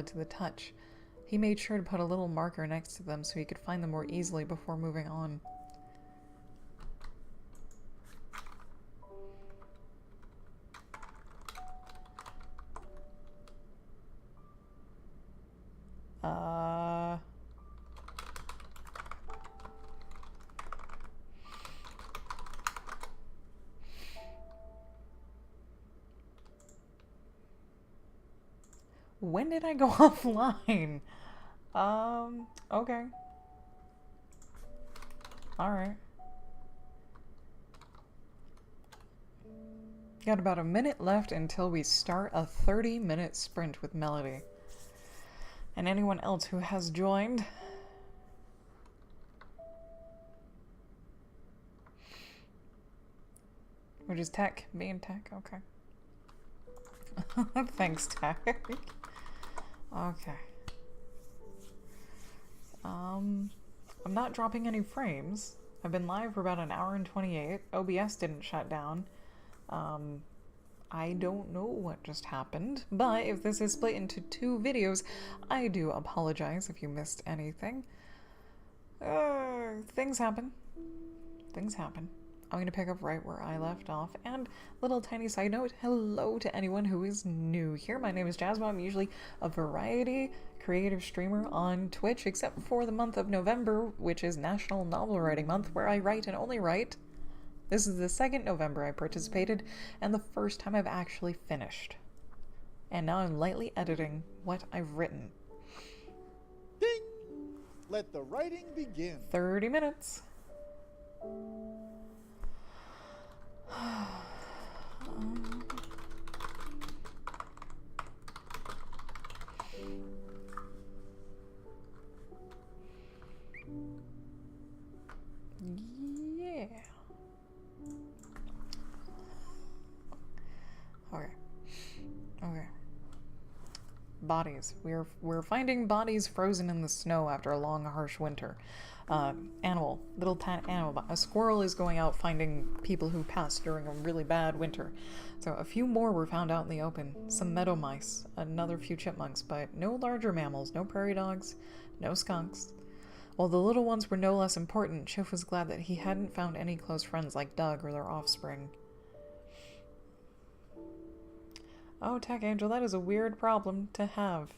to the touch. He made sure to put a little marker next to them so he could find them more easily before moving on. When did I go offline? Okay. Alright. Got about a minute left until we start a 30-minute sprint with Melody. And anyone else who has joined. Which is Tech. Being Tech, okay. Thanks, Tech. Okay. I'm not dropping any frames. I've been live for about an hour and 28. OBS didn't shut down. I don't know what just happened, but if this is split into 2 videos, I do apologize if you missed anything. Things happen. Things happen. I'm going to pick up right where I left off. And little tiny side note, hello to anyone who is new here. My name is Jasmo. I'm usually a variety creative streamer on Twitch, except for the month of November, which is National Novel Writing Month, where I write and only write. This is the 2nd November I participated, and the first time I've actually finished. And now I'm lightly editing what I've written. Ding! Let the writing begin. 30 minutes. Yeah. Okay. Okay. Bodies. We're finding bodies frozen in the snow after a long, harsh winter. Little tiny animal. A squirrel is going out finding people who passed during a really bad winter. So a few more were found out in the open. Some meadow mice, another few chipmunks, but no larger mammals, no prairie dogs, no skunks. While the little ones were no less important, Chiff was glad that he hadn't found any close friends like Doug or their offspring. Oh, Tech Angel, that is a weird problem to have.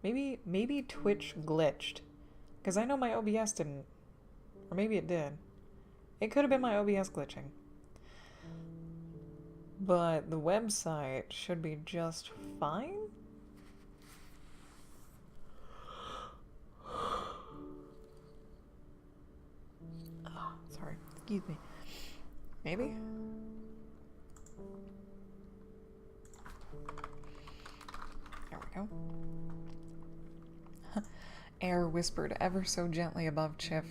Maybe Twitch glitched. Because I know my OBS didn't. Or maybe it did. It could have been my OBS glitching. But the website should be just fine? Oh, sorry. Excuse me. Maybe? There we go. Air whispered ever so gently above Chiff.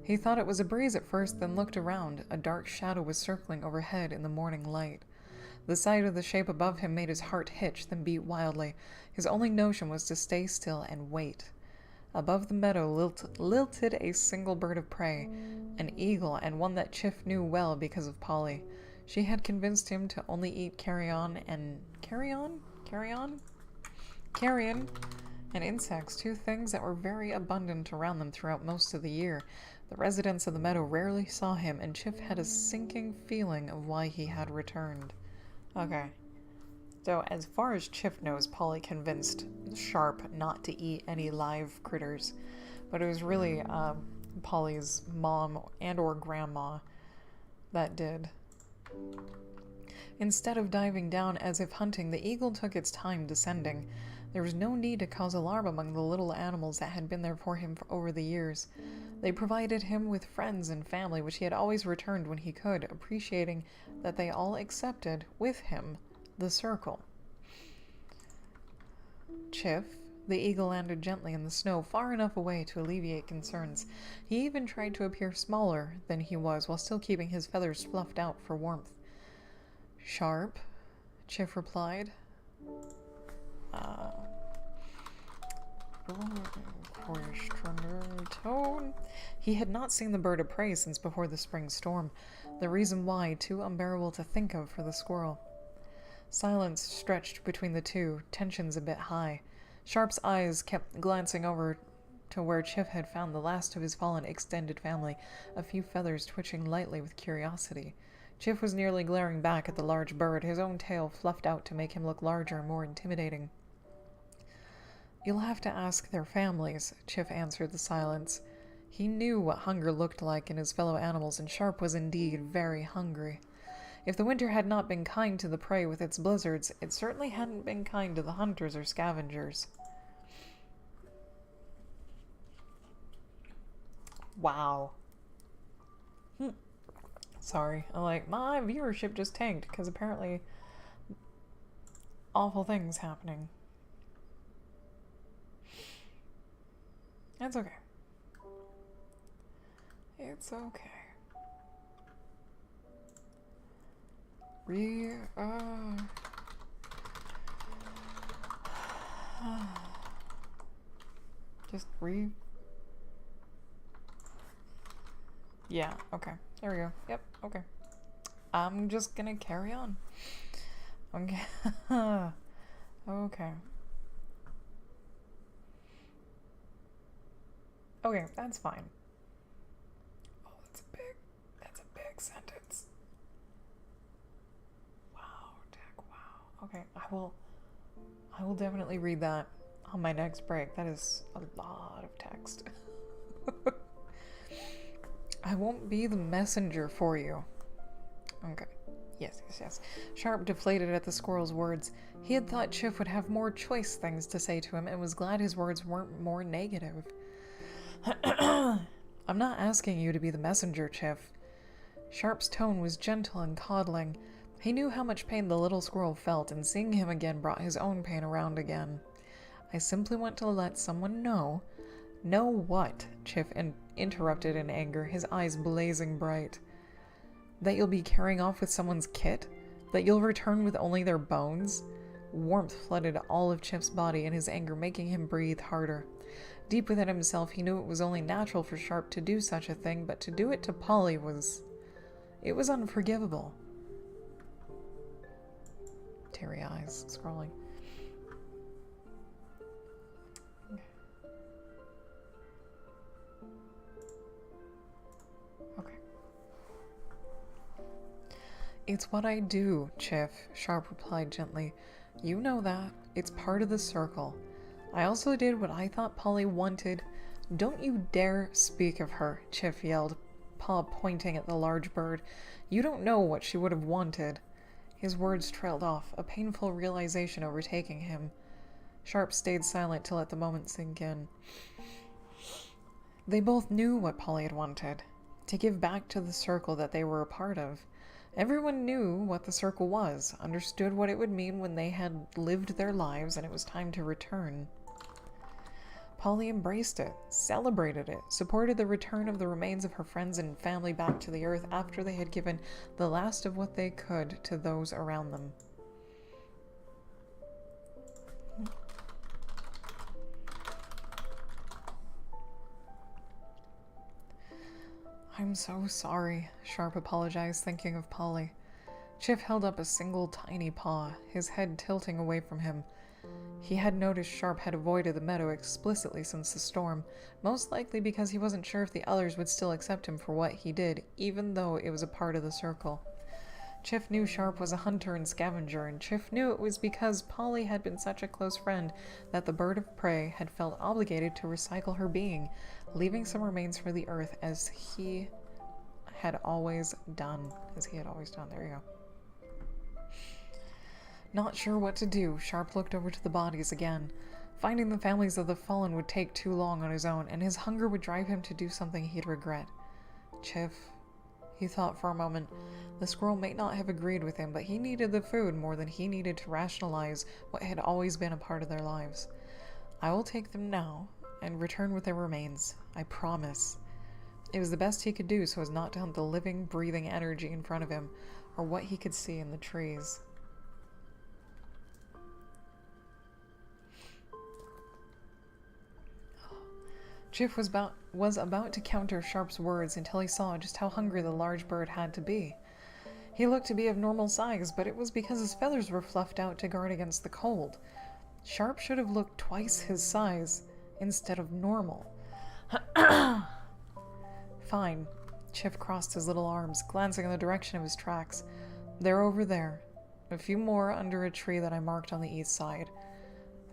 He thought it was a breeze at first, then looked around. A dark shadow was circling overhead in the morning light. The sight of the shape above him made his heart hitch, then beat wildly. His only notion was to stay still and wait. Above the meadow lilted a single bird of prey, an eagle, and one that Chiff knew well because of Polly. She had convinced him to only eat carrion and insects, 2 things that were very abundant around them throughout most of the year. The residents of the meadow rarely saw him, and Chiff had a sinking feeling of why he had returned. Okay. So, as far as Chiff knows, Polly convinced Sharp not to eat any live critters. But it was really Polly's mom and or grandma that did. Instead of diving down as if hunting, the eagle took its time descending. There was no need to cause alarm among the little animals that had been there for him over the years. They provided him with friends and family, which he had always returned when he could, appreciating that they all accepted, with him, the circle. Chiff, the eagle, landed gently in the snow, far enough away to alleviate concerns. He even tried to appear smaller than he was, while still keeping his feathers fluffed out for warmth. Sharp, Chiff replied. Tone. He had not seen the bird of prey since before the spring storm, the reason why too unbearable to think of for the squirrel. Silence stretched between the two, tensions a bit high. Sharp's eyes kept glancing over to where Chif had found the last of his fallen extended family, a few feathers twitching lightly with curiosity. Chif was nearly glaring back at the large bird, his own tail fluffed out to make him look larger and more intimidating. "You'll have to ask their families," Chif answered the silence. He knew what hunger looked like in his fellow animals, and Sharp was indeed very hungry. If the winter had not been kind to the prey with its blizzards, it certainly hadn't been kind to the hunters or scavengers. Wow. Sorry, my viewership just tanked because apparently awful things happening. It's okay. It's okay. Yeah, okay. There we go. Yep, okay. I'm just gonna carry on. Okay. Okay. Okay, that's fine. Oh, that's a big sentence. Wow, Dick, wow. Okay, I will definitely read that on my next break. That is a lot of text. I won't be the messenger for you. Okay. Yes. Sharp deflated at the squirrel's words. He had thought Chif would have more choice things to say to him and was glad his words weren't more negative. I'm not asking you to be the messenger, Chif. Sharp's tone was gentle and coddling. He knew how much pain the little squirrel felt, and seeing him again brought his own pain around again. I simply want to let someone know. Know what? Chif interrupted in anger, his eyes blazing bright. That you'll be carrying off with someone's kit? That you'll return with only their bones? Warmth flooded all of Chif's body in his anger, making him breathe harder. Deep within himself, he knew it was only natural for Sharp to do such a thing, but to do it to Polly was... it was unforgivable. Teary eyes, scrolling. Okay. It's what I do, Chif, Sharp replied gently. You know that. It's part of the circle. I also did what I thought Polly wanted. Don't you dare speak of her, Chif yelled, paw pointing at the large bird. You don't know what she would have wanted. His words trailed off, a painful realization overtaking him. Sharp stayed silent to let the moment sink in. They both knew what Polly had wanted. To give back to the circle that they were a part of. Everyone knew what the circle was, understood what it would mean when they had lived their lives and it was time to return. Polly embraced it, celebrated it, supported the return of the remains of her friends and family back to the earth after they had given the last of what they could to those around them. I'm so sorry, Sharp apologized, thinking of Polly. Chif held up a single tiny paw, his head tilting away from him. He had noticed Sharp had avoided the meadow explicitly since the storm, most likely because he wasn't sure if the others would still accept him for what he did, even though it was a part of the circle. Chif knew Sharp was a hunter and scavenger, and Chif knew it was because Polly had been such a close friend that the bird of prey had felt obligated to recycle her being, leaving some remains for the earth as he had always done. There you go. Not sure what to do, Sharp looked over to the bodies again. Finding the families of the fallen would take too long on his own, and his hunger would drive him to do something he'd regret. Chif, he thought for a moment. The squirrel may not have agreed with him, but he needed the food more than he needed to rationalize what had always been a part of their lives. I will take them now, and return with their remains. I promise. It was the best he could do so as not to hunt the living, breathing energy in front of him, or what he could see in the trees. Chif was about to counter Sharp's words until he saw just how hungry the large bird had to be. He looked to be of normal size, but it was because his feathers were fluffed out to guard against the cold. Sharp should have looked twice his size instead of normal. Fine. Chip crossed his little arms, glancing in the direction of his tracks. They're over there. A few more under a tree that I marked on the east side.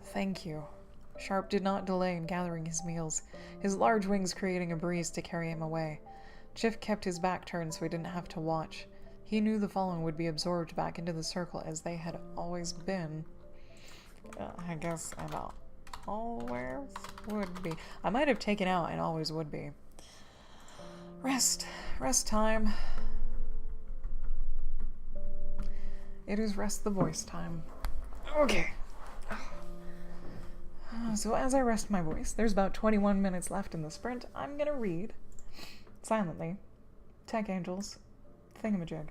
Thank you. Sharp did not delay in gathering his meals, his large wings creating a breeze to carry him away. Chip kept his back turned so he didn't have to watch. He knew the fallen would be absorbed back into the circle as they had always been. I guess about always would be. I might have taken out and always would be. Rest. Rest time. It is rest the voice time. Okay. So as I rest my voice, there's about 21 minutes left in the sprint. I'm gonna read, silently, Tech Angels, Thingamajig.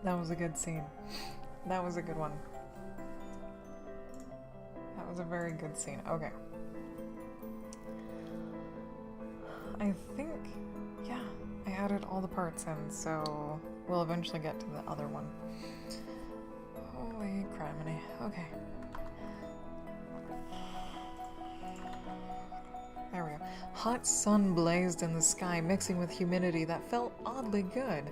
That was a good scene. That was a good one. That was a very good scene. Okay. I think, yeah, I added all the parts in, so we'll eventually get to the other one. Holy criminy. Okay. There we go. Hot sun blazed in the sky, mixing with humidity that felt oddly good.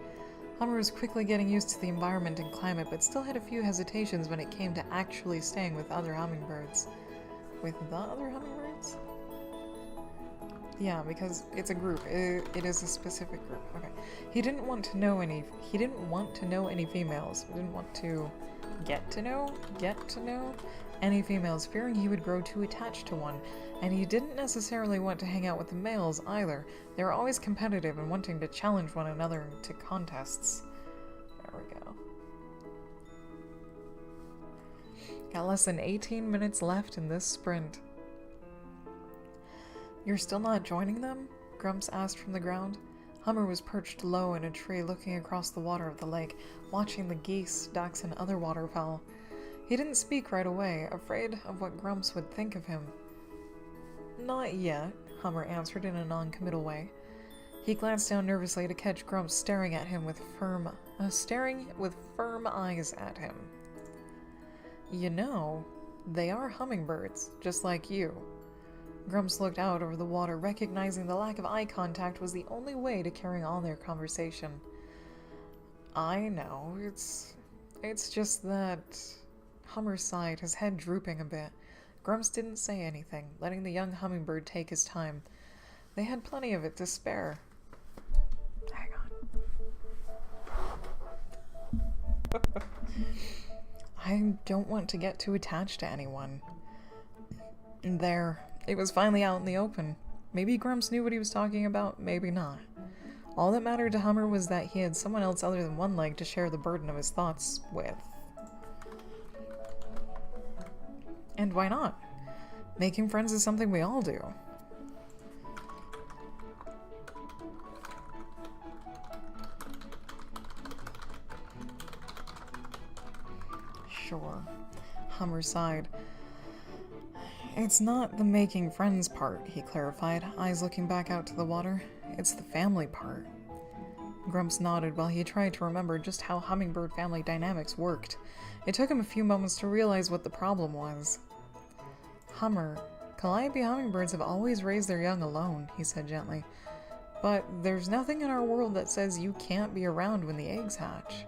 Hummer was quickly getting used to the environment and climate, but still had a few hesitations when it came to actually staying with other hummingbirds. With the other hummingbirds? Yeah, because it's a group. It is a specific group. Okay. He didn't want to know any females. He didn't want to get to know any females, fearing he would grow too attached to one. And he didn't necessarily want to hang out with the males either. They were always competitive and wanting to challenge one another to contests. There we go. Got less than 18 minutes left in this sprint. You're still not joining them? Grumps asked from the ground. Hummer was perched low in a tree looking across the water of the lake, watching the geese, ducks, and other waterfowl. He didn't speak right away, afraid of what Grumps would think of him. Not yet, Hummer answered in a non-committal way. He glanced down nervously to catch Grumps staring with firm eyes at him. You know, they are hummingbirds, just like you. Grumps looked out over the water, recognizing the lack of eye contact was the only way to carry on their conversation. I know, it's just that... Hummer sighed, his head drooping a bit. Grumps didn't say anything, letting the young hummingbird take his time. They had plenty of it to spare. I don't want to get too attached to anyone. And there, it was finally out in the open. Maybe Grumps knew what he was talking about, maybe not. All that mattered to Hummer was that he had someone else other than One Leg to share the burden of his thoughts with. And why not? Making friends is something we all do. Sure. Hummer sighed. It's not the making friends part, he clarified, eyes looking back out to the water. It's the family part. Grumps nodded while he tried to remember just how hummingbird family dynamics worked. It took him a few moments to realize what the problem was. Hummer, Calliope hummingbirds have always raised their young alone, he said gently. But there's nothing in our world that says you can't be around when the eggs hatch.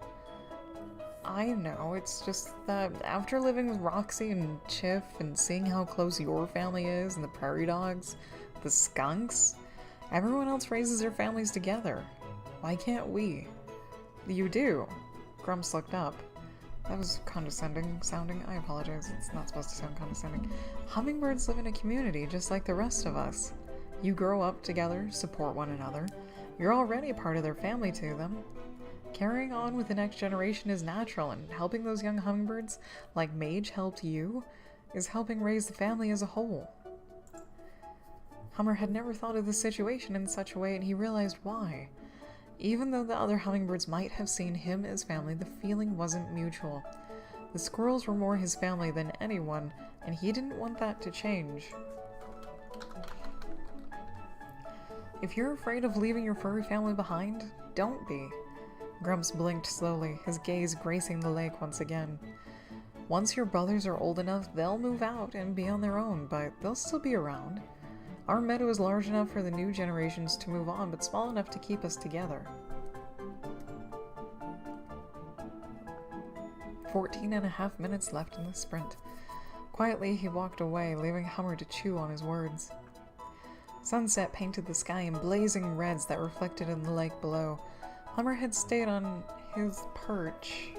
I know, it's just that after living with Roxy and Chiff and seeing how close your family is and the prairie dogs, the skunks, everyone else raises their families together. Why can't we? You do. Grumps looked up. That was condescending sounding. I apologize, it's not supposed to sound condescending. Hummingbirds live in a community just like the rest of us. You grow up together, support one another. You're already a part of their family to them. Carrying on with the next generation is natural, and helping those young hummingbirds, like Mage helped you, is helping raise the family as a whole. Hummer had never thought of the situation in such a way, and he realized why. Even though the other hummingbirds might have seen him as family, the feeling wasn't mutual. The squirrels were more his family than anyone, and he didn't want that to change. If you're afraid of leaving your furry family behind, don't be. Grumps blinked slowly, his gaze gracing the lake once again. Once your brothers are old enough, they'll move out and be on their own, but they'll still be around. Our meadow is large enough for the new generations to move on, but small enough to keep us together. 14.5 minutes left in the sprint. Quietly, he walked away, leaving Hummer to chew on his words. Sunset painted the sky in blazing reds that reflected in the lake below. Hummer had stayed on his perch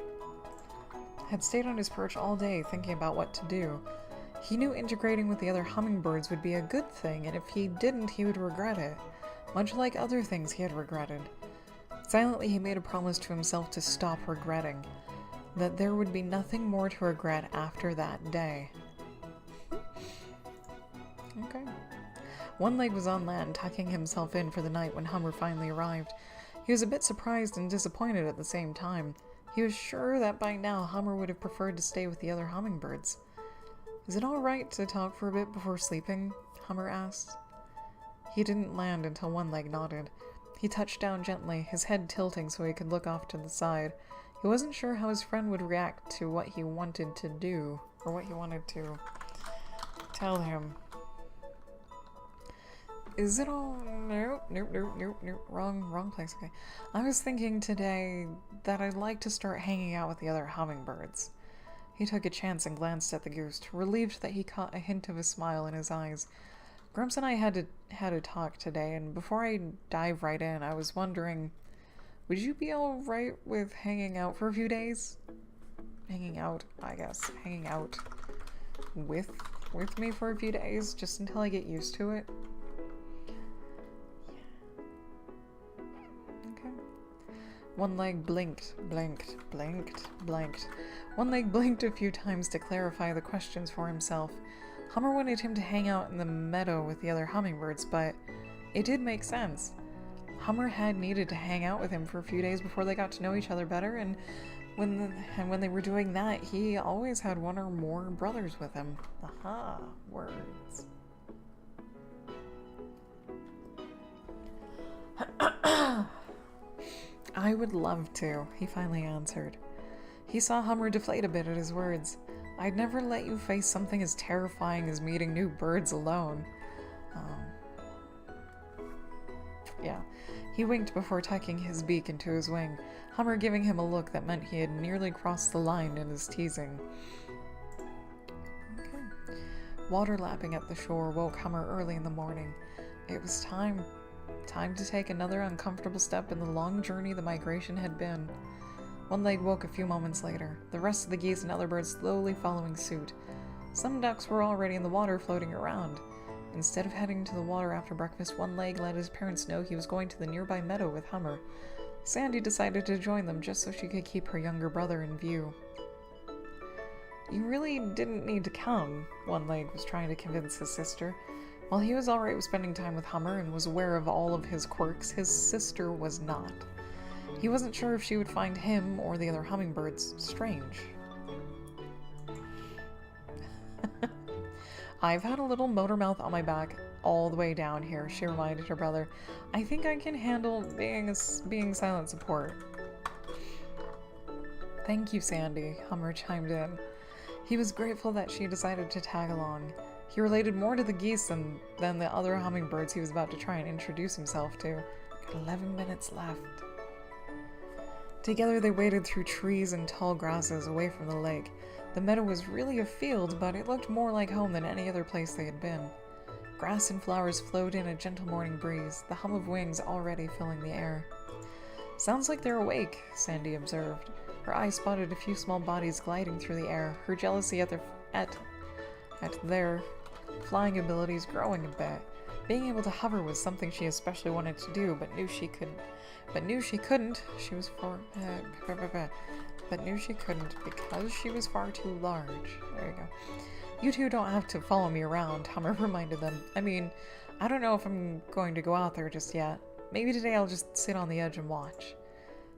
all day thinking about what to do. He knew integrating with the other hummingbirds would be a good thing, and if he didn't, he would regret it, much like other things he had regretted. Silently, he made a promise to himself to stop regretting, that there would be nothing more to regret after that day. Okay. One Leg was on land, tucking himself in for the night when Hummer finally arrived. He was a bit surprised and disappointed at the same time. He was sure that by now Hummer would have preferred to stay with the other hummingbirds. Is it alright to talk for a bit before sleeping? Hummer asked. He didn't land until One Leg nodded. He touched down gently, his head tilting so he could look off to the side. He wasn't sure how his friend would react to what he wanted to do, or what he wanted to tell him. Is it all... Nope. Wrong place, okay. I was thinking today that I'd like to start hanging out with the other hummingbirds. He took a chance and glanced at the goose, relieved that he caught a hint of a smile in his eyes. Grumps and I had to talk today, and before I dive right in, I was wondering, would you be alright with hanging out for a few days? Hanging out, I guess. Hanging out with me for a few days, just until I get used to it. One Leg blinked. One Leg blinked a few times to clarify the questions for himself. Hummer wanted him to hang out in the meadow with the other hummingbirds, but it did make sense. Hummer had needed to hang out with him for a few days before they got to know each other better, and when they were doing that, he always had one or more brothers with him. Aha, words. I would love to, he finally answered. He saw Hummer deflate a bit at his words. I'd never let you face something as terrifying as meeting new birds alone. Yeah. He winked before tucking his beak into his wing, Hummer giving him a look that meant he had nearly crossed the line in his teasing. Okay. Water lapping at the shore woke Hummer early in the morning. It was time. Time to take another uncomfortable step in the long journey the migration had been. One leg woke a few moments later, the rest of the geese and other birds slowly following suit. Some ducks were already in the water floating around. Instead of heading to the water after breakfast, One Leg let his parents know he was going to the nearby meadow with Hummer. Sandy decided to join them just so she could keep her younger brother in view. You really didn't need to come, One Leg was trying to convince his sister. While he was alright with spending time with Hummer and was aware of all of his quirks, his sister was not. He wasn't sure if she would find him or the other hummingbirds strange. I've had a little motor mouth on my back all the way down here, she reminded her brother. I think I can handle being silent support. Thank you, Sandy, Hummer chimed in. He was grateful that she decided to tag along. He related more to the geese than the other hummingbirds he was about to try and introduce himself to. Got 11 minutes left. Together they waded through trees and tall grasses away from the lake. The meadow was really a field, but it looked more like home than any other place they had been. Grass and flowers flowed in a gentle morning breeze, the hum of wings already filling the air. Sounds like they're awake, Sandy observed. Her eyes spotted a few small bodies gliding through the air, her jealousy at their flying abilities growing a bit. Being able to hover was something she especially wanted to do, but knew she couldn't. She was knew she couldn't because she was far too large. There you go. You two don't have to follow me around, Hummer reminded them. I mean, I don't know if I'm going to go out there just yet. Maybe today I'll just sit on the edge and watch.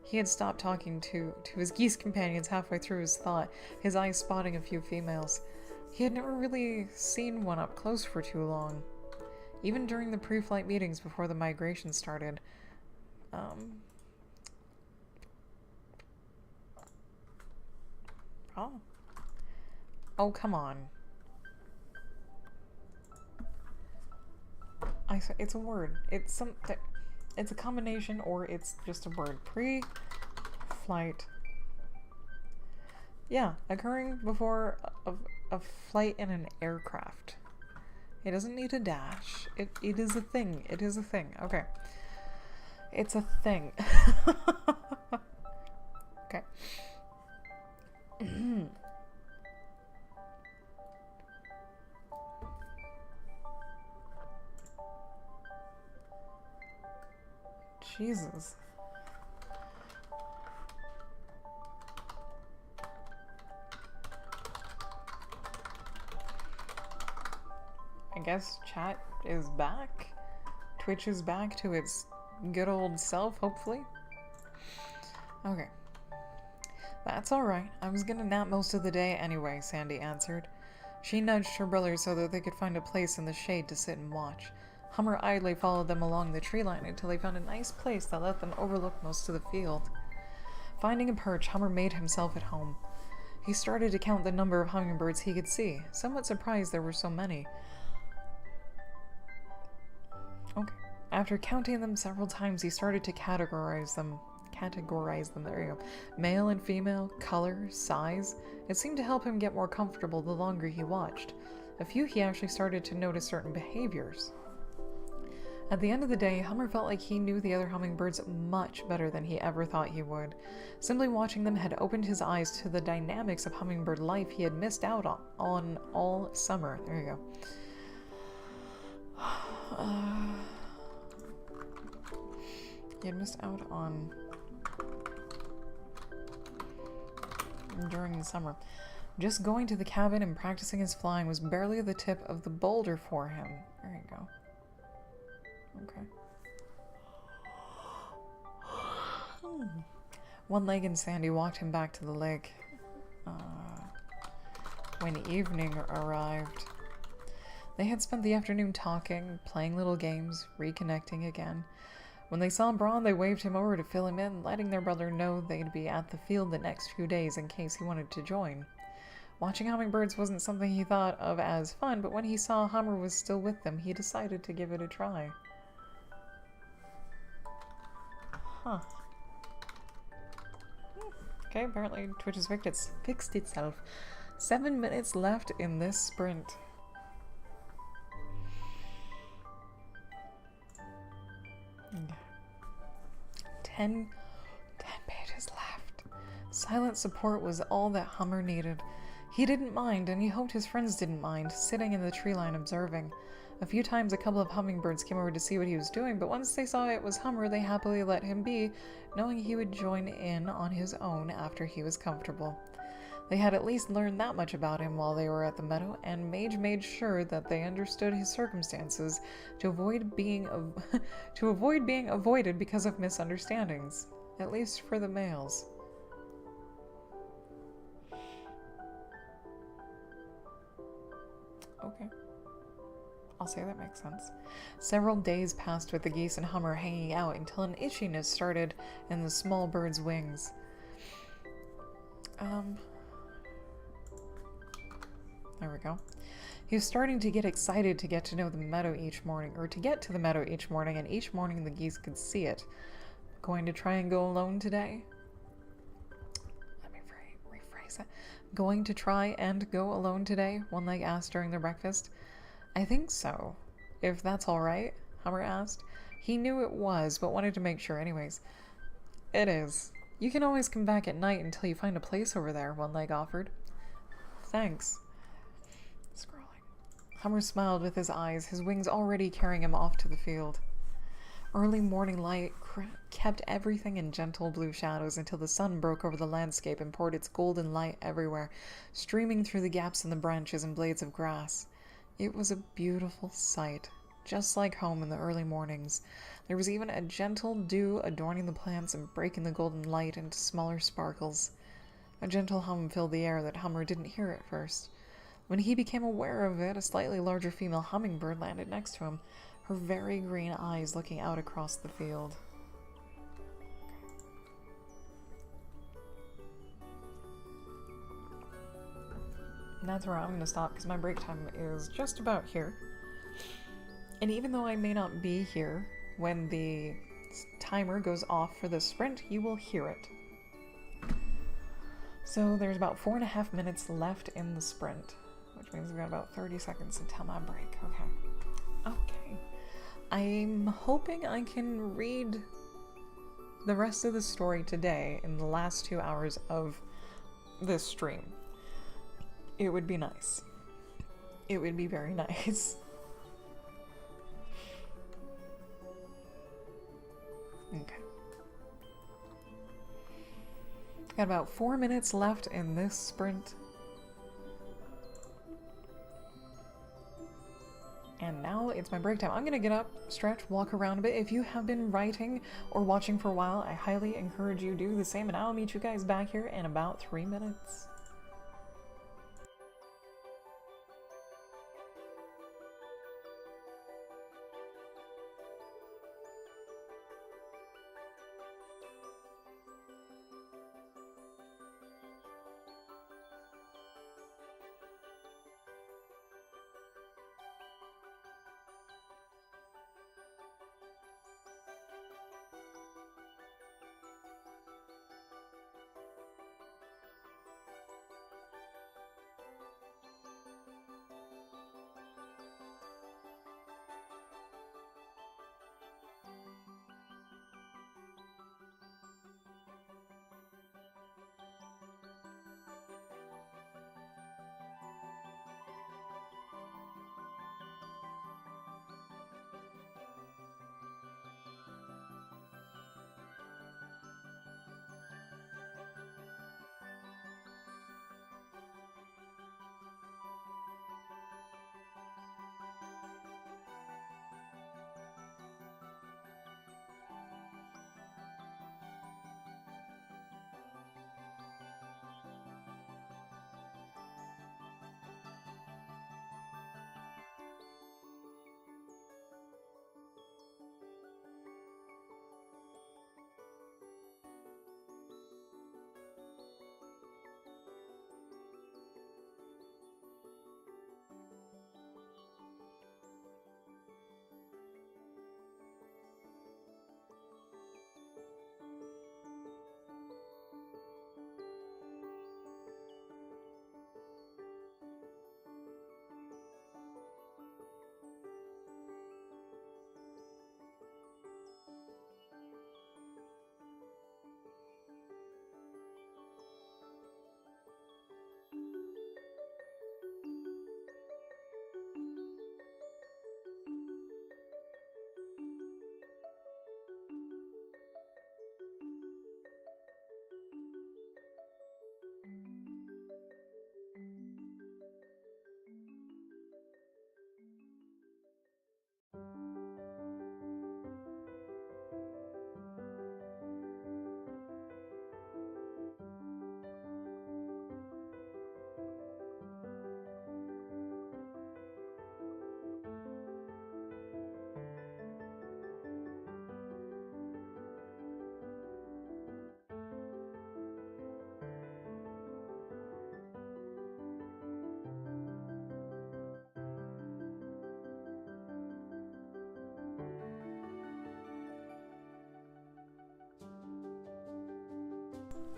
He had stopped talking to his geese companions halfway through his thought, his eyes spotting a few females. He had never really seen one up close for too long. Even during the pre-flight meetings before the migration started. Oh, come on. It's a word. It's a combination or it's just a word. Pre-flight. Yeah, occurring before a flight in an aircraft. It doesn't need a dash. It is a thing. It is a thing. Okay. It's a thing. Okay. Jesus. I guess chat is back. Twitch is back to its good old self, hopefully. Okay. That's alright. I was gonna nap most of the day anyway, Sandy answered. She nudged her brother so that they could find a place in the shade to sit and watch. Hummer idly followed them along the tree line until they found a nice place that let them overlook most of the field. Finding a perch, Hummer made himself at home. He started to count the number of hummingbirds he could see, somewhat surprised there were so many. Okay. After counting them several times, he started to categorize them. There you go. Male and female, color, size. It seemed to help him get more comfortable the longer he watched. A few he actually started to notice certain behaviors. At the end of the day, Hummer felt like he knew the other hummingbirds much better than he ever thought he would. Simply watching them had opened his eyes to the dynamics of hummingbird life he had missed out on all summer. There you go. He had missed out on during the summer. Just going to the cabin and practicing his flying was barely the tip of the boulder for him. There you go. Okay. One Leg and Sandy walked him back to the lake when evening arrived. They had spent the afternoon talking, playing little games, reconnecting again. When they saw Braun, they waved him over to fill him in, letting their brother know they'd be at the field the next few days in case he wanted to join. Watching hummingbirds wasn't something he thought of as fun, but when he saw Hummer was still with them, he decided to give it a try. Huh. Okay, apparently Twitch has fixed itself. 7 minutes left in this sprint. 10 pages left. Silent support was all that Hummer needed. He didn't mind, and he hoped his friends didn't mind, sitting in the tree line observing. A few times a couple of hummingbirds came over to see what he was doing, but once they saw it was Hummer, they happily let him be, knowing he would join in on his own after he was comfortable. They had at least learned that much about him while they were at the meadow, and Mage made sure that they understood his circumstances to avoid being avoided because of misunderstandings, at least for the males. Okay. I'll say that makes sense. Several days passed with the geese and Hummer hanging out until an itchiness started in the small bird's wings. There we go. He was starting to get excited to get to know the meadow each morning, or to get to the meadow each morning, and each morning the geese could see it. Going to try and go alone today? Let me rephrase it. Going to try and go alone today? One leg asked during their breakfast. I think so. If that's all right, Hummer asked. He knew it was, but wanted to make sure anyways. It is. You can always come back at night until you find a place over there, One Leg offered. Thanks. Scrolling. Hummer smiled with his eyes, his wings already carrying him off to the field. Early morning light kept everything in gentle blue shadows until the sun broke over the landscape and poured its golden light everywhere, streaming through the gaps in the branches and blades of grass. It was a beautiful sight, just like home in the early mornings. There was even a gentle dew adorning the plants and breaking the golden light into smaller sparkles. A gentle hum filled the air that Hummer didn't hear at first. When he became aware of it, a slightly larger female hummingbird landed next to him, her very green eyes looking out across the field. And that's where I'm going to stop because my break time is just about here. And even though I may not be here when the timer goes off for the sprint, you will hear it. So there's about 4.5 minutes left in the sprint, which means we've got about 30 seconds until my break. Okay. I'm hoping I can read the rest of the story today in the last 2 hours of this stream. It would be nice. It would be very nice. Okay. Got about 4 minutes left in this sprint. And now it's my break time. I'm gonna get up, stretch, walk around a bit. If you have been writing or watching for a while, I highly encourage you to do the same, and I'll meet you guys back here in about 3 minutes.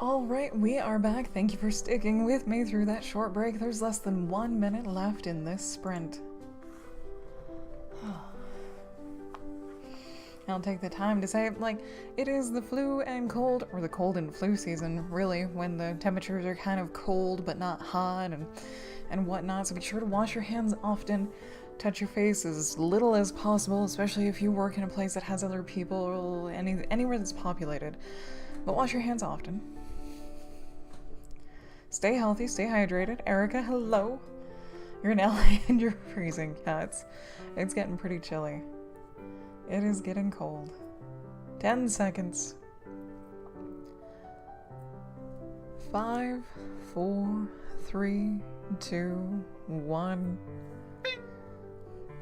Alright, we are back. Thank you for sticking with me through that short break. There's less than 1 minute left in this sprint. I'll take the time to say, like, it is the flu and cold, or the cold and flu season, really, when the temperatures are kind of cold but not hot and whatnot, so be sure to wash your hands often. Touch your face as little as possible, especially if you work in a place that has other people or anywhere that's populated. But wash your hands often. Stay healthy, stay hydrated. Erica, hello. You're an ally and you're freezing. Yeah, it's getting pretty chilly. It is getting cold. 10 seconds. 5, 4, 3, 2, 1.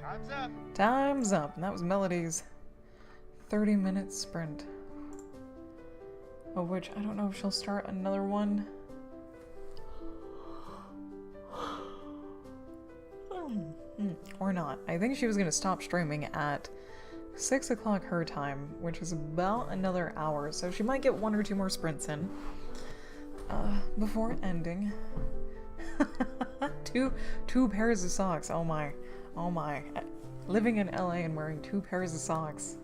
Time's up. Time's up. And that was Melody's 30-minute sprint. Of which I don't know if she'll start another one. Or not. I think she was going to stop streaming at 6 o'clock her time, which is about another hour, so she might get 1 or 2 more sprints in before ending. two pairs of socks. Oh my. Living in LA and wearing 2 pairs of socks.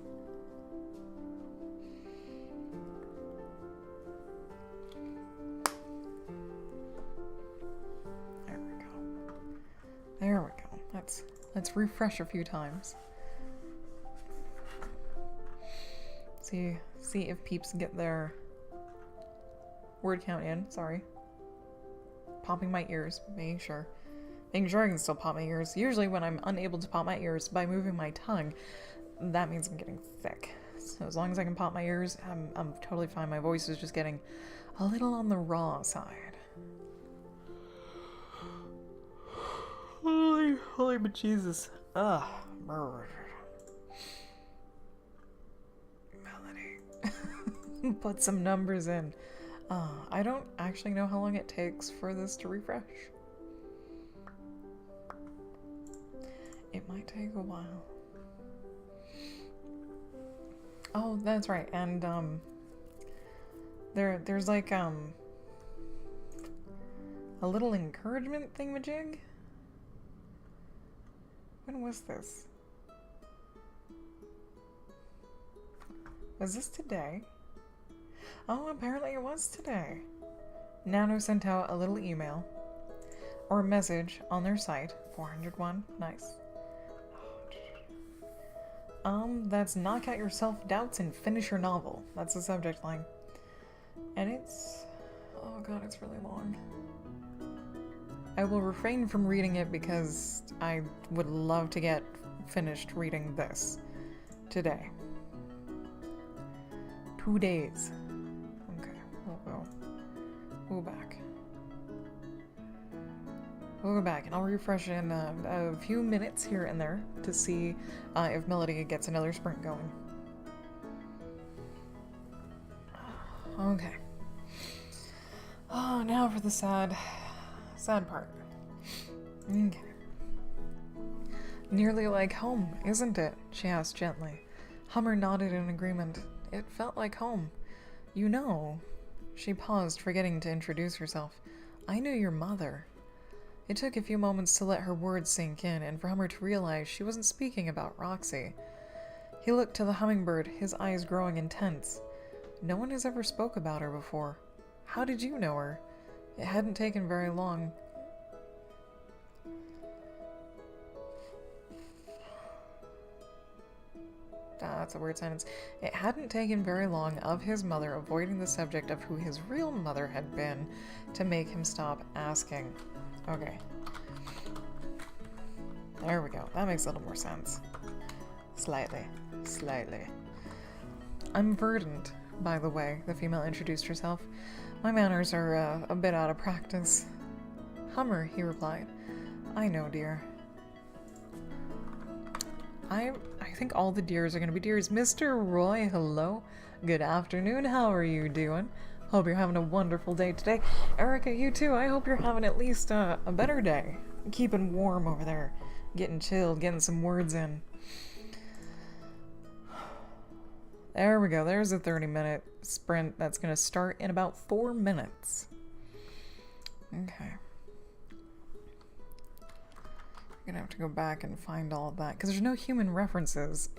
There we go. Let's refresh a few times. See if peeps get their word count in. Sorry. Popping my ears, making sure I can still pop my ears. Usually when I'm unable to pop my ears by moving my tongue, that means I'm getting thick. So as long as I can pop my ears, I'm totally fine. My voice is just getting a little on the raw side. Holy but Jesus. Ugh. Melody. Put some numbers in. I don't actually know how long it takes for this to refresh. It might take a while. Oh, that's right. And there's like a little encouragement thingamajig. When was this? Was this today? Oh, apparently it was today. Nano sent out a little email or a message on their site. 401. Nice. That's knock out your self-doubts and finish your novel. That's the subject line. And it's... oh god, it's really long. I will refrain from reading it because I would love to get finished reading this today. 2 days. Okay, we'll go back. We'll go back and I'll refresh in a few minutes here and there to see if Melody gets another sprint going. Okay. Oh, now for the sad part. Okay. Nearly like home, isn't it? She asked gently. Hummer nodded in agreement. It felt like home. You know. She paused, forgetting to introduce herself. I knew your mother. It took a few moments to let her words sink in, and for Hummer to realize she wasn't speaking about Roxy. He looked to the hummingbird, his eyes growing intense. No one has ever spoke about her before. How did you know her? It hadn't taken very long. That's a weird sentence. It hadn't taken very long of his mother avoiding the subject of who his real mother had been to make him stop asking. Okay. There we go. That makes a little more sense. Slightly. I'm verdant, by the way, the female introduced herself. My manners are a bit out of practice. Hummer, he replied. I know, dear. I think all the deers are going to be deers. Mr. Roy, hello. Good afternoon. How are you doing? Hope you're having a wonderful day today. Erica, you too. I hope you're having at least a better day. Keeping warm over there. Getting chilled, getting some words in. There we go. There's a 30-minute sprint that's going to start in about 4 minutes. Okay. I'm going to have to go back and find all of that because there's no human references.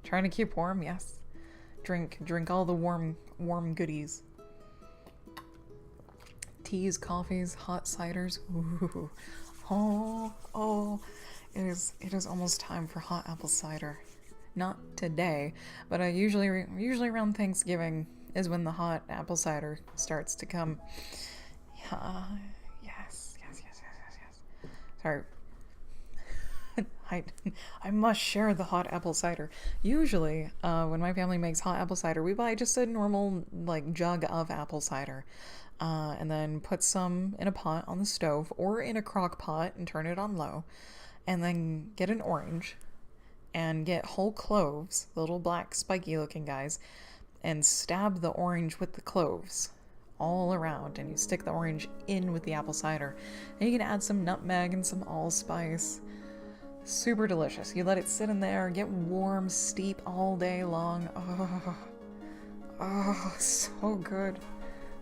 Trying to keep warm? Yes. Drink all the warm goodies. Teas, coffees, hot ciders. Ooh. Oh. It is almost time for hot apple cider. Not today, but usually around Thanksgiving is when the hot apple cider starts to come. Yes. Sorry. I must share the hot apple cider. Usually, when my family makes hot apple cider, we buy just a normal jug of apple cider, and then put some in a pot on the stove or in a crock pot and turn it on low, and then get an orange and get whole cloves, the little black spiky looking guys, and stab the orange with the cloves all around, and you stick the orange in with the apple cider. And you can add some nutmeg and some allspice. Super delicious. You let it sit in there, get warm, steep all day long. Oh, so good.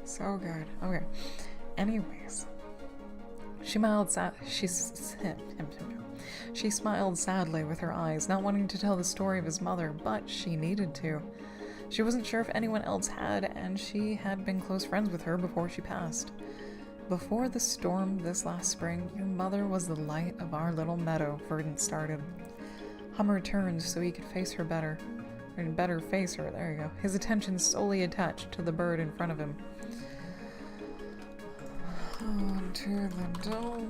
So good. Okay. Anyways. She smiled sadly with her eyes, not wanting to tell the story of his mother, but she needed to. She wasn't sure if anyone else had, and she had been close friends with her before she passed. Before the storm this last spring, your mother was the light of our little meadow, Verdant started. Hummer turned so he could face her better. Or better face her, there you go. His attention solely attached to the bird in front of him. To the dull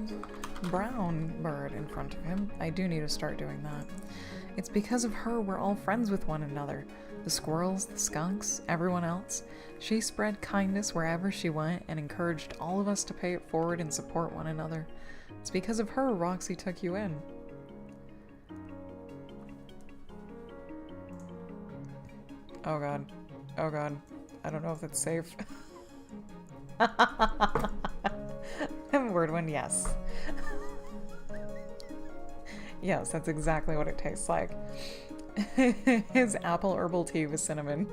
brown bird in front of him. I do need to start doing that. It's because of her we're all friends with one another. The squirrels, the skunks, everyone else. She spread kindness wherever she went and encouraged all of us to pay it forward and support one another. It's because of her Roxy took you in. Oh god. Oh god. I don't know if that's safe. Word one, yes. Yes, that's exactly what it tastes like. His apple herbal tea with cinnamon.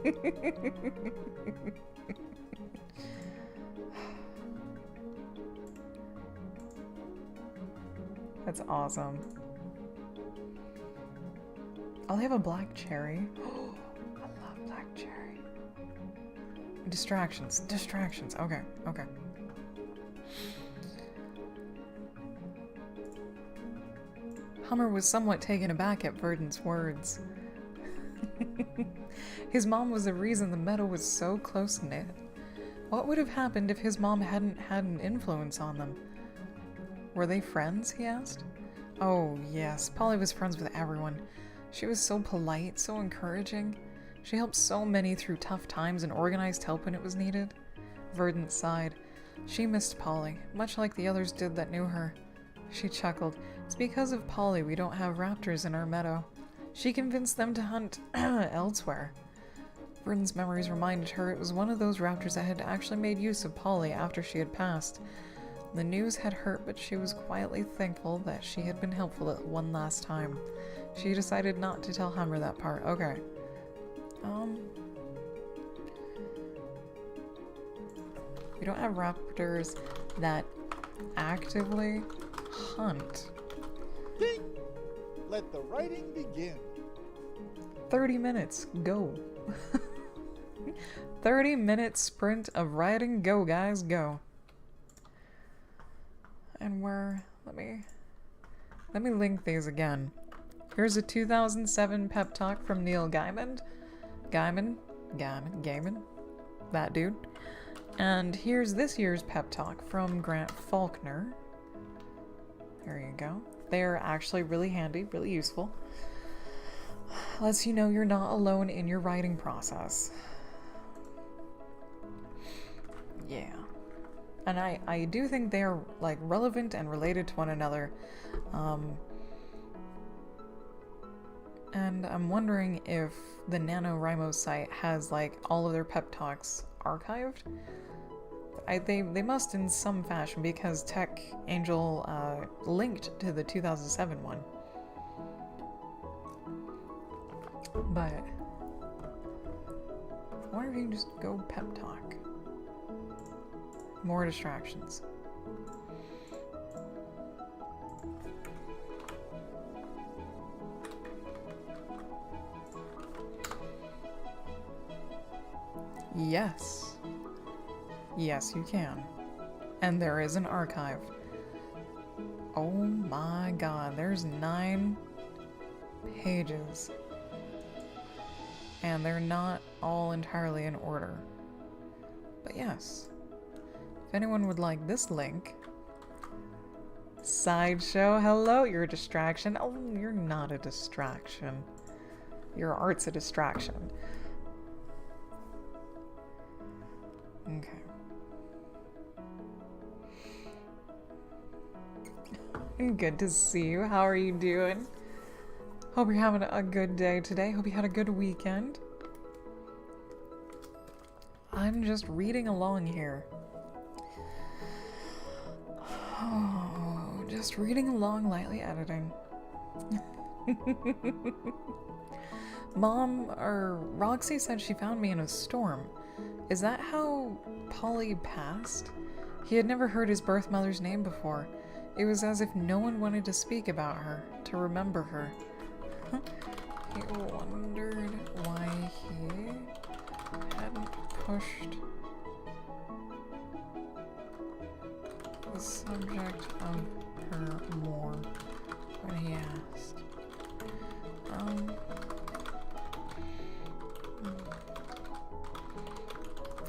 That's awesome. I'll have a black cherry. I love black cherry. Distractions. Okay. Hummer was somewhat taken aback at Verdant's words. His mom was the reason the meadow was so close-knit. What would have happened if his mom hadn't had an influence on them? Were they friends, he asked? Oh, yes, Polly was friends with everyone. She was so polite, so encouraging. She helped so many through tough times and organized help when it was needed. Verdant sighed. She missed Polly, much like the others did that knew her. She chuckled. It's because of Polly we don't have raptors in our meadow. She convinced them to hunt elsewhere. Verdant's memories reminded her it was one of those raptors that had actually made use of Polly after she had passed. The news had hurt, but she was quietly thankful that she had been helpful at one last time. She decided not to tell Hummer that part. Okay. We don't have raptors that actively hunt. Ding! Let the writing begin. 30 minutes. Go. 30-minute sprint of writing. Go, guys. Go. And let me link these again. Here's a 2007 pep talk from Neil Gaiman. Gaiman. That dude. And here's this year's pep talk from Grant Faulkner. There you go. They're actually really handy, really useful. Lets you know you're not alone in your writing process. Yeah. And I do think they're like relevant and related to one another. And I'm wondering if the NaNoWriMo site has like all of their pep talks archived. They must in some fashion because Tech Angel linked to the 2007 one. But we can just go pep talk. More distractions. Yes. Yes, you can. And there is an archive. Oh my god, there's 9 pages. And they're not all entirely in order. But yes. If anyone would like this link. Sideshow, hello, you're a distraction. Oh, you're not a distraction. Your art's a distraction. Okay. Good to see you. How are you doing? Hope you're having a good day today. Hope you had a good weekend. I'm just reading along here. Oh, just reading along, lightly editing. Mom, or Roxy said she found me in a storm. Is that how Polly passed? He had never heard his birth mother's name before. It was as if no one wanted to speak about her, to remember her. He wondered why he hadn't pushed the subject of her more when he asked.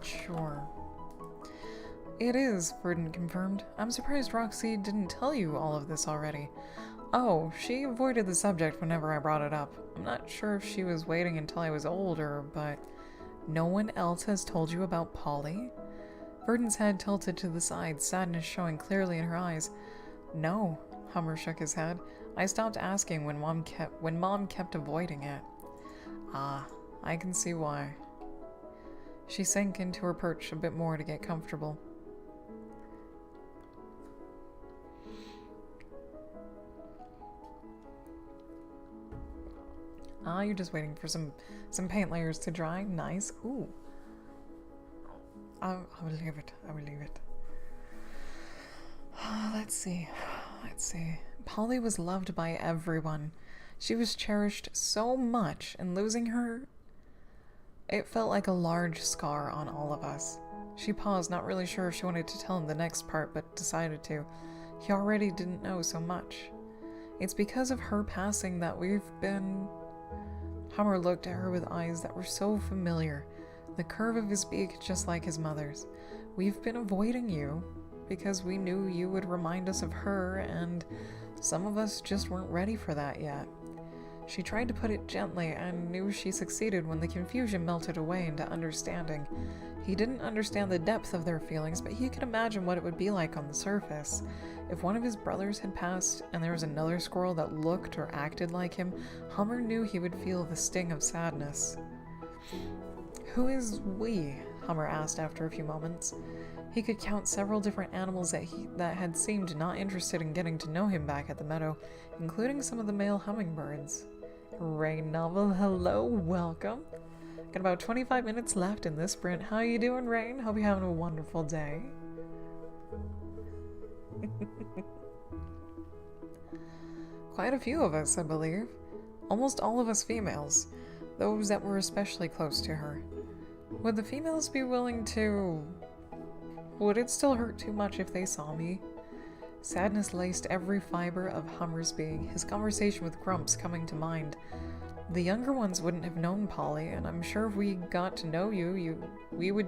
Sure. It is, Verdant confirmed. I'm surprised Roxy didn't tell you all of this already. Oh, she avoided the subject whenever I brought it up. I'm not sure if she was waiting until I was older, but no one else has told you about Polly? Verdant's head tilted to the side, sadness showing clearly in her eyes. No, Hummer shook his head. I stopped asking when Mom kept avoiding it. Ah, I can see why. She sank into her perch a bit more to get comfortable. Ah, you're just waiting for some paint layers to dry. Nice. Ooh. I will leave it. I will leave it. Let's see. Polly was loved by everyone. She was cherished so much, and losing her, it felt like a large scar on all of us. She paused, not really sure if she wanted to tell him the next part, but decided to. He already didn't know so much. It's because of her passing that we've been... Hummer looked at her with eyes that were so familiar, the curve of his beak just like his mother's. We've been avoiding you because we knew you would remind us of her, and some of us just weren't ready for that yet. She tried to put it gently and knew she succeeded when the confusion melted away into understanding. He didn't understand the depth of their feelings, but he could imagine what it would be like on the surface. If one of his brothers had passed and there was another squirrel that looked or acted like him, Hummer knew he would feel the sting of sadness. Who is we? Hummer asked after a few moments. He could count several different animals that had seemed not interested in getting to know him back at the meadow, including some of the male hummingbirds. Rain Novel, hello, welcome. Got about 25 minutes left in this sprint. How you doing, Rain? Hope you're having a wonderful day. Quite a few of us, I believe. Almost all of us females. Those that were especially close to her. Would the females be willing to... Would it still hurt too much if they saw me? Sadness laced every fiber of Hummer's being, his conversation with Grumps coming to mind. The younger ones wouldn't have known Polly, and I'm sure if we got to know we would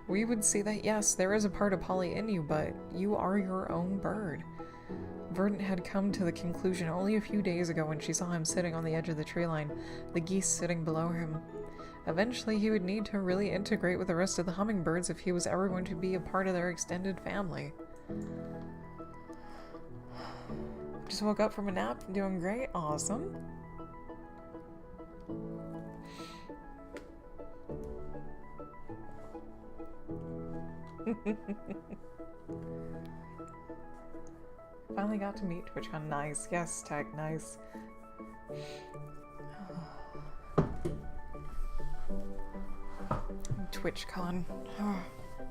we would see that yes, there is a part of Polly in you, but you are your own bird. Verdant had come to the conclusion only a few days ago when she saw him sitting on the edge of the tree line, the geese sitting below him. Eventually he would need to really integrate with the rest of the hummingbirds if he was ever going to be a part of their extended family. Just woke up from a nap, doing great, awesome. Finally got to meet TwitchCon, nice. Yes, Tech, nice. TwitchCon.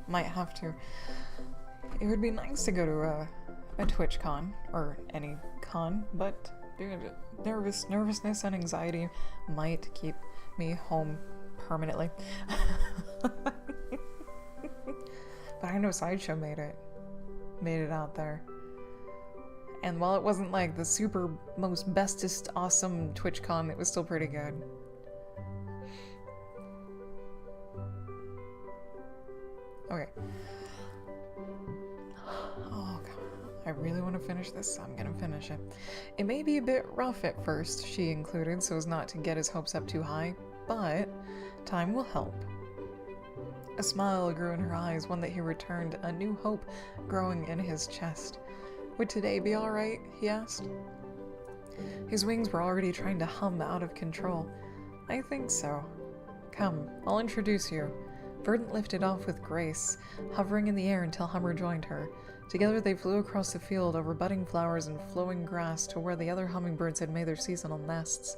Might have to. It would be nice to go to a TwitchCon, or any con, but dude, nervousness and anxiety might keep me home permanently. But I know Sideshow made it out there. And while it wasn't like the super most bestest awesome TwitchCon, it was still pretty good. Okay. Oh god, I really want to finish this, so I'm gonna finish it. It may be a bit rough at first, she included, so as not to get his hopes up too high, but time will help. A smile grew in her eyes, one that he returned, a new hope growing in his chest. Would today be alright? He asked. His wings were already trying to hum out of control. I think so. Come, I'll introduce you. Verdant lifted off with grace, hovering in the air until Hummer joined her. Together they flew across the field over budding flowers and flowing grass to where the other hummingbirds had made their seasonal nests.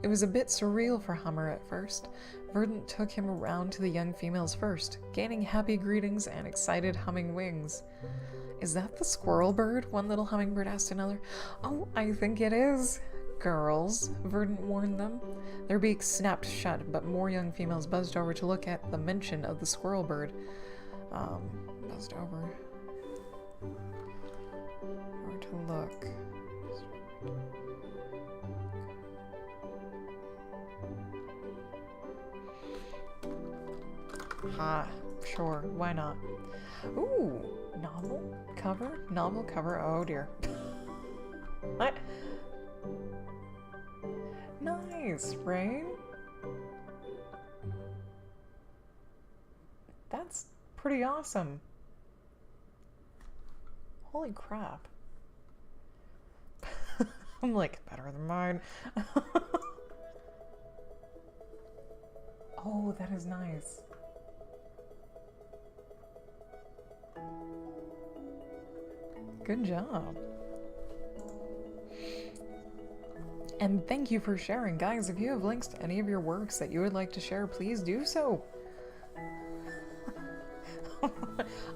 It was a bit surreal for Hummer at first. Verdant took him around to the young females first, gaining happy greetings and excited humming wings. Is that the squirrel bird? One little hummingbird asked another. Oh, I think it is. Girls, Verdant warned them. Their beaks snapped shut, but more young females buzzed over to look at the mention of the squirrel bird. Buzzed over. Or to look. Ha, sure, why not? Ooh, novel cover, oh dear. What? Nice, right? That's pretty awesome. Holy crap. I'm like, better than mine. Oh, that is nice. Good job. And thank you for sharing. Guys, if you have links to any of your works that you would like to share, please do so.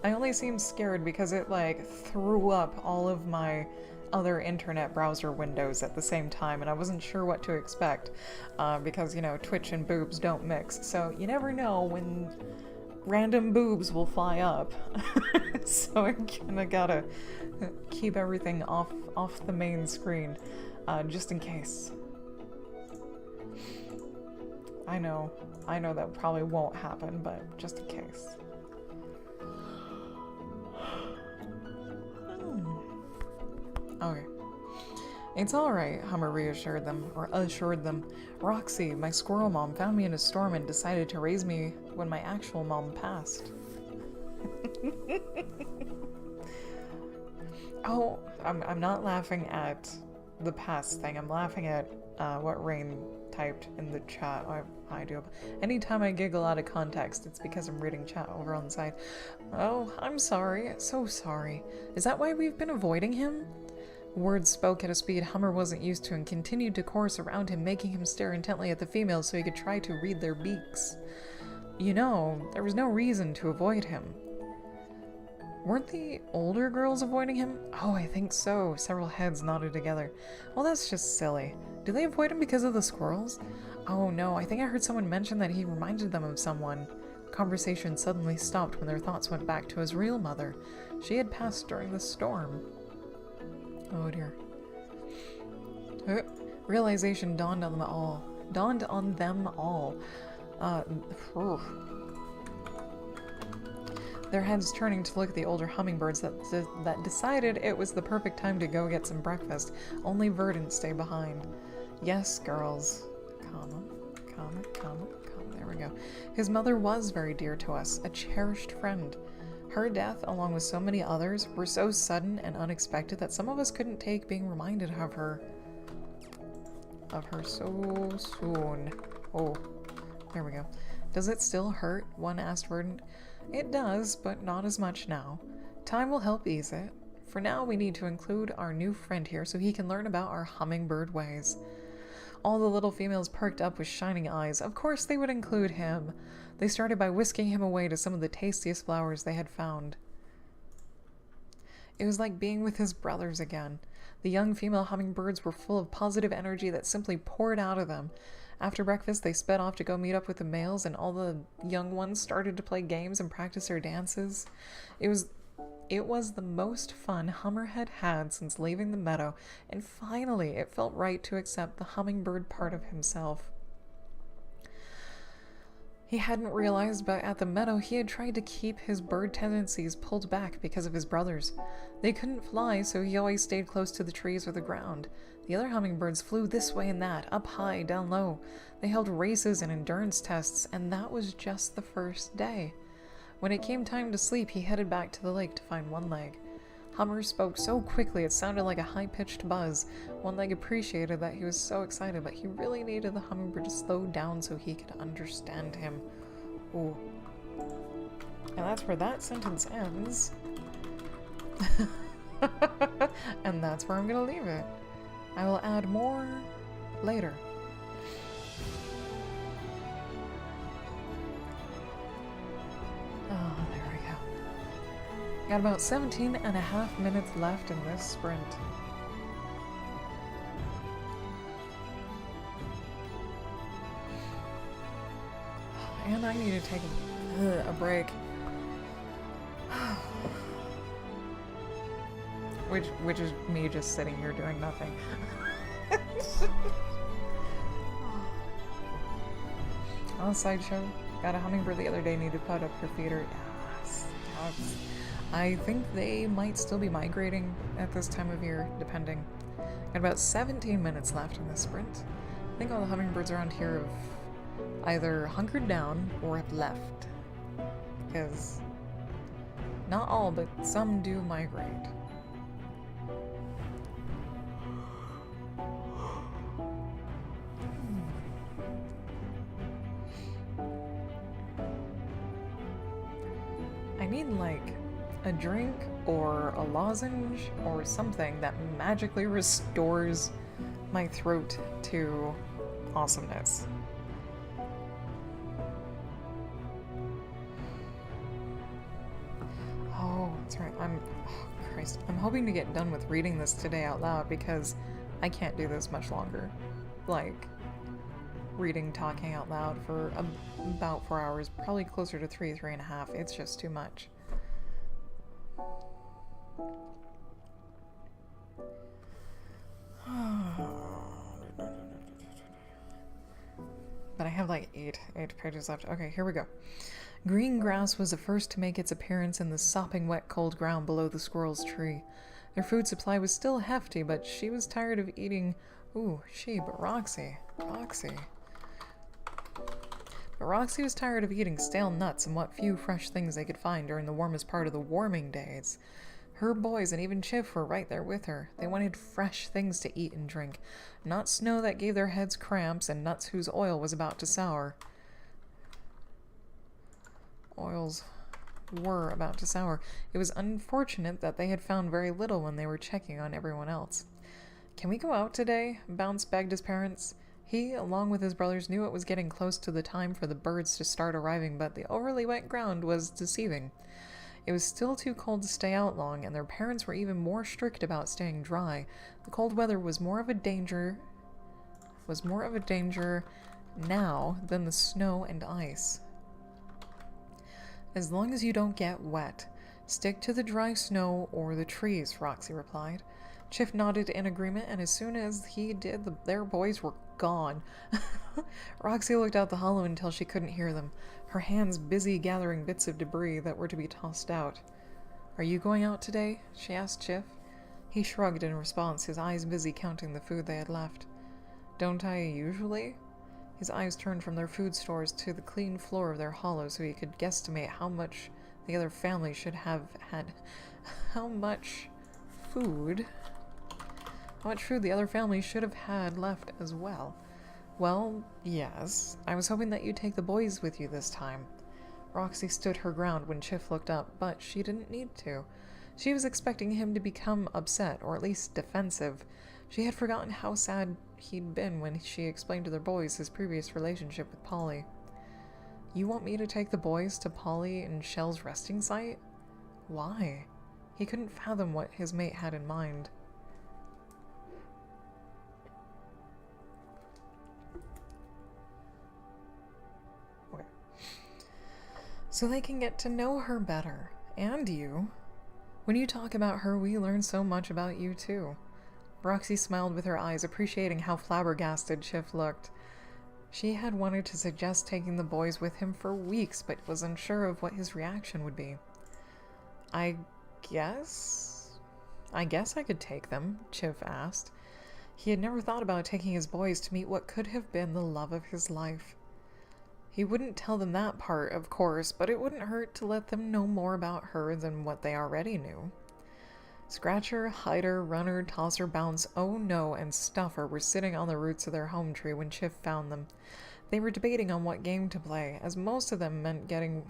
I only seem scared because it like threw up all of my other internet browser windows at the same time, and I wasn't sure what to expect because, you know, Twitch and boobs don't mix, so you never know when random boobs will fly up. So I kinda gotta keep everything off the main screen, just in case. I know that probably won't happen, but just in case. Okay. It's alright, Hummer assured them. Roxy, my squirrel mom, found me in a storm and decided to raise me when my actual mom passed. Oh, I'm not laughing at the past thing. I'm laughing at what Rain typed in the chat. I do. Anytime I giggle out of context, it's because I'm reading chat over on the side. Oh, I'm sorry. So sorry. Is that why we've been avoiding him? Words spoke at a speed Hummer wasn't used to and continued to course around him, making him stare intently at the females so he could try to read their beaks. You know, there was no reason to avoid him. Weren't the older girls avoiding him? Oh, I think so. Several heads nodded together. Well, that's just silly. Do they avoid him because of the squirrels? Oh no, I think I heard someone mention that he reminded them of someone. Conversation suddenly stopped when their thoughts went back to his real mother. She had passed during the storm. Oh dear. Realization dawned on them all. Their heads turning to look at the older hummingbirds that decided it was the perfect time to go get some breakfast. Only Verdant stayed behind. Yes, girls. Comma. There we go. His mother was very dear to us, a cherished friend. Her death, along with so many others, were so sudden and unexpected that some of us couldn't take being reminded of her so soon. Oh, there we go. Does it still hurt? One asked Verdant. It does, but not as much now. Time will help ease it. For now, we need to include our new friend here so he can learn about our hummingbird ways. All the little females perked up with shining eyes. Of course they would include him. They started by whisking him away to some of the tastiest flowers they had found. It was like being with his brothers again. The young female hummingbirds were full of positive energy that simply poured out of them. After breakfast, they sped off to go meet up with the males, and all the young ones started to play games and practice their dances. It was the most fun Hummer had had since leaving the meadow, and finally it felt right to accept the hummingbird part of himself. He hadn't realized, but at the meadow he had tried to keep his bird tendencies pulled back because of his brothers. They couldn't fly, so he always stayed close to the trees or the ground. The other hummingbirds flew this way and that, up high, down low. They held races and endurance tests, and that was just the first day. When it came time to sleep, he headed back to the lake to find One Leg. Hummer spoke so quickly it sounded like a high-pitched buzz. One Leg appreciated that he was so excited, but he really needed the hummingbird to slow down so he could understand him. Ooh. And that's where that sentence ends. And that's where I'm gonna leave it. I will add more later. Oh, there we go. Got about 17 and a half minutes left in this sprint. And I need to take a break. Which is me just sitting here doing nothing. On a sideshow, got a hummingbird the other day, need to put up her feeder. Yes, dogs. I think they might still be migrating at this time of year, depending. Got about 17 minutes left in this sprint. I think all the hummingbirds around here have either hunkered down or have left. Because not all, but some do migrate. I need like a drink or a lozenge or something that magically restores my throat to awesomeness. Oh, that's right. Christ. I'm hoping to get done with reading this today out loud because I can't do this much longer. Like, reading, talking out loud for about 4 hours, probably closer to 3.5. It's just too much. But I have like eight pages left. Okay, here we go. Green grass was the first to make its appearance in the sopping wet cold ground below the squirrel's tree. Their food supply was still hefty, but she was tired of eating... but Roxy. But Roxy was tired of eating stale nuts and what few fresh things they could find during the warmest part of the warming days. Her boys and even Chif were right there with her. They wanted fresh things to eat and drink, not snow that gave their heads cramps and nuts whose oil was about to sour. Oils were about to sour. It was unfortunate that they had found very little when they were checking on everyone else. "Can we go out today?" Bounce begged his parents. He, along with his brothers, knew it was getting close to the time for the birds to start arriving, but the overly wet ground was deceiving. It was still too cold to stay out long, and their parents were even more strict about staying dry. The cold weather was more of a danger now than the snow and ice. "As long as you don't get wet, stick to the dry snow or the trees," Roxy replied. Chif nodded in agreement, and as soon as he did, their boys were gone. Roxy looked out the hollow until she couldn't hear them, her hands busy gathering bits of debris that were to be tossed out. "Are you going out today?" she asked Chif. He shrugged in response, his eyes busy counting the food they had left. "Don't I usually?" His eyes turned from their food stores to the clean floor of their hollow so he could guesstimate how much the other family should have had. How much food the other family should have had left as well. "Well, yes. I was hoping that you'd take the boys with you this time." Roxy stood her ground when Chif looked up, but she didn't need to. She was expecting him to become upset, or at least defensive. She had forgotten how sad he'd been when she explained to their boys his previous relationship with Polly. You want me to take the boys to Polly and Shell's resting site? Why? He couldn't fathom what his mate had in mind. Okay. So they can get to know her better. And you. When you talk about her, we learn so much about you too. Roxy smiled with her eyes, appreciating how flabbergasted Chif looked. She had wanted to suggest taking the boys with him for weeks, but was unsure of what his reaction would be. I guess I could take them, Chif asked. He had never thought about taking his boys to meet what could have been the love of his life. He wouldn't tell them that part, of course, but it wouldn't hurt to let them know more about her than what they already knew. Scratcher, Hider, Runner, Tosser, Bounce, Oh No, and Stuffer were sitting on the roots of their home tree when Chif found them. They were debating on what game to play, as most of them meant getting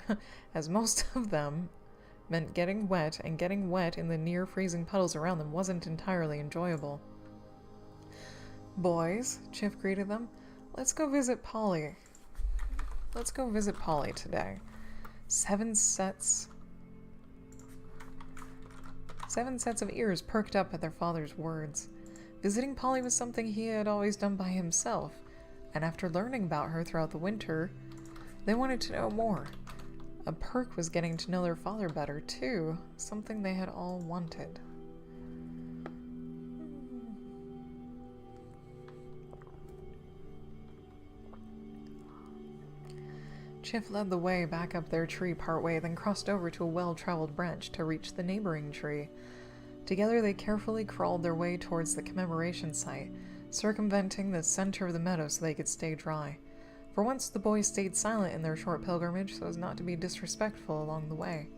wet, and getting wet in the near-freezing puddles around them wasn't entirely enjoyable. Boys, Chif greeted them, let's go visit Polly. Let's go visit Polly today. 7 sets of ears perked up at their father's words. Visiting Polly was something he had always done by himself, and after learning about her throughout the winter, they wanted to know more. A perk was getting to know their father better, too, something they had all wanted. Chif led the way back up their tree partway, then crossed over to a well-traveled branch to reach the neighboring tree. Together they carefully crawled their way towards the commemoration site, circumventing the center of the meadow so they could stay dry. For once the boys stayed silent in their short pilgrimage so as not to be disrespectful along the way.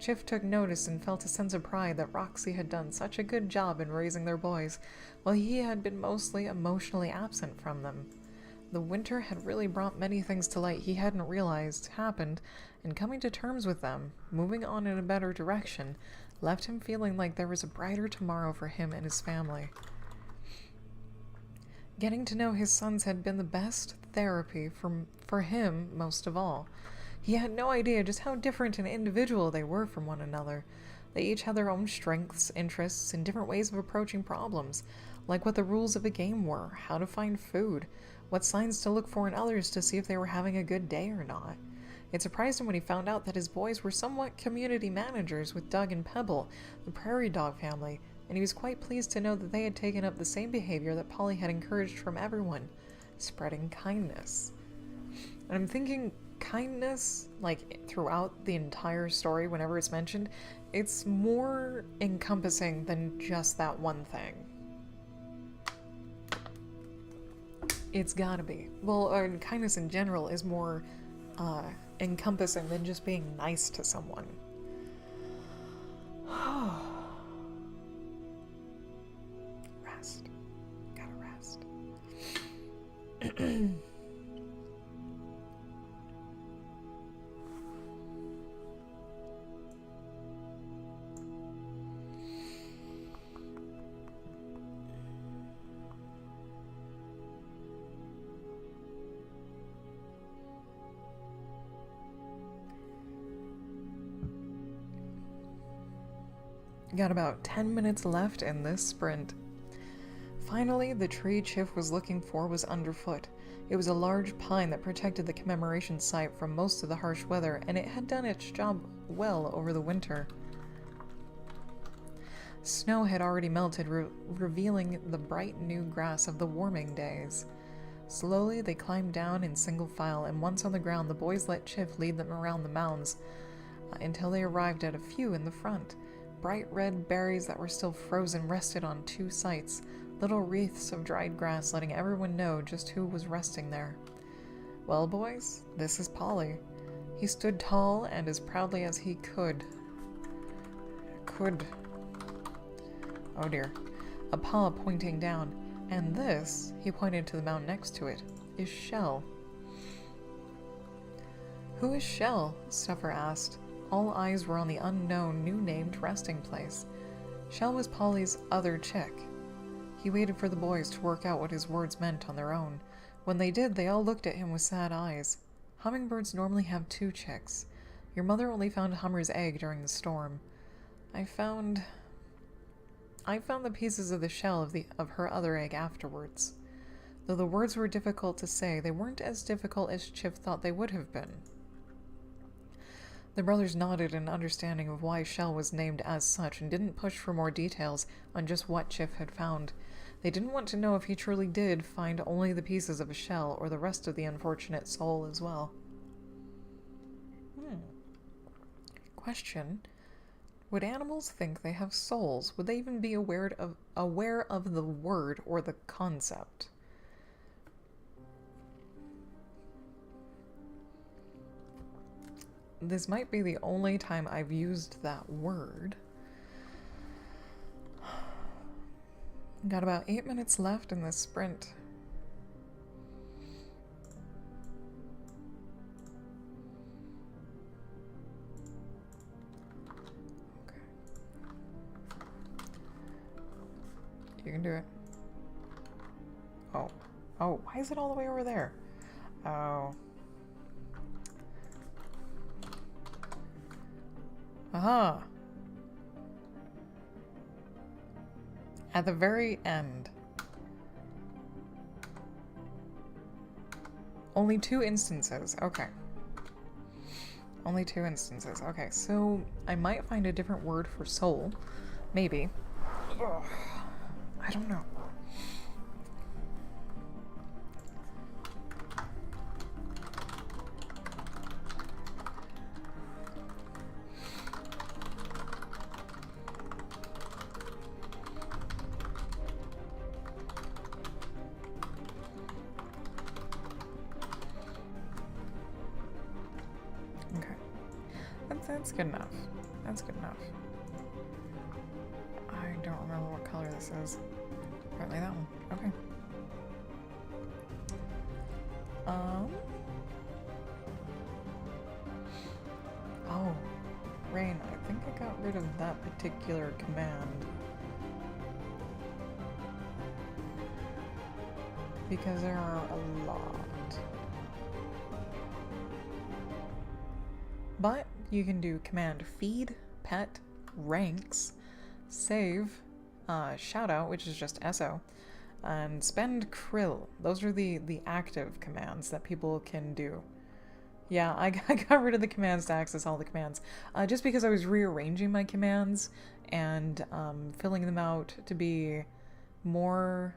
Chif took notice and felt a sense of pride that Roxy had done such a good job in raising their boys, while he had been mostly emotionally absent from them. The winter had really brought many things to light he hadn't realized happened, and coming to terms with them, moving on in a better direction, left him feeling like there was a brighter tomorrow for him and his family. Getting to know his sons had been the best therapy for him most of all. He had no idea just how different an individual they were from one another. They each had their own strengths, interests, and different ways of approaching problems, like what the rules of a game were, how to find food, what signs to look for in others to see if they were having a good day or not. It surprised him when he found out that his boys were somewhat community managers with Doug and Pebble, the prairie dog family, and he was quite pleased to know that they had taken up the same behavior that Polly had encouraged from everyone, spreading kindness. And I'm thinking kindness, like throughout the entire story, whenever it's mentioned, it's more encompassing than just that one thing. It's gotta be. Well, kindness in general is more encompassing than just being nice to someone. Rest. Gotta rest. Got about 10 minutes left in this sprint. Finally, the tree Chif was looking for was underfoot. It was a large pine that protected the commemoration site from most of the harsh weather, and it had done its job well over the winter. Snow had already melted, revealing the bright new grass of the warming days. Slowly, they climbed down in single file, and once on the ground, the boys let Chif lead them around the mounds until they arrived at a few in the front. Bright red berries that were still frozen rested on 2 sites, little wreaths of dried grass letting everyone know just who was resting there. Well, boys, this is Polly. He stood tall and as proudly as he could. Oh dear. A paw pointing down. And this, he pointed to the mound next to it, is Shell. Who is Shell? Stuffer asked. All eyes were on the unknown, new-named resting place. Shell was Polly's other chick. He waited for the boys to work out what his words meant on their own. When they did, they all looked at him with sad eyes. Hummingbirds normally have 2 chicks. Your mother only found Hummer's egg during the storm. I found the pieces of the shell of her other egg afterwards. Though the words were difficult to say, they weren't as difficult as Chif thought they would have been. The brothers nodded in understanding of why Shell was named as such and didn't push for more details on just what Chif had found. They didn't want to know if he truly did find only the pieces of a shell or the rest of the unfortunate soul as well. Question. Would animals think they have souls? Would they even be aware of the word or the concept? This might be the only time I've used that word. Got about 8 minutes left in this sprint. Okay. You can do it. Oh. Oh, why is it all the way over there? Oh. Aha! At the very end. Only 2 instances. Okay. Only 2 instances. Okay, so I might find a different word for soul. Maybe. Ugh. I don't know. That's good enough. That's good enough. I don't remember what color this is. Apparently that one. Okay. Oh. Rain, I think I got rid of that particular command. Because there are a lot. But you can do command feed, pet, ranks, save, shoutout, which is just SO, and spend krill. Those are the active commands that people can do. Yeah, I got rid of the commands to access all the commands, just because I was rearranging my commands and filling them out to be more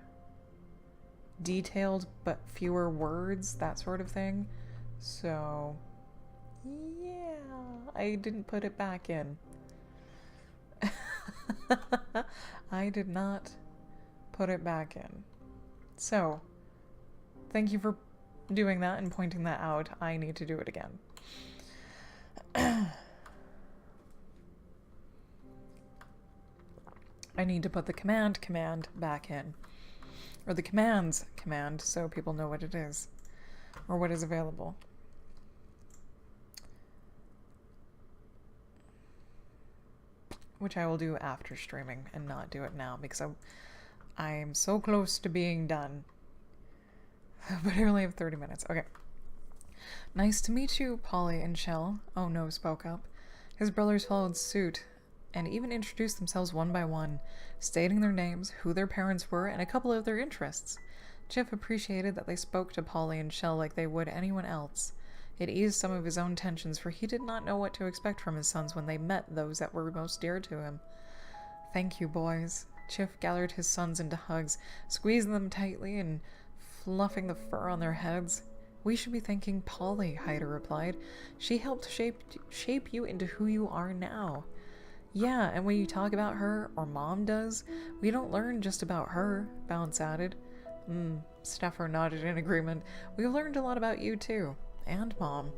detailed but fewer words, that sort of thing. So yeah, I didn't put it back in. I did not put it back in. So, thank you for doing that and pointing that out. I need to do it again. I need to put the command back in. Or the commands command, so people know what it is. Or what is available. Which I will do after streaming and not do it now because I'm so close to being done. But I only have 30 minutes. Okay. Nice to meet you, Polly and Shell. Oh no, spoke up. His brothers followed suit and even introduced themselves one by one, stating their names, who their parents were, and a couple of their interests. Chif appreciated that they spoke to Polly and Shell like they would anyone else. It eased some of his own tensions, for he did not know what to expect from his sons when they met those that were most dear to him. Thank you, boys. Chif gathered his sons into hugs, squeezing them tightly and fluffing the fur on their heads. We should be thanking Polly, Hyder replied. She helped shape you into who you are now. Yeah, and when you talk about her, or Mom does, we don't learn just about her, Bounce added. Steffer nodded in agreement. We've learned a lot about you, too. And Mom.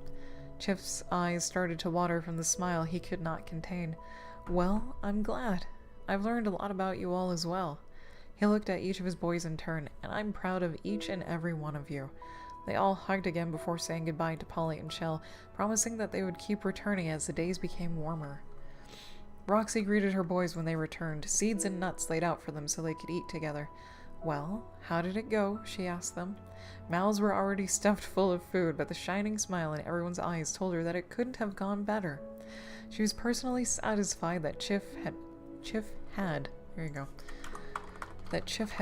Chif's eyes started to water from the smile he could not contain. Well, I'm glad. I've learned a lot about you all as well. He looked at each of his boys in turn, and I'm proud of each and every one of you. They all hugged again before saying goodbye to Polly and Shell, promising that they would keep returning as the days became warmer. Roxy greeted her boys when they returned, seeds and nuts laid out for them so they could eat together. Well, how did it go? She asked them. Mouths were already stuffed full of food, but the shining smile in everyone's eyes told her that it couldn't have gone better. She was personally satisfied that Chiff had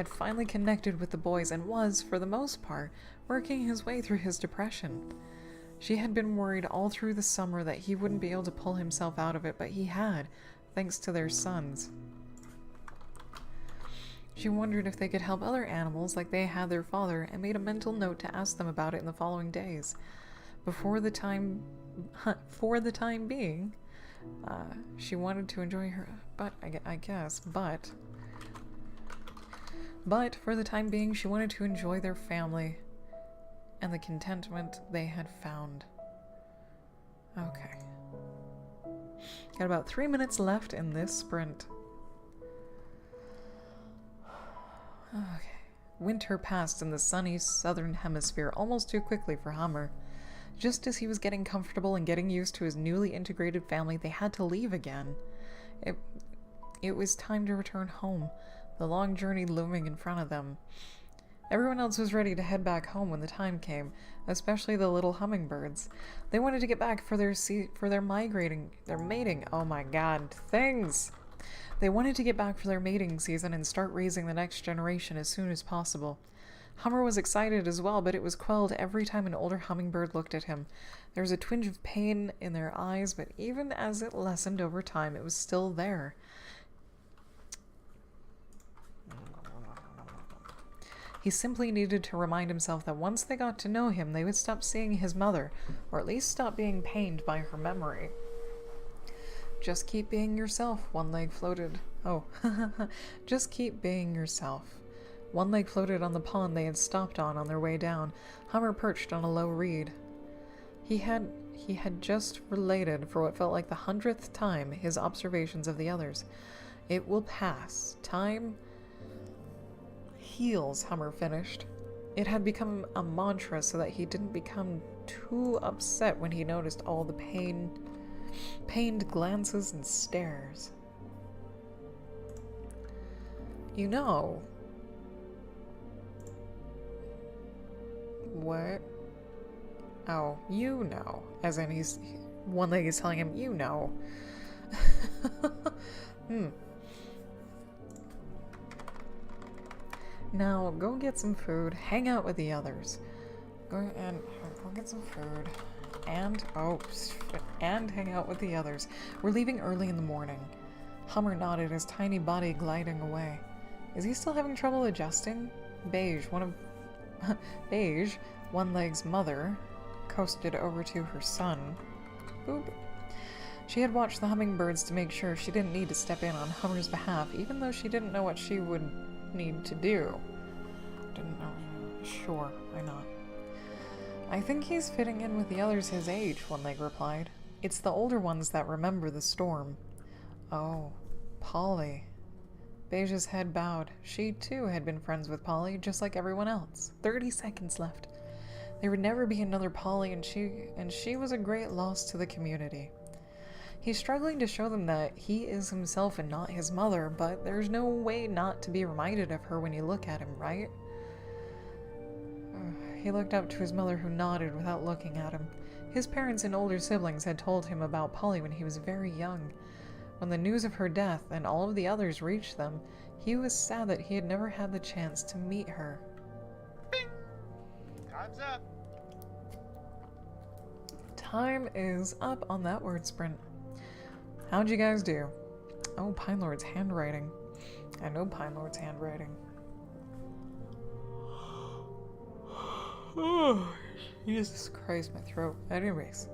finally connected with the boys and was, for the most part, working his way through his depression. She had been worried all through the summer that he wouldn't be able to pull himself out of it, but he had, thanks to their sons. She wondered if they could help other animals like they had their father, and made a mental note to ask them about it in the following days. For the time being, she wanted to enjoy her, but for the time being, she wanted to enjoy their family and the contentment they had found. Okay. Got about 3 minutes left in this sprint. Okay. Winter passed in the sunny southern hemisphere almost too quickly for Hummer. Just as he was getting comfortable and getting used to his newly integrated family, they had to leave again. It was time to return home, the long journey looming in front of them. Everyone else was ready to head back home when the time came, especially the little hummingbirds. They wanted to get back for their mating. Oh my god, things! They wanted to get back for their mating season and start raising the next generation as soon as possible. Hummer was excited as well, but it was quelled every time an older hummingbird looked at him. There was a twinge of pain in their eyes, but even as it lessened over time, it was still there. He simply needed to remind himself that once they got to know him, they would stop seeing his mother, or at least stop being pained by her memory. Just keep being yourself, One Leg floated. Oh, just keep being yourself. One Leg floated on the pond they had stopped on their way down. Hummer perched on a low reed. He had just related, for what felt like the 100th time, his observations of the others. It will pass. Time heals, Hummer finished. It had become a mantra so that he didn't become too upset when he noticed all the pained glances and stares. You know... What? Oh, you know. As in One Leg is telling him, you know. Now, go get some food, hang out with the others. Go get some food. And hang out with the others. We're leaving early in the morning. Hummer nodded, his tiny body gliding away. Is he still having trouble adjusting? Beige, One Leg's mother, coasted over to her son. Boop. She had watched the hummingbirds to make sure she didn't need to step in on Hummer's behalf, even though she didn't know what she would need to do. Didn't know. Sure, why not? I think he's fitting in with the others his age, One Leg replied. It's the older ones that remember the storm. Oh, Polly. Beige's head bowed. She, too, had been friends with Polly, just like everyone else. 30 seconds left. There would never be another Polly, and she was a great loss to the community. He's struggling to show them that he is himself and not his mother, but there's no way not to be reminded of her when you look at him, right? He looked up to his mother, who nodded without looking at him. His parents and older siblings had told him about Polly when he was very young. When the news of her death and all of the others reached them, he was sad that he had never had the chance to meet her. Bing. Time's up. Time is up on that word sprint. How'd you guys do? Oh, Pine Lord's handwriting. I know Pine Lord's handwriting. Oh, Jesus Christ, my throat. Anyways,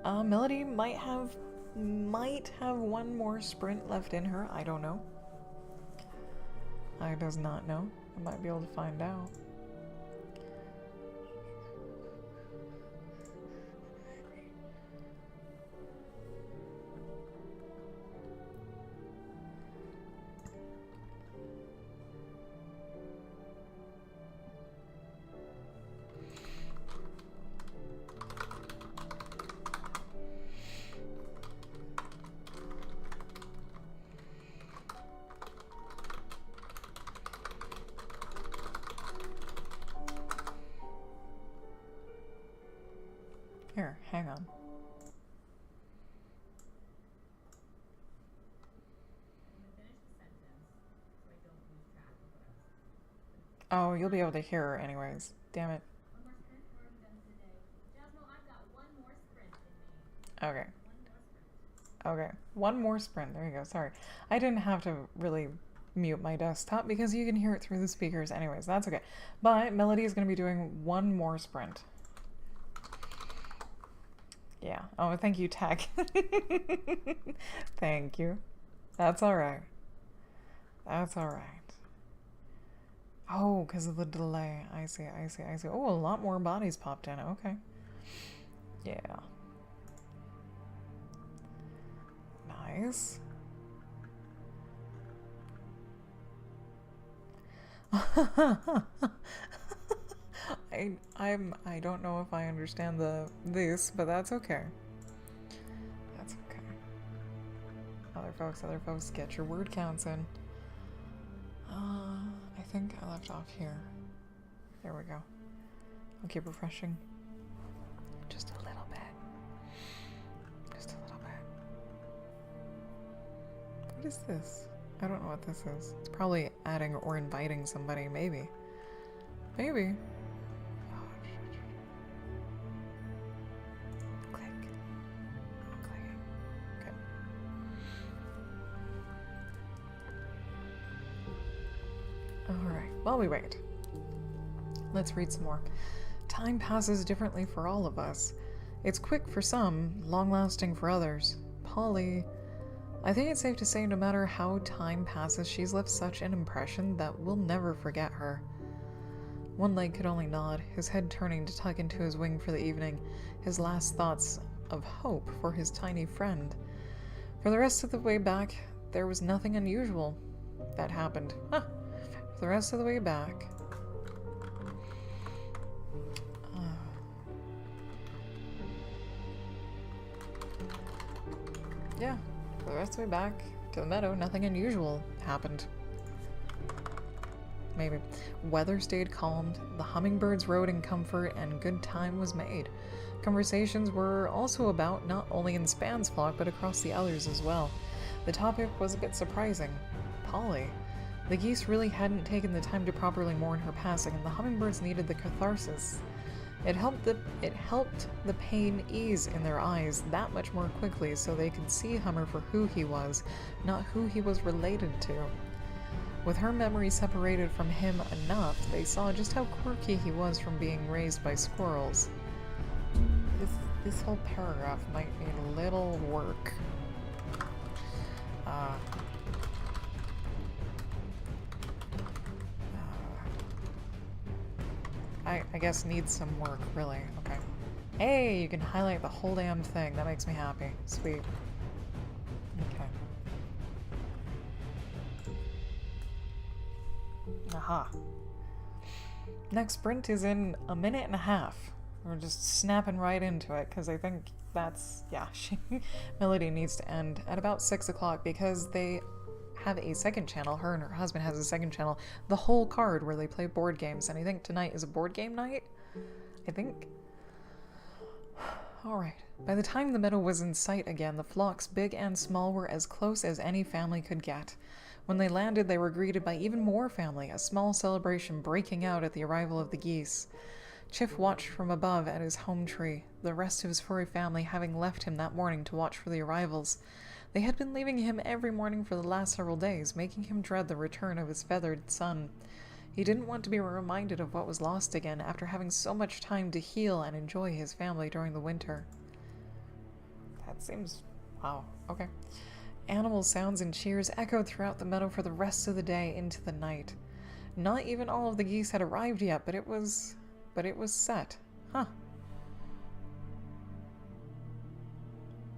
Melody might have one more sprint left in her. I don't know. I does not know. I might be able to find out. Here, hang on. Oh, you'll be able to hear her anyways. Damn it. Okay. Okay. One more sprint. There you go. Sorry. I didn't have to really mute my desktop because you can hear it through the speakers anyways. That's okay. But Melody is going to be doing one more sprint. Yeah. Oh, thank you, Tech. Thank you. That's alright. That's alright. Oh, because of the delay. I see, I see, I see. Oh, a lot more bodies popped in. Okay. Yeah. Nice. I don't know if I understand this, but that's okay. That's okay. Other folks, get your word counts in. I think I left off here. There we go. I'll keep refreshing. Just a little bit. Just a little bit. What is this? I don't know what this is. It's probably adding or inviting somebody, maybe. Maybe. Oh, click. I'm clicking. Okay. Alright, while we wait, let's read some more. Time passes differently for all of us. It's quick for some, long-lasting for others. Polly... I think it's safe to say no matter how time passes, she's left such an impression that we'll never forget her. One leg could only nod, his head turning to tuck into his wing for the evening, his last thoughts of hope for his tiny friend. For the rest of the way back, there was nothing unusual that happened. Huh. For the rest of the way back... yeah. For the rest of the way back to the meadow, nothing unusual happened. Maybe. Weather stayed calmed, the hummingbirds rode in comfort, and good time was made. Conversations were also about not only in Span's flock, but across the others as well. The topic was a bit surprising. Polly. The geese really hadn't taken the time to properly mourn her passing, and the hummingbirds needed the catharsis. It helped the pain ease in their eyes that much more quickly so they could see Hummer for who he was, not who he was related to. With her memory separated from him enough, they saw just how quirky he was from being raised by squirrels. This whole paragraph might need a little work. I guess needs some work, really. Okay. Hey, you can highlight the whole damn thing. That makes me happy. Sweet. Okay. Aha. Next sprint is in a minute and a half. We're just snapping right into it, because I think that's... yeah, Melody needs to end at about 6 o'clock, because they have a second channel. Her and her husband has a second channel, The Whole Card, where they play board games, and I think tonight is a board game night? I think? Alright. By the time the meadow was in sight again, the flocks, big and small, were as close as any family could get. When they landed, they were greeted by even more family, a small celebration breaking out at the arrival of the geese. Chiff watched from above at his home tree, the rest of his furry family having left him that morning to watch for the arrivals. They had been leaving him every morning for the last several days, making him dread the return of his feathered son. He didn't want to be reminded of what was lost again after having so much time to heal and enjoy his family during the winter. That seems... wow. Okay. Animal sounds and cheers echoed throughout the meadow for the rest of the day into the night. Not even all of the geese had arrived yet, but it was set. Huh.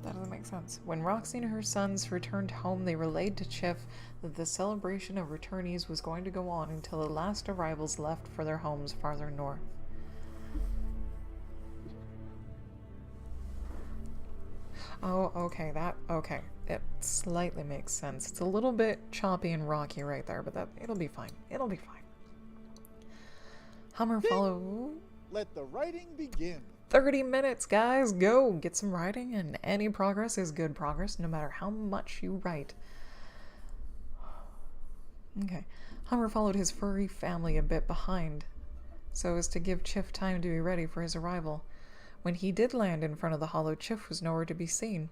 That doesn't make sense. When Roxy and her sons returned home, they relayed to Chiff that the celebration of returnees was going to go on until the last arrivals left for their homes farther north. Oh, okay, okay. It slightly makes sense. It's a little bit choppy and rocky right there, but it'll be fine. It'll be fine. Hummer followed... Let the writing begin. 30 minutes, guys. Go get some writing, and any progress is good progress, no matter how much you write. Okay. Hummer followed his furry family a bit behind, so as to give Chiff time to be ready for his arrival. When he did land in front of the hollow, Chiff was nowhere to be seen.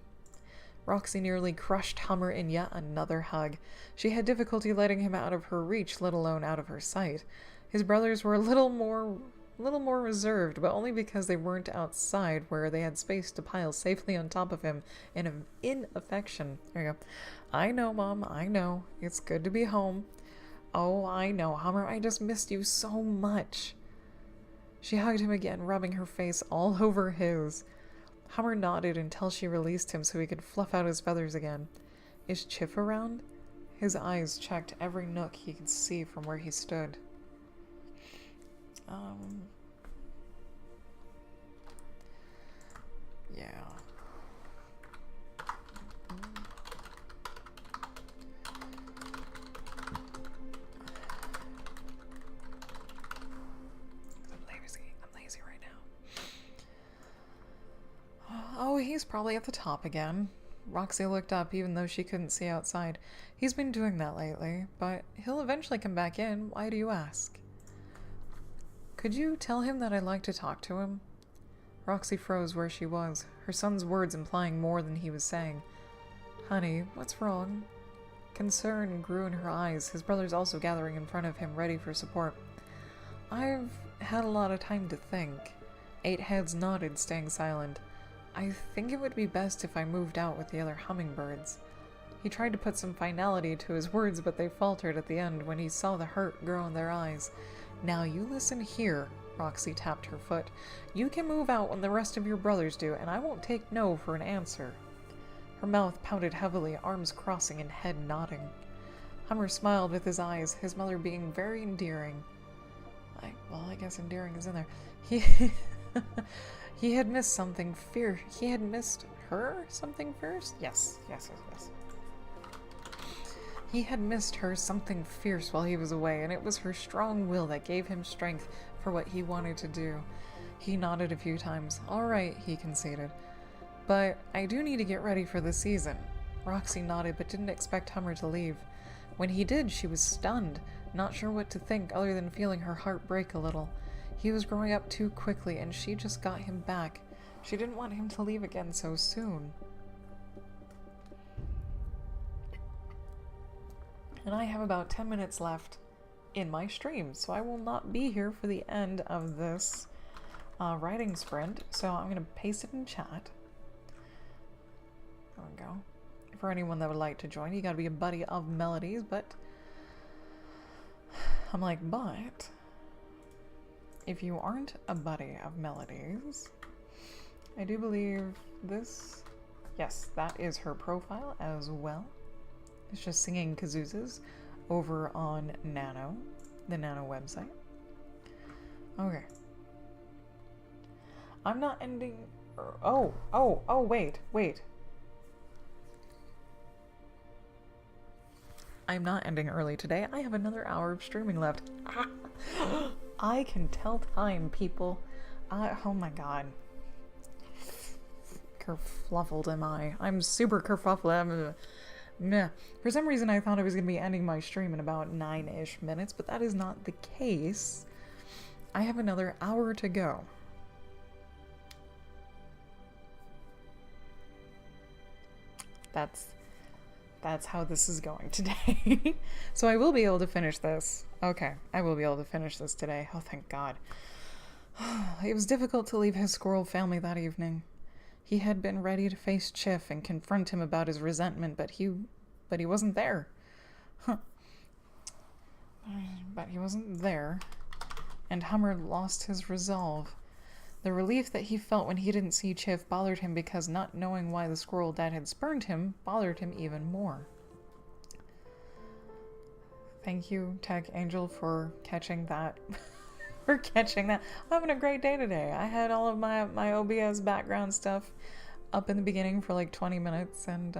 Roxy nearly crushed Hummer in yet another hug. She had difficulty letting him out of her reach, let alone out of her sight. His brothers were a little more reserved, but only because they weren't outside where they had space to pile safely on top of him in affection. There you go. I know, Mom, I know. It's good to be home. Oh, I know, Hummer, I just missed you so much. She hugged him again, rubbing her face all over his. Hummer nodded until she released him so he could fluff out his feathers again. Is Chiff around? His eyes checked every nook he could see from where he stood. Yeah. I'm lazy right now. Oh, he's probably at the top again. Roxy looked up even though she couldn't see outside. He's been doing that lately, but he'll eventually come back in. Why do you ask? Could you tell him that I'd like to talk to him? Roxy froze where she was, her son's words implying more than he was saying. Honey, what's wrong? Concern grew in her eyes, his brothers also gathering in front of him, ready for support. I've had a lot of time to think. 8 heads nodded, staying silent. I think it would be best if I moved out with the other hummingbirds. He tried to put some finality to his words, but they faltered at the end when he saw the hurt grow in their eyes. Now you listen here, Roxy tapped her foot. You can move out when the rest of your brothers do, and I won't take no for an answer. Her mouth pounded heavily, arms crossing and head nodding. Hummer smiled with his eyes, his mother being very endearing. I guess endearing is in there. He had missed something fierce. He had missed her something fierce? Yes. He had missed her something fierce while he was away, and it was her strong will that gave him strength for what he wanted to do. He nodded a few times. All right, he conceded. But I do need to get ready for the season. Roxy nodded but didn't expect Hummer to leave. When he did, she was stunned, not sure what to think other than feeling her heart break a little. He was growing up too quickly, and she just got him back. She didn't want him to leave again so soon. And I have about 10 minutes left in my stream, so I will not be here for the end of this writing sprint. So I'm going to paste it in chat. There we go. For anyone that would like to join, you got to be a buddy of Melodies, but I'm like, but if you aren't a buddy of Melodies, I do believe this, yes, that is her profile as well. It's just singing kazoozas over on Nano, the Nano website. Okay. I'm not ending... Oh, wait. I'm not ending early today. I have another hour of streaming left. I can tell time, people. Oh my god. Kerfluffled am I. I'm super kerfuffled. Meh. For some reason I thought I was going to be ending my stream in about 9-ish minutes, but that is not the case. I have another hour to go. That's how this is going today. So I will be able to finish this. Okay, I will be able to finish this today. Oh, thank God. It was difficult to leave his squirrel family that evening. He had been ready to face Chiff and confront him about his resentment, but he wasn't there. Huh. But he wasn't there, and Hummer lost his resolve. The relief that he felt when he didn't see Chiff bothered him because not knowing why the squirrel dad had spurned him bothered him even more. Thank you, Tech Angel, for catching that. I'm having a great day today. I had all of my OBS background stuff up in the beginning for like 20 minutes, and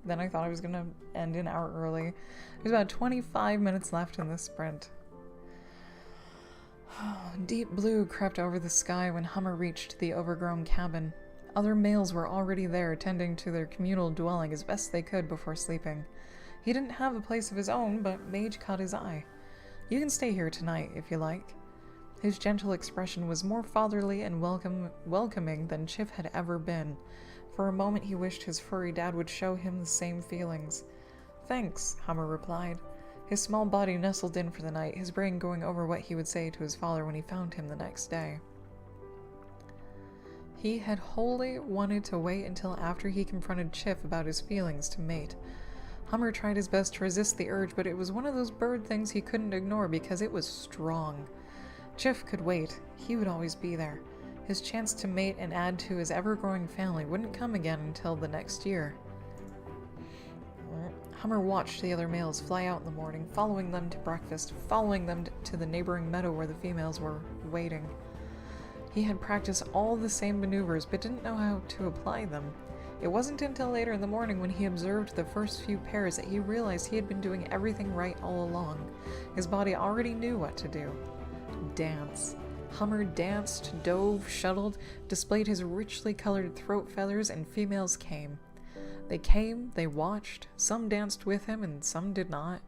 then I thought I was going to end an hour early. There's about 25 minutes left in this sprint. Deep blue crept over the sky when Hummer reached the overgrown cabin. Other males were already there, tending to their communal dwelling as best they could before sleeping. He didn't have a place of his own, but Mage caught his eye. "You can stay here tonight, if you like." His gentle expression was more fatherly and welcoming than Chif had ever been. For a moment he wished his furry dad would show him the same feelings. "Thanks," Hummer replied. His small body nestled in for the night, his brain going over what he would say to his father when he found him the next day. He had wholly wanted to wait until after he confronted Chif about his feelings to mate. Hummer tried his best to resist the urge, but it was one of those bird things he couldn't ignore because it was strong. Chif could wait. He would always be there. His chance to mate and add to his ever-growing family wouldn't come again until the next year. Hummer watched the other males fly out in the morning, following them to breakfast, following them to the neighboring meadow where the females were waiting. He had practiced all the same maneuvers, but didn't know how to apply them. It wasn't until later in the morning when he observed the first few pairs that he realized he had been doing everything right all along. His body already knew what to do. Dance. Hummer danced, dove, shuttled, displayed his richly colored throat feathers, and females came. They came, they watched, some danced with him and some did not.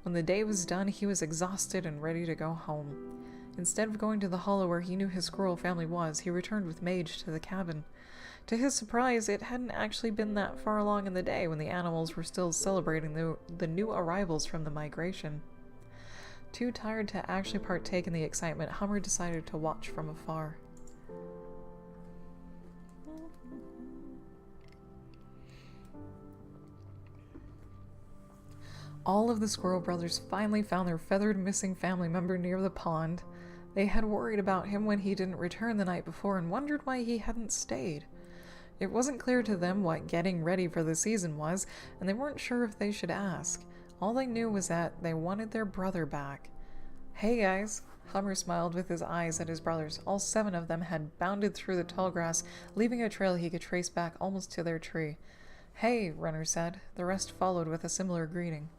When the day was done, he was exhausted and ready to go home. Instead of going to the hollow where he knew his squirrel family was, he returned with Mage to the cabin. To his surprise, it hadn't actually been that far along in the day when the animals were still celebrating the new arrivals from the migration. Too tired to actually partake in the excitement, Hummer decided to watch from afar. All of the Squirrel Brothers finally found their feathered missing family member near the pond. They had worried about him when he didn't return the night before and wondered why he hadn't stayed. It wasn't clear to them what getting ready for the season was, and they weren't sure if they should ask. All they knew was that they wanted their brother back. "Hey guys," Hummer smiled with his eyes at his brothers. All 7 of them had bounded through the tall grass, leaving a trail he could trace back almost to their tree. "Hey," Runner said. The rest followed with a similar greeting.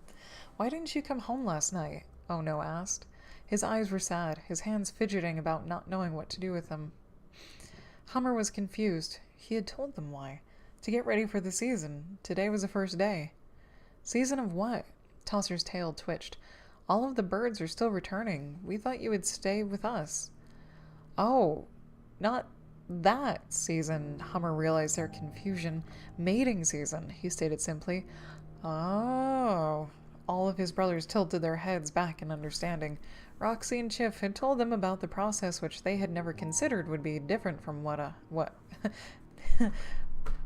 "Why didn't you come home last night?" Oh No asked. His eyes were sad, his hands fidgeting about not knowing what to do with them. Hummer was confused. He had told them why. To get ready for the season. Today was the first day. "Season of what?" Tosser's tail twitched. "All of the birds are still returning. We thought you would stay with us." "Oh, not that season," Hummer realized their confusion. "Mating season," he stated simply. "Oh." All of his brothers tilted their heads back in understanding. Roxy and Chif had told them about the process which they had never considered would be different from what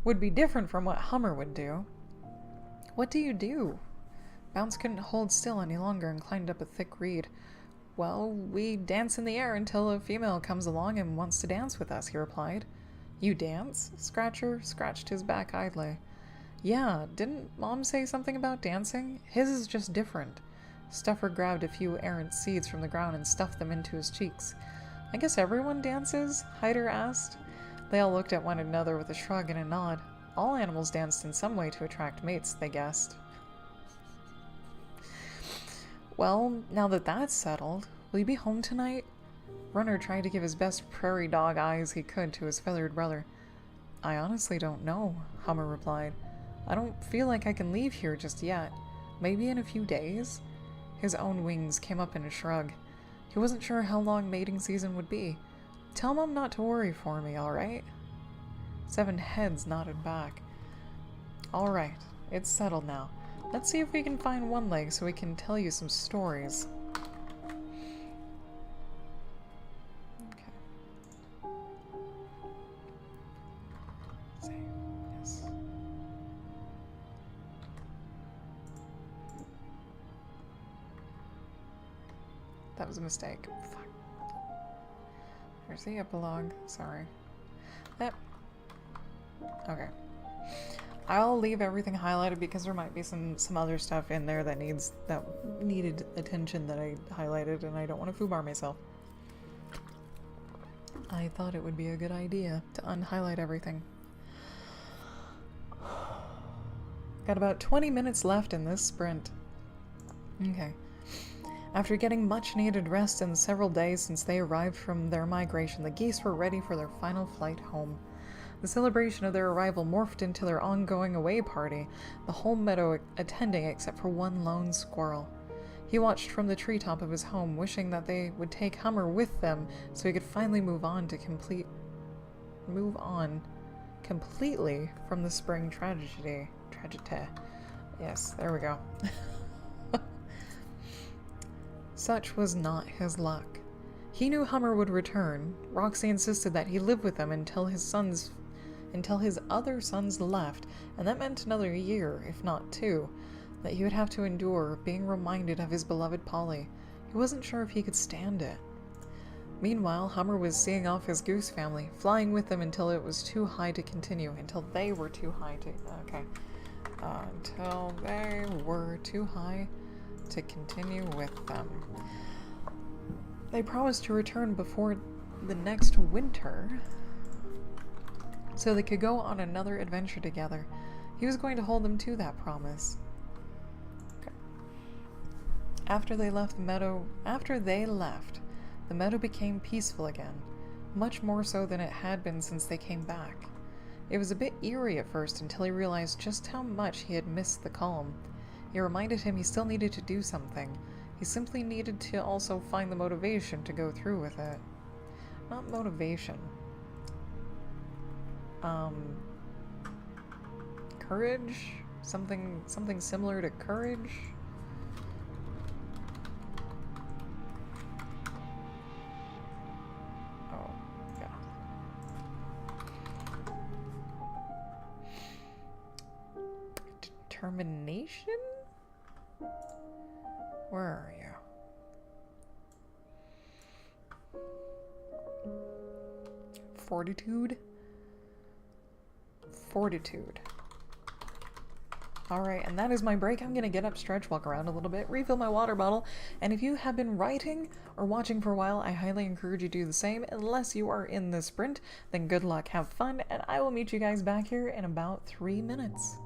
would be different from what Hummer would do. "What do you do?" Bounce couldn't hold still any longer and climbed up a thick reed. "Well, we dance in the air until a female comes along and wants to dance with us," he replied. "You dance?" Scratcher scratched his back idly. "Yeah, didn't Mom say something about dancing? His is just different." Stuffer grabbed a few errant seeds from the ground and stuffed them into his cheeks. "I guess everyone dances?" Hyder asked. They all looked at one another with a shrug and a nod. All animals danced in some way to attract mates, they guessed. "Well, now that that's settled, will you be home tonight?" Runner tried to give his best prairie dog eyes he could to his feathered brother. "I honestly don't know," Hummer replied. "I don't feel like I can leave here just yet. Maybe in a few days?" His own wings came up in a shrug. He wasn't sure how long mating season would be. "Tell Mom not to worry for me, alright?" 7 heads nodded back. "Alright, it's settled now. Let's see if we can find one leg so we can tell you some stories." Okay. Save. Yes. That was a mistake. Fuck. There's the epilogue. Sorry. That. Okay. I'll leave everything highlighted because there might be some other stuff in there that needed attention that I highlighted, and I don't want to foobar myself. I thought it would be a good idea to unhighlight everything. Got about 20 minutes left in this sprint. Okay. After getting much needed rest in the several days since they arrived from their migration, the geese were ready for their final flight home. The celebration of their arrival morphed into their ongoing away party, the whole meadow attending except for one lone squirrel. He watched from the treetop of his home, wishing that they would take Hummer with them so he could finally move on completely from the spring tragedy. Yes, there we go. Such was not his luck. He knew Hummer would return. Roxy insisted that he live with them until his other sons left, and that meant another year, if not two, that he would have to endure being reminded of his beloved Polly. He wasn't sure if he could stand it. Meanwhile, Hummer was seeing off his goose family, flying with them until it was too high to continue, until they were too high to continue with them. They promised to return before the next winter so they could go on another adventure together. He was going to hold them to that promise. Okay. After they left, the meadow became peaceful again, much more so than it had been since they came back. It was a bit eerie at first until he realized just how much he had missed the calm. It reminded him he still needed to do something. He simply needed to also find the motivation to go through with it. Not motivation. Courage? Something similar to courage? Oh, yeah. Determination? Where are you? Fortitude? Fortitude. Alright, and that is my break. I'm gonna get up, stretch, walk around a little bit, refill my water bottle, and if you have been writing or watching for a while, I highly encourage you to do the same. Unless you are in the sprint, then good luck, have fun, and I will meet you guys back here in about 3 minutes.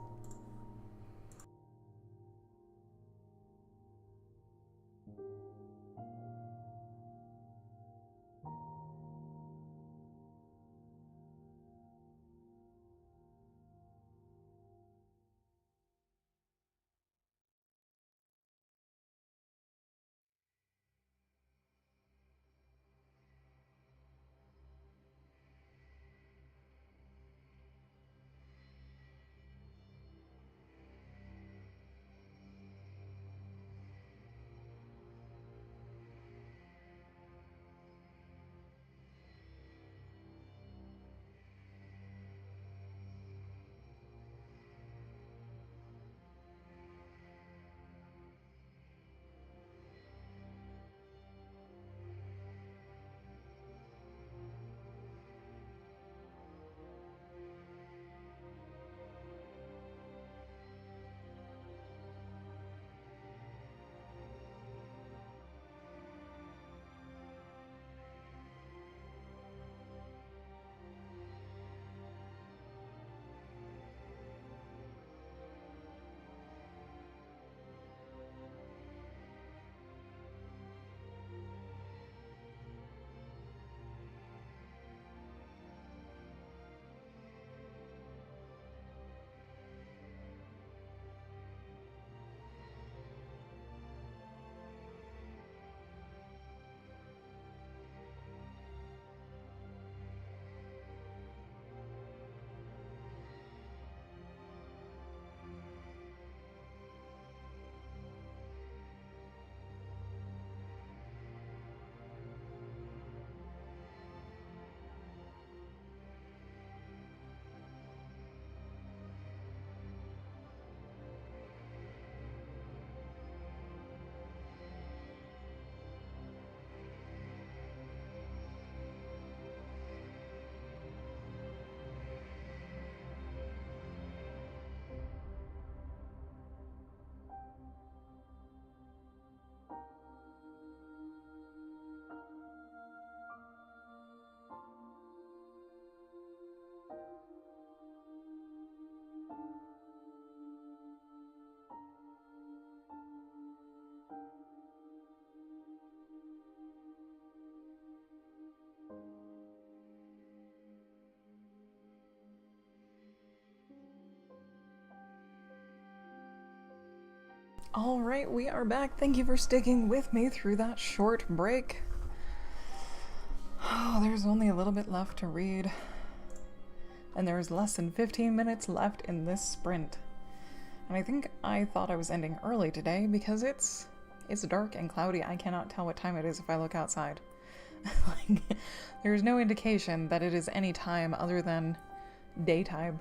Alright, we are back. Thank you for sticking with me through that short break. Oh, there's only a little bit left to read. And there's less than 15 minutes left in this sprint. And I think I thought I was ending early today because it's dark and cloudy. I cannot tell what time it is if I look outside. Like, there's no indication that it is any time other than daytime.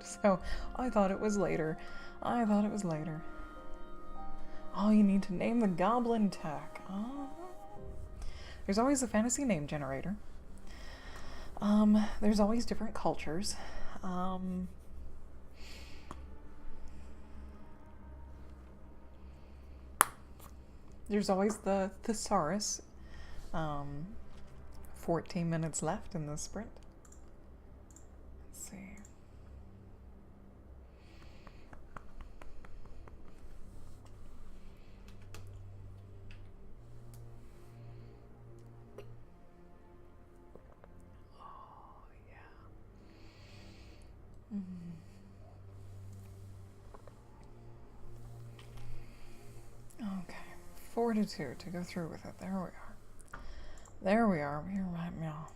So I thought it was later. Oh, you need to name the goblin tech. Oh. There's always a fantasy name generator. There's always different cultures. There's always the thesaurus. 14 minutes left in this sprint. Let's see. Okay, fortitude to go through with it. There we are. There we are. We're right now.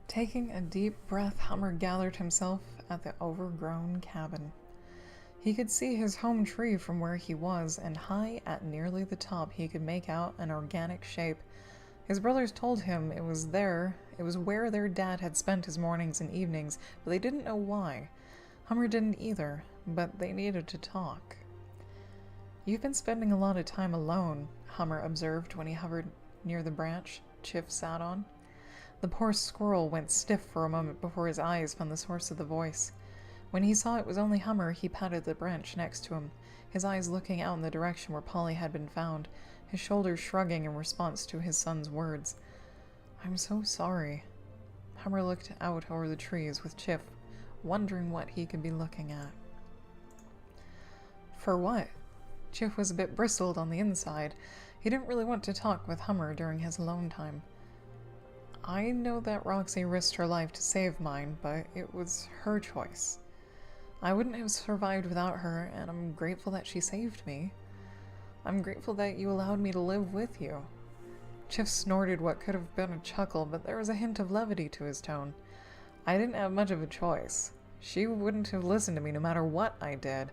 Taking a deep breath, Hummer gathered himself at the overgrown cabin. He could see his home tree from where he was, and high at nearly the top he could make out an organic shape. His brothers told him it was where their dad had spent his mornings and evenings, but they didn't know why. Hummer didn't either, but they needed to talk. "You've been spending a lot of time alone," Hummer observed when he hovered near the branch Chiff sat on. The poor squirrel went stiff for a moment before his eyes found the source of the voice. When he saw it was only Hummer, he patted the branch next to him, his eyes looking out in the direction where Polly had been found, his shoulders shrugging in response to his son's words. "I'm so sorry." Hummer looked out over the trees with Chiff, wondering what he could be looking at. "For what?" Chiff was a bit bristled on the inside. He didn't really want to talk with Hummer during his alone time. "I know that Roxy risked her life to save mine, but it was her choice. I wouldn't have survived without her, and I'm grateful that she saved me. I'm grateful that you allowed me to live with you." Chiff snorted what could have been a chuckle, but there was a hint of levity to his tone. "I didn't have much of a choice. She wouldn't have listened to me no matter what I did.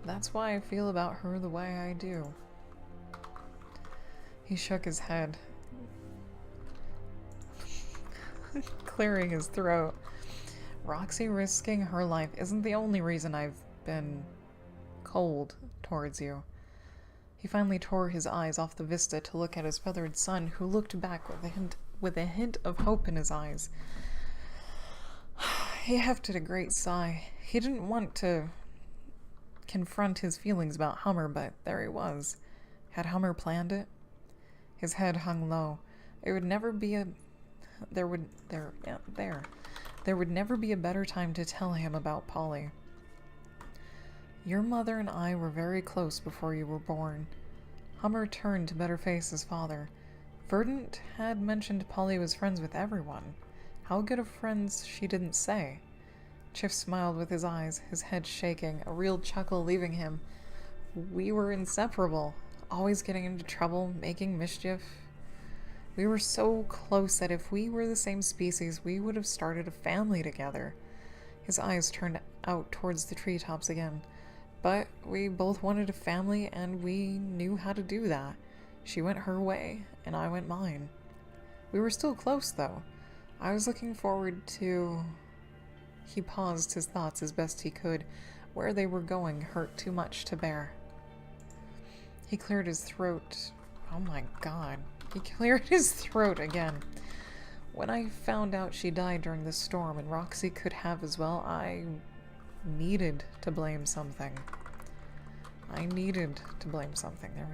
That's why I feel about her the way I do." He shook his head, clearing his throat. "Roxy risking her life isn't the only reason I've been cold towards you." He finally tore his eyes off the vista to look at his feathered son, who looked back with a hint of hope in his eyes. He hefted a great sigh. He didn't want to confront his feelings about Hummer, but there he was. Had Hummer planned it? His head hung low. There would never be a better time to tell him about Polly. "Your mother and I were very close before you were born." Hummer turned to better face his father. Verdant had mentioned Polly was friends with everyone. How good of friends she didn't say. Chiff smiled with his eyes, his head shaking, a real chuckle leaving him. "We were inseparable, always getting into trouble, making mischief. We were so close that if we were the same species, we would have started a family together." His eyes turned out towards the treetops again. "But we both wanted a family, and we knew how to do that. She went her way, and I went mine. We were still close, though. I was looking forward to..." He paused his thoughts as best he could. Where they were going hurt too much to bear. He cleared his throat. Oh my god. He cleared his throat again. "When I found out she died during the storm, and Roxy could have as well, I needed to blame something. There we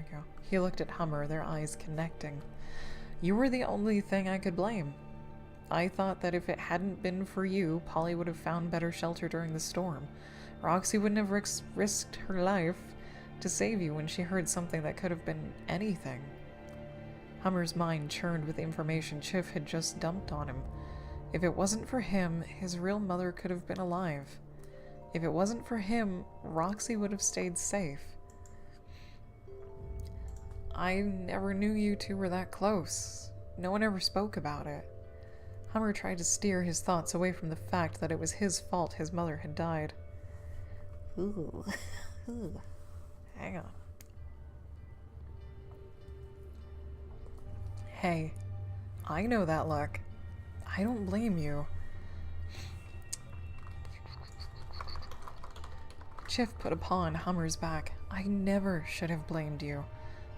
go. He looked at Hummer, their eyes connecting. "You were the only thing I could blame. I thought that if it hadn't been for you, Polly would have found better shelter during the storm. Roxy wouldn't have risked her life to save you when she heard something that could have been anything." Hummer's mind churned with the information Chiff had just dumped on him. If it wasn't for him, his real mother could have been alive. If it wasn't for him, Roxy would have stayed safe. I never knew you two were that close. No one ever spoke about it. Hummer tried to steer his thoughts away from the fact that it was his fault his mother had died. Ooh. Hang on. Hey, I know that look. I don't blame you. Chif put a paw on Hummer's back. I never should have blamed you.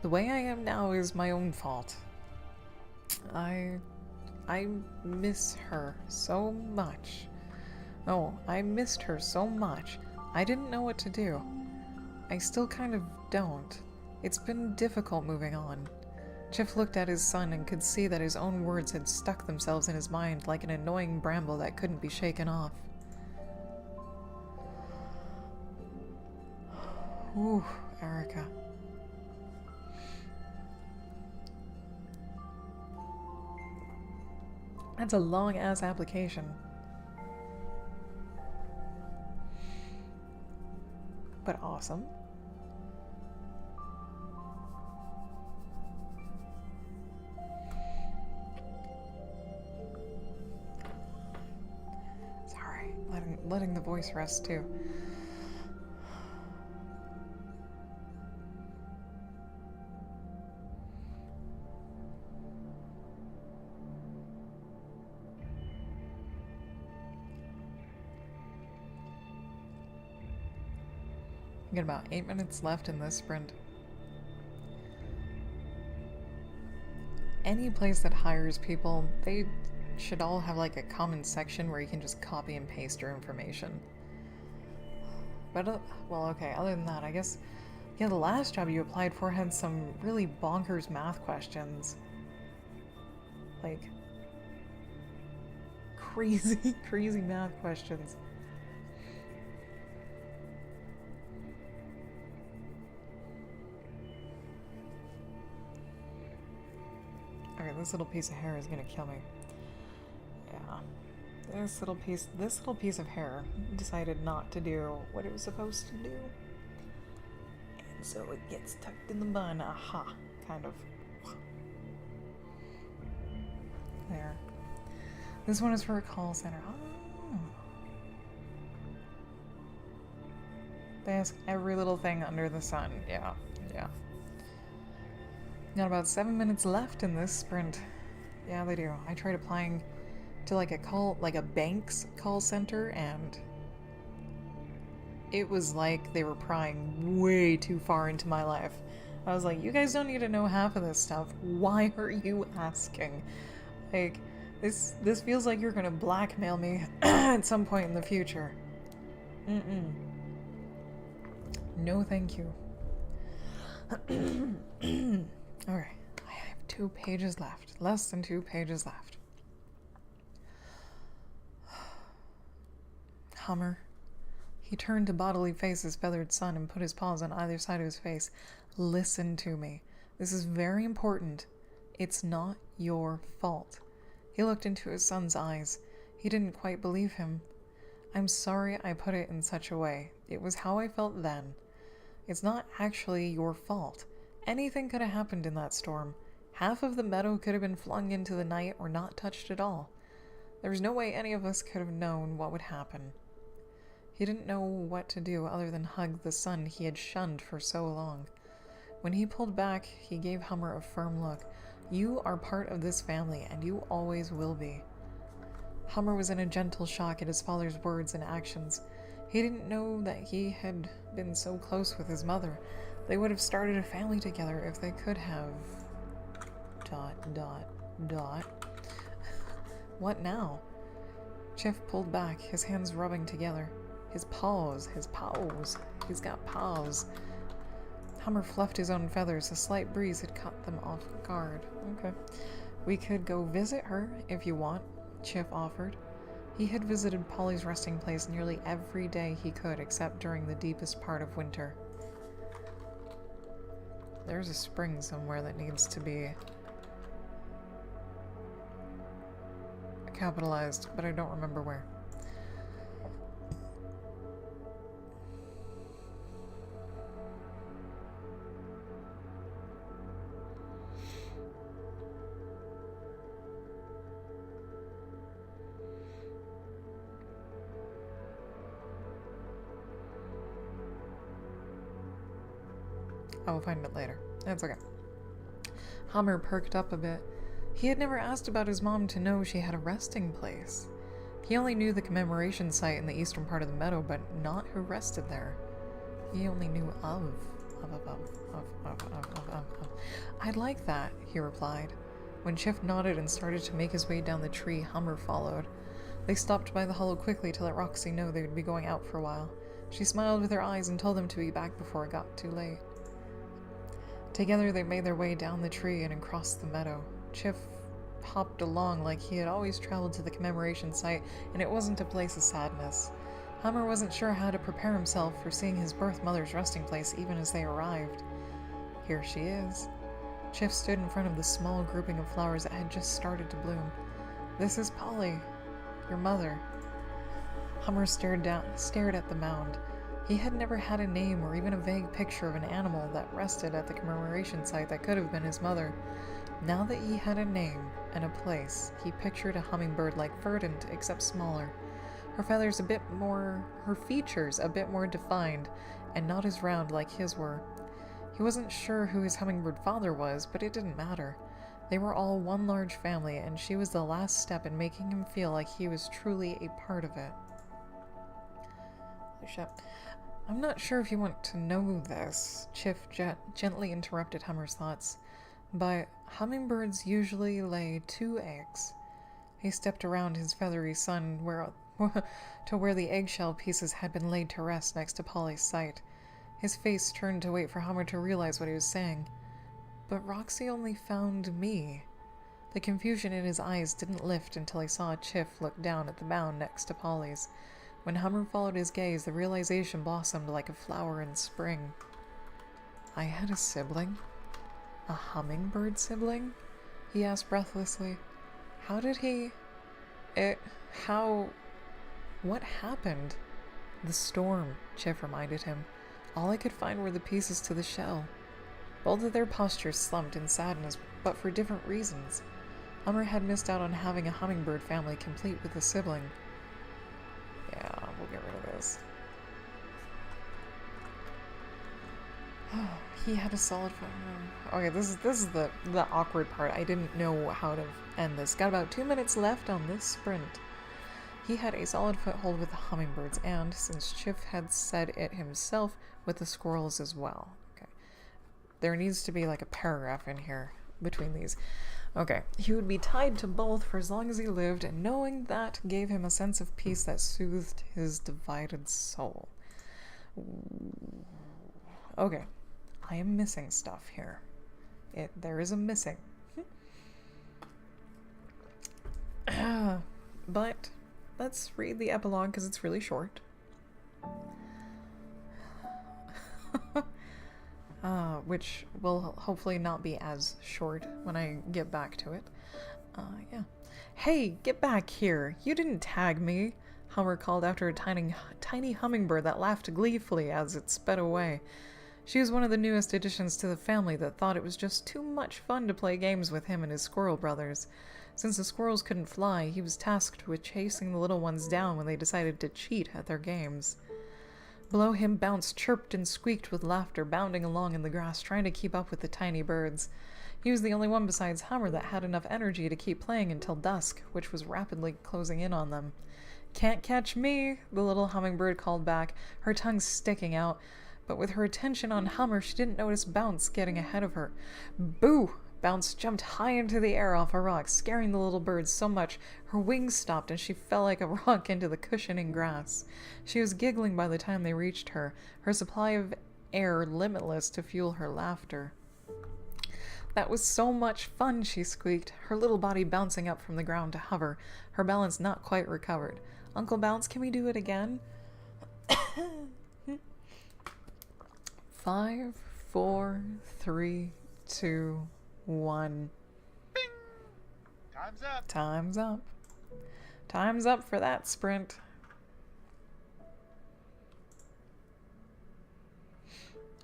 The way I am now is my own fault. I miss her so much. Oh, I missed her so much. I didn't know what to do. I still kind of don't. It's been difficult moving on. Chif looked at his son and could see that his own words had stuck themselves in his mind like an annoying bramble that couldn't be shaken off. Ooh, Erica. That's a long-ass application. But awesome. Sorry, letting the voice rest too. Got about 8 minutes left in this sprint. Any place that hires people, they should all have like a common section where you can just copy and paste your information. But, well, okay, other than that, I guess, yeah, the last job you applied for had some really bonkers math questions. Like, crazy math questions. Okay, this little piece of hair is gonna kill me. Yeah. This little piece of hair decided not to do what it was supposed to do. And so it gets tucked in the bun. Aha. Kind of. There. This one is for a call center. Oh. They ask every little thing under the sun. Yeah. Got about 7 minutes left in this sprint. Yeah, they do. I tried applying to like a bank's call center, and it was like they were prying way too far into my life. I was like, you guys don't need to know half of this stuff. Why are you asking? Like, this feels like you're gonna blackmail me at some point in the future. No, thank you. Alright, I have 2 pages left. Less than 2 pages left. Hummer. He turned to bodily face his feathered son and put his paws on either side of his face. Listen to me. This is very important. It's not your fault. He looked into his son's eyes. He didn't quite believe him. I'm sorry I put it in such a way. It was how I felt then. It's not actually your fault. Anything could have happened in that storm. Half of the meadow could have been flung into the night or not touched at all. There was no way any of us could have known what would happen. He didn't know what to do other than hug the son he had shunned for so long. When he pulled back, he gave Hummer a firm look. You are part of this family, and you always will be. Hummer was in a gentle shock at his father's words and actions. He didn't know that he had been so close with his mother. They would have started a family together if they could have... ... What now? Chif pulled back, his hands rubbing together. His paws. He's got paws. Hummer fluffed his own feathers. A slight breeze had caught them off guard. Okay. We could go visit her, if you want, Chif offered. He had visited Polly's resting place nearly every day he could, except during the deepest part of winter. There's a spring somewhere that needs to be capitalized, but I don't remember where. I will find it later. That's okay. Hummer perked up a bit. He had never asked about his mom to know she had a resting place. He only knew the commemoration site in the eastern part of the meadow, but not who rested there. He only knew of. I'd like that, he replied. When Chif nodded and started to make his way down the tree, Hummer followed. They stopped by the hollow quickly to let Roxy know they would be going out for a while. She smiled with her eyes and told them to be back before it got too late. Together they made their way down the tree and across the meadow. Chif hopped along like he had always traveled to the commemoration site, and it wasn't a place of sadness. Hummer wasn't sure how to prepare himself for seeing his birth mother's resting place even as they arrived. Here she is. Chif stood in front of the small grouping of flowers that had just started to bloom. This is Polly, your mother. Hummer stared at the mound. He had never had a name or even a vague picture of an animal that rested at the commemoration site that could have been his mother. Now that he had a name and a place, he pictured a hummingbird like Verdant, except smaller. Her feathers her features a bit more defined, and not as round like his were. He wasn't sure who his hummingbird father was, but it didn't matter. They were all one large family, and she was the last step in making him feel like he was truly a part of it. Holy shit. I'm not sure if you want to know this, Chif gently interrupted Hummer's thoughts, but hummingbirds usually lay 2 eggs. He stepped around his feathery son to where the eggshell pieces had been laid to rest next to Polly's site. His face turned to wait for Hummer to realize what he was saying. But Roxy only found me. The confusion in his eyes didn't lift until he saw Chif look down at the mound next to Polly's. When Hummer followed his gaze, the realization blossomed like a flower in spring. I had a sibling? A hummingbird sibling? He asked breathlessly. How did he... What happened? The storm, Chif reminded him. All I could find were the pieces to the shell. Both of their postures slumped in sadness, but for different reasons. Hummer had missed out on having a hummingbird family complete with a sibling. Yeah, we'll get rid of this. He had a solid foot. Okay, this is the awkward part. I didn't know how to end this. Got about 2 minutes left on this sprint. He had a solid foothold with the hummingbirds, and, since Chif had said it himself, with the squirrels as well. Okay. There needs to be like a paragraph in here between these. Okay. He would be tied to both for as long as he lived, and knowing that gave him a sense of peace that soothed his divided soul. Okay. I am missing stuff here. There is a missing. But let's read the epilogue because it's really short. Which will hopefully not be as short when I get back to it. Yeah. Hey, get back here! You didn't tag me! Hummer called after a tiny hummingbird that laughed gleefully as it sped away. She was one of the newest additions to the family that thought it was just too much fun to play games with him and his squirrel brothers. Since the squirrels couldn't fly, he was tasked with chasing the little ones down when they decided to cheat at their games. Below him, Bounce chirped and squeaked with laughter, bounding along in the grass, trying to keep up with the tiny birds. He was the only one besides Hummer that had enough energy to keep playing until dusk, which was rapidly closing in on them. "Can't catch me," the little hummingbird called back, her tongue sticking out. But with her attention on Hummer, she didn't notice Bounce getting ahead of her. Boo! Bounce jumped high into the air off a rock, scaring the little bird so much her wings stopped and she fell like a rock into the cushioning grass. She was giggling by the time they reached her, her supply of air limitless to fuel her laughter. "That was so much fun," she squeaked, her little body bouncing up from the ground to hover, her balance not quite recovered. "Uncle Bounce, can we do it again?" 5, 4, 3, 2, 1. Bing! Time's up. Time's up. Time's up for that sprint.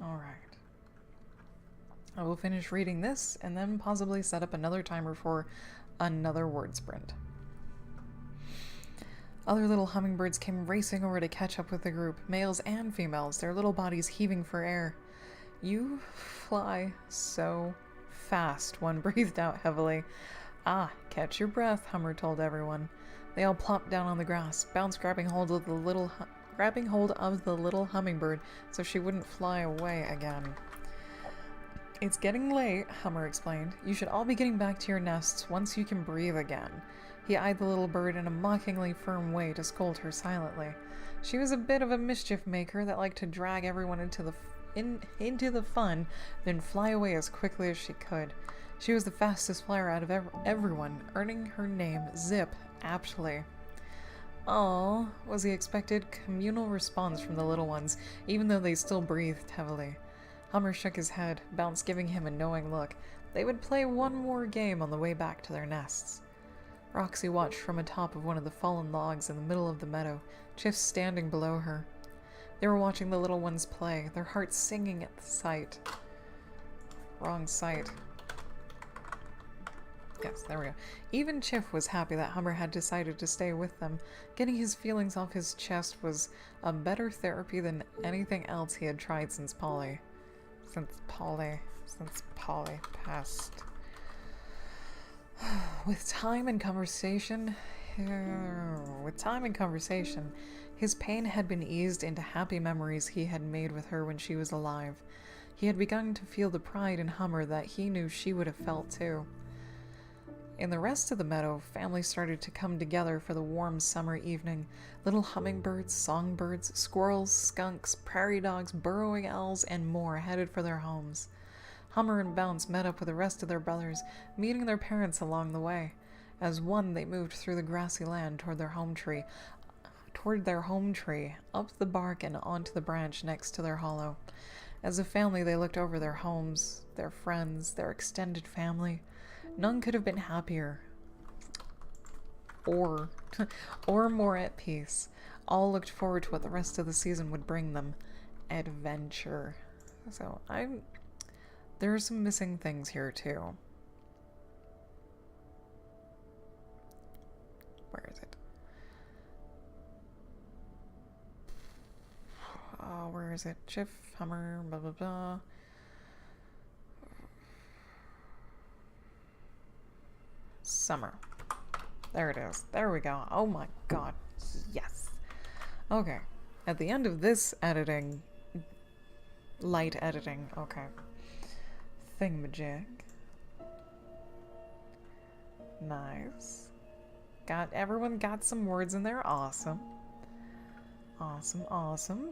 Alright. I will finish reading this and then possibly set up another timer for another word sprint. Other little hummingbirds came racing over to catch up with the group, males and females, their little bodies heaving for air. You fly so fast, one breathed out heavily. Ah, catch your breath, Hummer told everyone. They all plopped down on the grass, Bounce grabbing hold of the little hummingbird so she wouldn't fly away again. It's getting late, Hummer explained. You should all be getting back to your nests once you can breathe again. He eyed the little bird in a mockingly firm way to scold her silently. She was a bit of a mischief maker that liked to drag everyone into the fun, then fly away as quickly as she could. She was the fastest flyer out of everyone, earning her name, Zip, aptly. "Aw," was the expected communal response from the little ones, even though they still breathed heavily. Hummer shook his head, Bounce giving him a knowing look. They would play one more game on the way back to their nests. Roxy watched from atop of one of the fallen logs in the middle of the meadow, Chiff standing below her. They were watching the little ones play, their hearts singing at the sight. Wrong sight. Yes, there we go. Even Chiff was happy that Hummer had decided to stay with them. Getting his feelings off his chest was a better therapy than anything else he had tried since Polly passed. With time and conversation, his pain had been eased into happy memories he had made with her when she was alive. He had begun to feel the pride in Hummer that he knew she would have felt too. In the rest of the meadow, families started to come together for the warm summer evening. Little hummingbirds, songbirds, squirrels, skunks, prairie dogs, burrowing owls, and more headed for their homes. Hummer and Bounce met up with the rest of their brothers, meeting their parents along the way. As one, they moved through the grassy land toward their home tree, up the bark and onto the branch next to their hollow. As a family, they looked over their homes, their friends, their extended family. None could have been happier or more at peace. All looked forward to what the rest of the season would bring them. Adventure. So there are some missing things here too. Where is it? Oh, where is it? Chiff, Hummer, blah blah blah. Summer. There it is. There we go. Oh my god. Yes. Okay. At the end of this editing, light editing, okay. Thingamajig. Nice. Everyone got some words in there. Awesome. Awesome, awesome.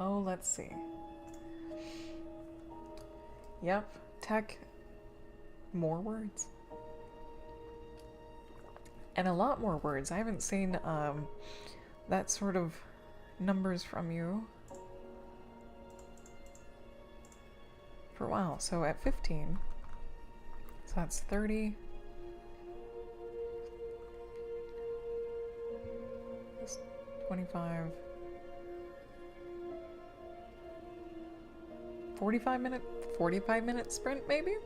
Oh, let's see. Yep. Tech. More words. And a lot more words. I haven't seen that sort of numbers from you for a while. So at 15, so that's 30. 25. 45 minute sprint maybe?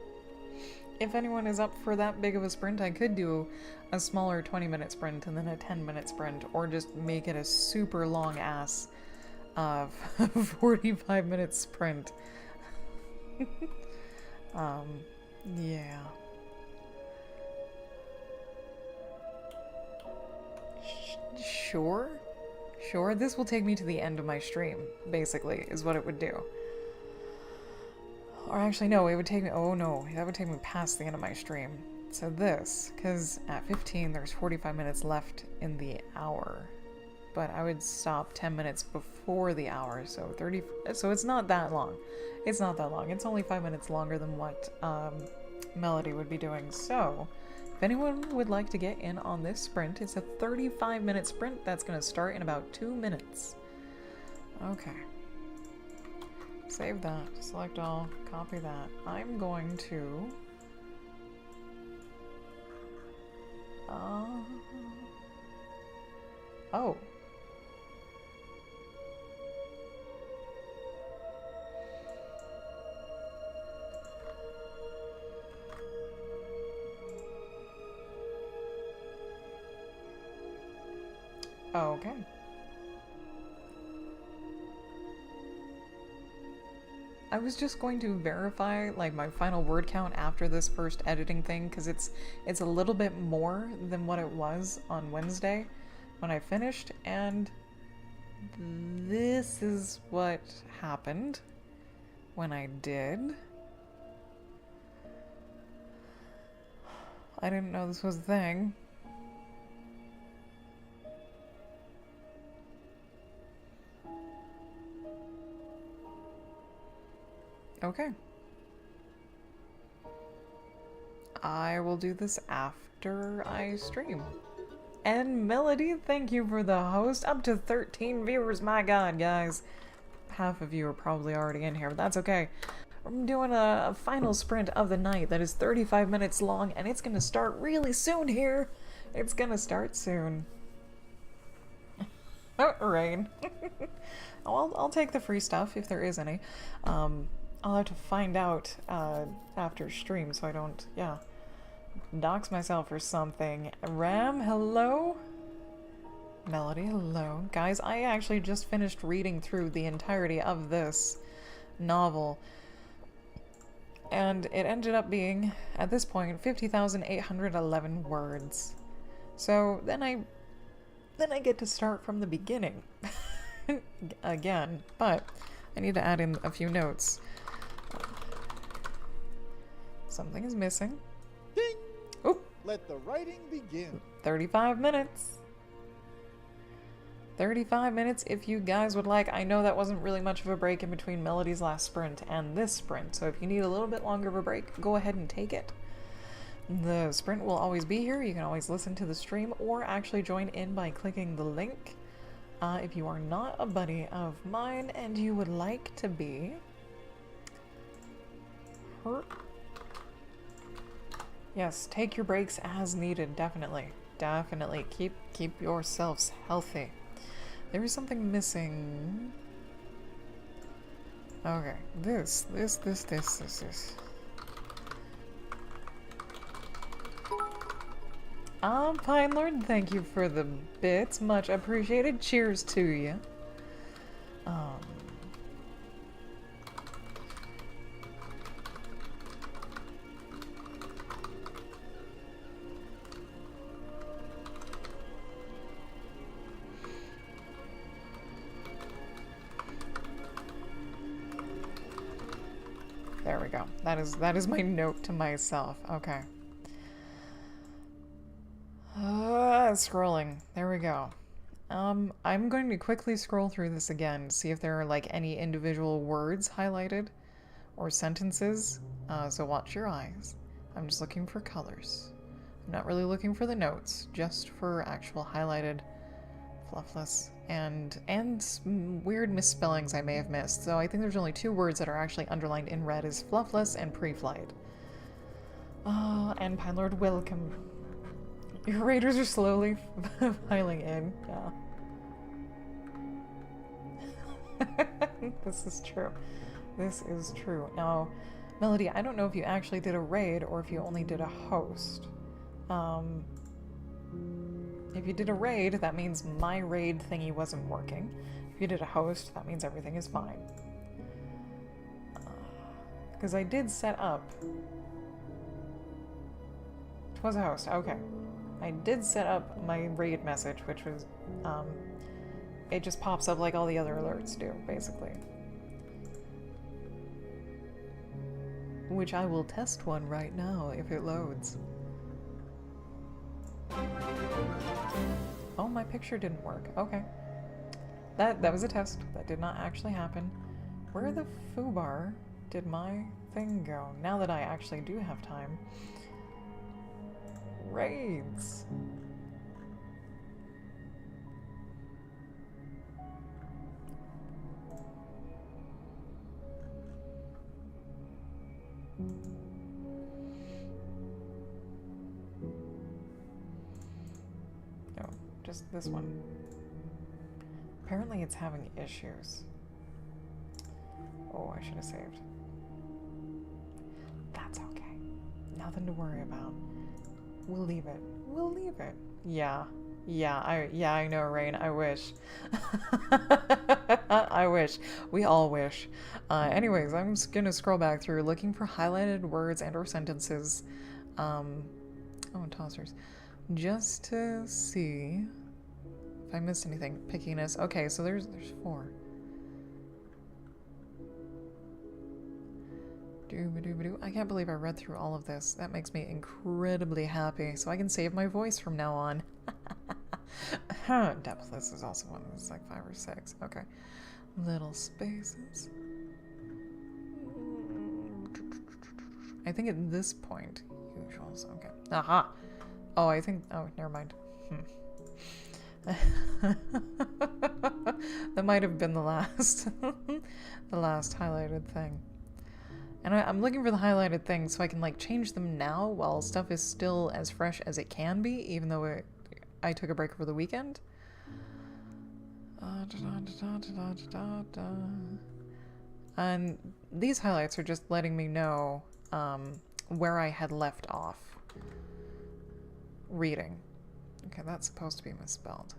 If anyone is up for that big of a sprint, I could do a smaller 20-minute sprint and then a 10-minute sprint, or just make it a super long ass 45-minute sprint. Yeah. Sure. This will take me to the end of my stream, basically, is what it would do. Or actually, no, it would take me... Oh, no. That would take me past the end of my stream. So this, because at 15, there's 45 minutes left in the hour. But I would stop 10 minutes before the hour, so 30... So it's not that long. It's not that long. It's only 5 minutes longer than what Melody would be doing. So, if anyone would like to get in on this sprint, it's a 35-minute sprint that's going to start in about 2 minutes. Okay. Save that, select all, copy that. I'm going to... Oh. Okay. I was just going to verify like my final word count after this first editing thing because it's a little bit more than what it was on Wednesday when I finished, and this is what happened when I did. I didn't know this was a thing. Okay. I will do this after I stream. And Melody, thank you for the host. Up to 13 viewers, my god, guys. Half of you are probably already in here, but that's okay. I'm doing a final sprint of the night that is 35 minutes long, and it's gonna start really soon here. It's gonna start soon. Oh, rain. I'll take the free stuff if there is any. I'll have to find out after stream so I don't, dox myself or something. Ram, hello? Melody, hello. Guys, I actually just finished reading through the entirety of this novel, and it ended up being, at this point, 50,811 words. So then I get to start from the beginning again, but I need to add in a few notes. Something is missing. Ding! Oop! Let the writing begin. 35 minutes. 35 minutes if you guys would like. I know that wasn't really much of a break in between Melody's last sprint and this sprint, so if you need a little bit longer of a break, go ahead and take it. The sprint will always be here. You can always listen to the stream or actually join in by clicking the link. If you are not a buddy of mine and you would like to be, yes, take your breaks as needed. Definitely, definitely keep yourselves healthy. There is something missing. Okay, this. Pine Lord, thank you for the bits. Much appreciated. Cheers to you. There we go. That is my note to myself. Okay. Scrolling. There we go. I'm going to quickly scroll through this again, see if there are like any individual words highlighted or sentences. So watch your eyes. I'm just looking for colors. I'm not really looking for the notes, just for actual highlighted fluffless and weird misspellings I may have missed. So I think there's only 2 words that are actually underlined in red is fluffless and pre-flight. And Pine Lord, welcome. Your raiders are slowly piling in. Yeah. This is true. This is true. Now, Melody, I don't know if you actually did a raid or if you only did a host. If you did a raid, that means my raid thingy wasn't working. If you did a host, that means everything is fine. Because I did set up... It was a host, okay. I did set up my raid message, which was, it just pops up like all the other alerts do, basically. Which I will test one right now if it loads. Oh, my picture didn't work. Okay. That was a test. That did not actually happen. Where the foobar did my thing go? Now that I actually do have time. Raids. No, just this one. Apparently it's having issues. Oh, I should have saved. That's okay. Nothing to worry about. We'll leave it. We'll leave it. Yeah. Yeah, I know, Rain. I wish. I wish. We all wish. Anyways, I'm just gonna scroll back through looking for highlighted words and or sentences. Oh, and tossers. Just to see if I missed anything. Pickiness. Okay, so there's 4. Doo-ba-doo-ba-doo. I can't believe I read through all of this. That makes me incredibly happy, so I can save my voice from now on. Depth. This is also one. This is like 5 or 6. Okay. Little spaces. I think at this point, usuals. Okay. Aha! Oh, I think. Oh, never mind. That might have been the last. The last highlighted thing. And I'm looking for the highlighted things so I can like change them now while stuff is still as fresh as it can be, even though I took a break over the weekend. And these highlights are just letting me know where I had left off reading. Okay, that's supposed to be misspelled.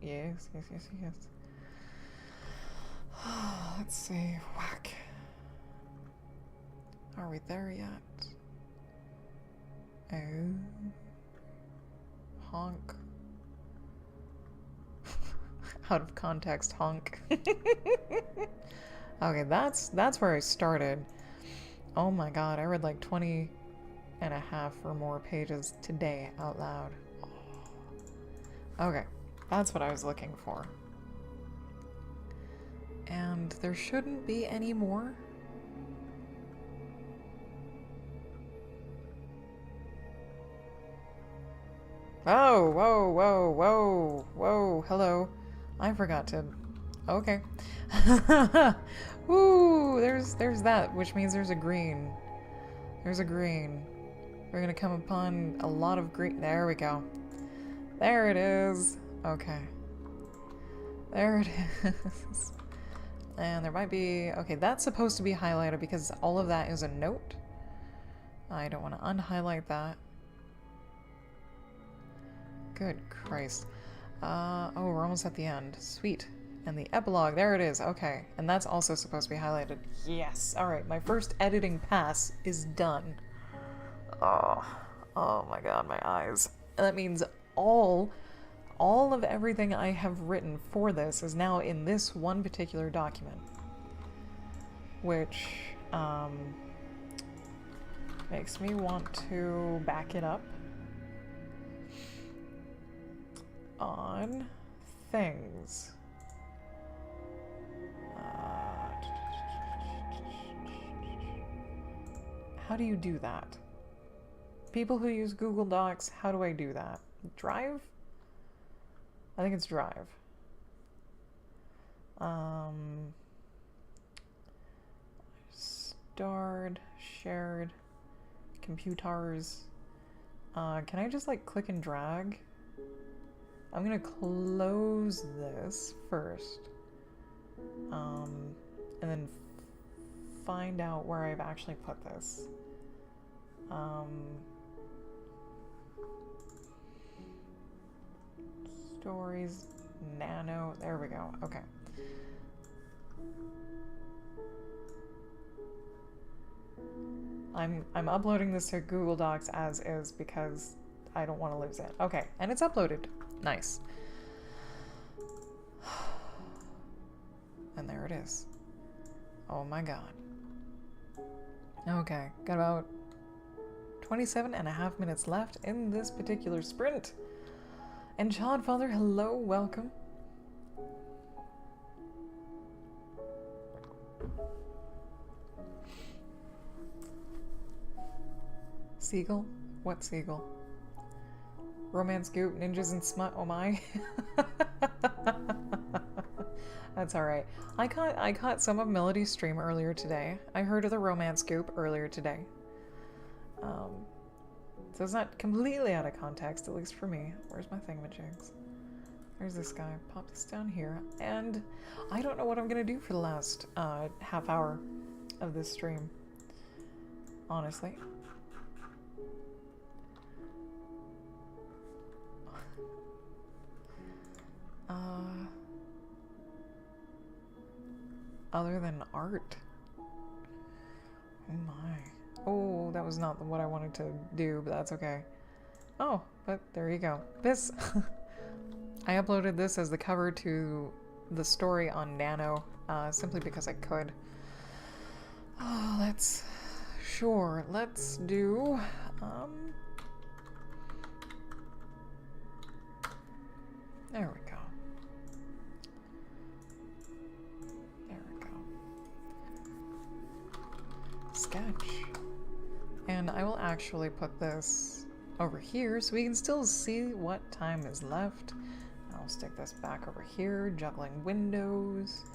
Yes. Let's see. Whack. Are we there yet? Oh. Honk. Out of context, honk. Okay, that's where I started. Oh my god, I read like 20 and a half or more pages today out loud. Okay, that's what I was looking for. And there shouldn't be any more. Oh, whoa, hello. I forgot to... Okay. Woo, there's that, which means there's a green. There's a green. We're gonna come upon a lot of green. There we go. There it is. Okay. There it is. And there might be... Okay, that's supposed to be highlighted because all of that is a note. I don't want to unhighlight that. Good Christ. Oh, we're almost at the end. Sweet. And the epilogue, there it is. Okay. And that's also supposed to be highlighted. Yes. Alright, my first editing pass is done. Oh my god, my eyes. And that means all of everything I have written for this is now in this one particular document. Which, makes me want to back it up on things. How do you do that? People who use Google Docs, how do I do that? Drive? I think it's Drive. Starred, shared, computers. Can I just like click and drag? I'm gonna close this first. And then find out where I've actually put this. Stories, nano, there we go, okay. I'm uploading this to Google Docs as is because I don't want to lose it. Okay, and it's uploaded. Nice. And there it is. Oh my god. Okay, got about 27 and a half minutes left in this particular sprint. And Childfather, hello, welcome. Seagull? What seagull? Romance goop, ninjas and smut, oh my. That's alright. I caught some of Melody's stream earlier today. I heard of the romance goop earlier today. So it's not completely out of context, at least for me. Where's my thingamajigs? There's this guy. Pop this down here. And I don't know what I'm gonna do for the last half hour of this stream. Honestly. other than art. Oh my. Oh, that was not what I wanted to do, but that's okay. Oh, but there you go. This, I uploaded this as the cover to the story on Nano, simply because I could. Oh, let's do, there we go. There we go. Sketch. And I will actually put this over here so we can still see what time is left. I'll stick this back over here, juggling windows.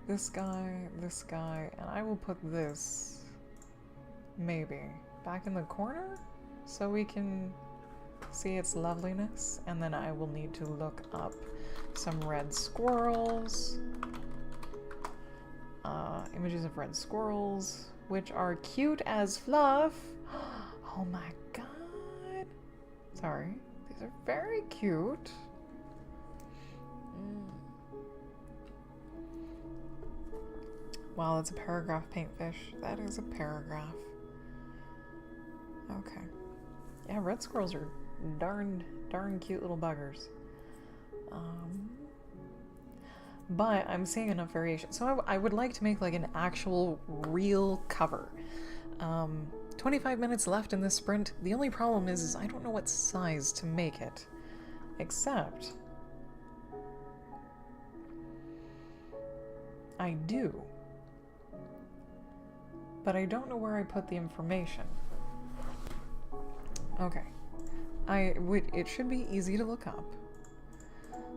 This guy, and I will put this, maybe, back in the corner so we can see its loveliness. And then I will need to look up some red squirrels. Images of red squirrels, which are cute as fluff. Oh my god. Sorry. These are very cute. Wow, that's a paragraph paintfish. That is a paragraph. Okay. Yeah, red squirrels are darn cute little buggers. But I'm seeing enough variation. So I would like to make like an actual real cover. 25 minutes left in this sprint. The only problem is I don't know what size to make it. Except I do. But I don't know where I put the information. Okay. It should be easy to look up.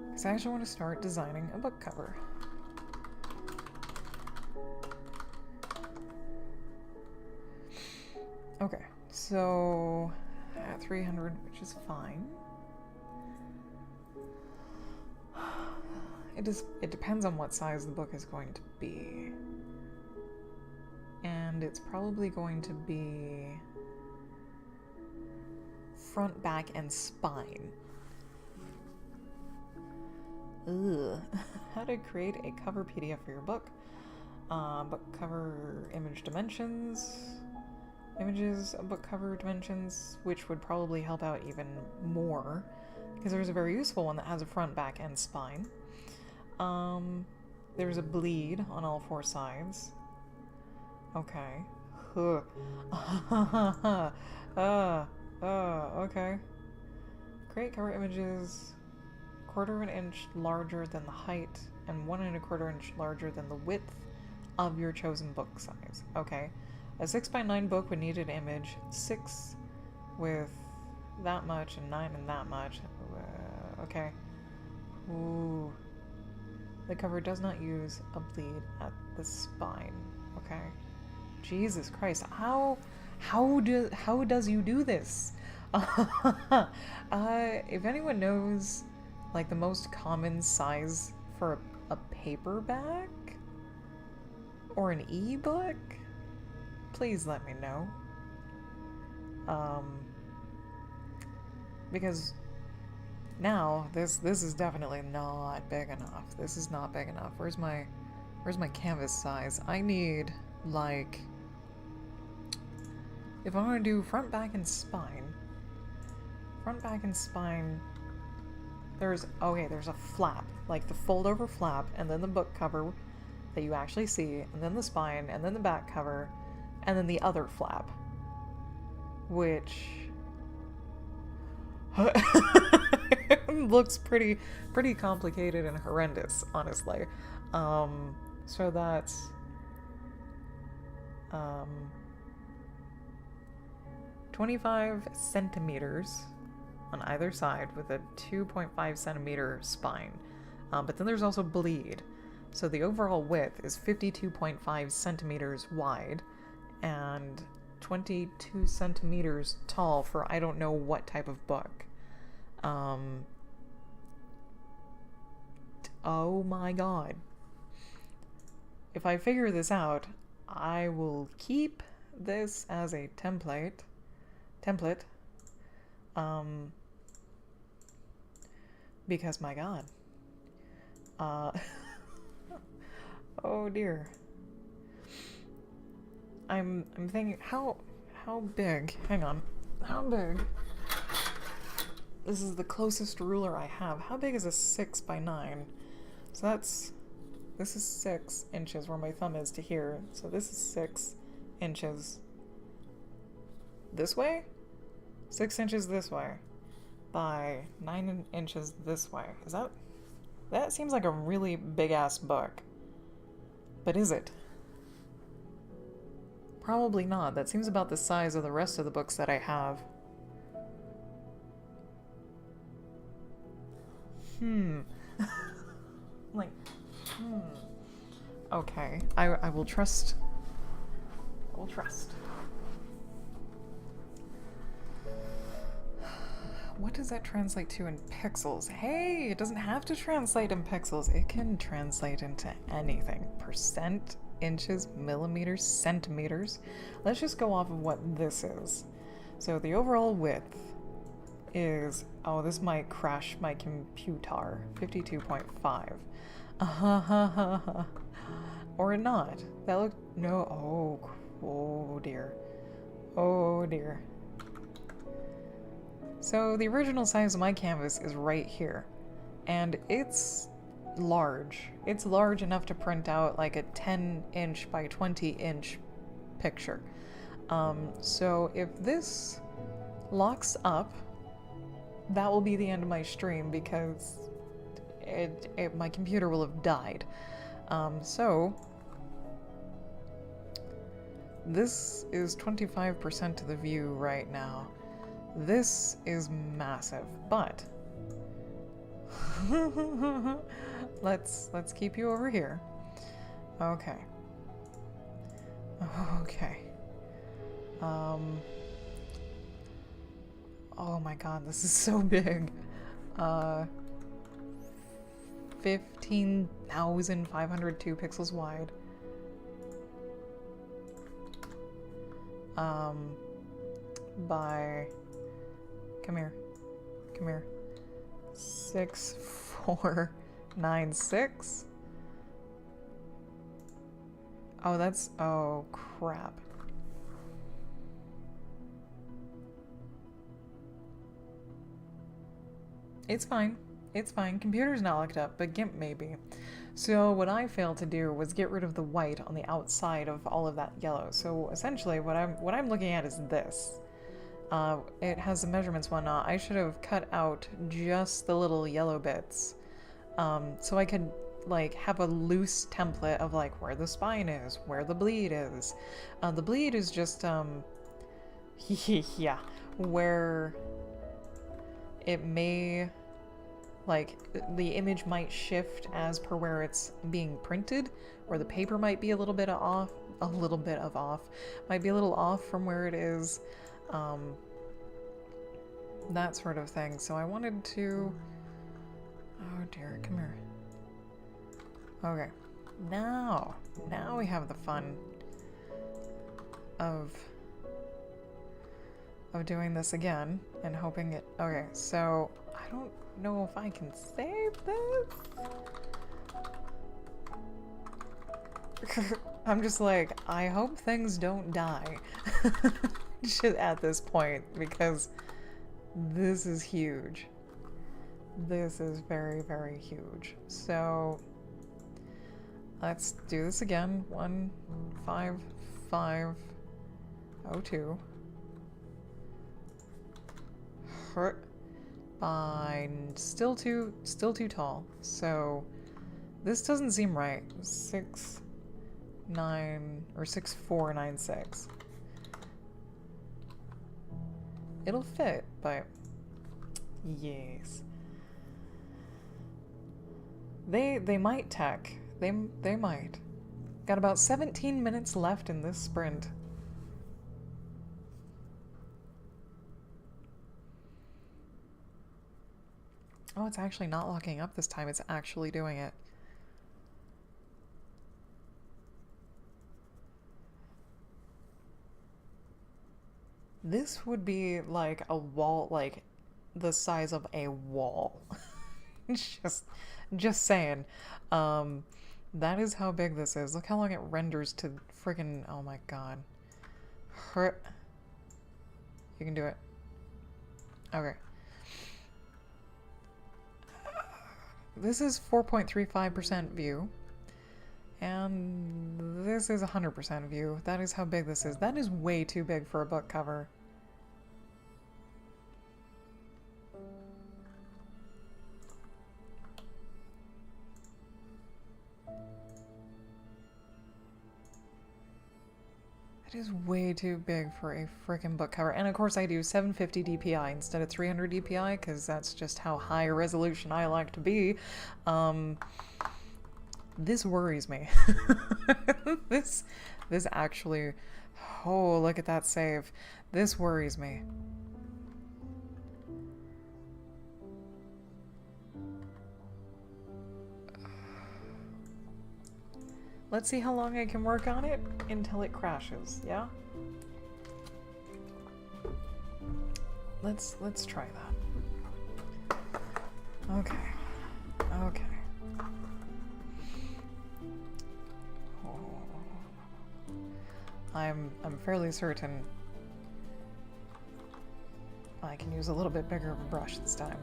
Because I actually want to start designing a book cover. Okay, so at 300, which is fine. It depends on what size the book is going to be. And it's probably going to be front, back, and spine. Ugh. How to create a cover PDF for your book. Book cover image dimensions. Images of book cover dimensions, which would probably help out even more. Because there's a very useful one that has a front, back, and spine. There's a bleed on all 4 sides. Okay. Okay. Create cover images 1/4 of an inch larger than the height and 1 1/4 inch larger than the width of your chosen book size. Okay. A 6x9 book would need an image 6 with that much and 9 and that much. Okay. Ooh. The cover does not use a bleed at the spine. Okay. Jesus Christ. How does you do this? If anyone knows like the most common size for a paperback or an ebook, please let me know. Because now this is definitely not big enough. This is not big enough. Where's my canvas size? I need like, if I want to do front, back, and spine, there's a flap, like the fold over flap, and then the book cover that you actually see, and then the spine, and then the back cover, and then the other flap, which looks pretty complicated and horrendous, honestly. So that's 25 centimeters on either side with a 2.5 centimeter spine. But then there's also bleed. So the overall width is 52.5 centimeters wide and 22 centimeters tall for I don't know what type of book. Oh my god. If I figure this out, I will keep this as a template. Because my god. Oh dear. I'm thinking, how big? Hang on. How big? This is the closest ruler I have. How big is a 6 by 9? So this is 6 inches where my thumb is to here. So this is 6 inches this way? 6 inches this way by 9 inches this way. Is that seems like a really big ass book. But is it? Probably not. That seems about the size of the rest of the books that I have. Like, Okay, I will trust. I will trust. What does that translate to in pixels? Hey, it doesn't have to translate in pixels. It can translate into anything. Percent, inches, millimeters, centimeters. Let's just go off of what this is. So the overall width is, oh, this might crash my computer. 52.5. Or not. That looked, no, oh dear. Oh dear. So the original size of my canvas is right here, and it's large. It's large enough to print out like a 10-inch by 20-inch picture. So if this locks up, that will be the end of my stream because my computer will have died. So this is 25% of the view right now. This is massive, but let's keep you over here. Okay. Okay. Oh my god, this is so big. 15,502 pixels wide. By, come here. 6496. Oh, that's, oh crap. It's fine. It's fine. Computer's not locked up, but GIMP maybe. So what I failed to do was get rid of the white on the outside of all of that yellow. So essentially what I'm looking at is this. It has the measurements whatnot. I should have cut out just the little yellow bits. So I could like have a loose template of like where the spine is, where the bleed is. The bleed is just yeah, where it may, like, the image might shift as per where it's being printed, or the paper might be a little bit off, might be a little off from where it is, that sort of thing. So I wanted to, oh dear, come here. Okay, now we have the fun of doing this again and hoping it, okay, so I don't know if I can save this. I'm just like, I hope things don't die at this point, because this is huge. This is very, very huge. So let's do this again. 15502. By still too tall. So this doesn't seem right. 6496. It'll fit, but yes. They might tech. They might. Got about 17 minutes left in this sprint. Oh, it's actually not locking up this time. It's actually doing it. This would be like a wall, like the size of a wall. just saying. That is how big this is. Look how long it renders to friggin'... Oh my god. Hurt. You can do it. Okay. This is 4.35% view. And this is 100% view. That is how big this is. That is way too big for a book cover. It is way too big for a freaking book cover. And of course I do 750 DPI instead of 300 DPI because that's just how high a resolution I like to be. This worries me. This actually... Oh, look at that save. This worries me. Let's see how long I can work on it until it crashes, yeah? Let's try that. Okay. Okay. Oh. I'm fairly certain I can use a little bit bigger of a brush this time.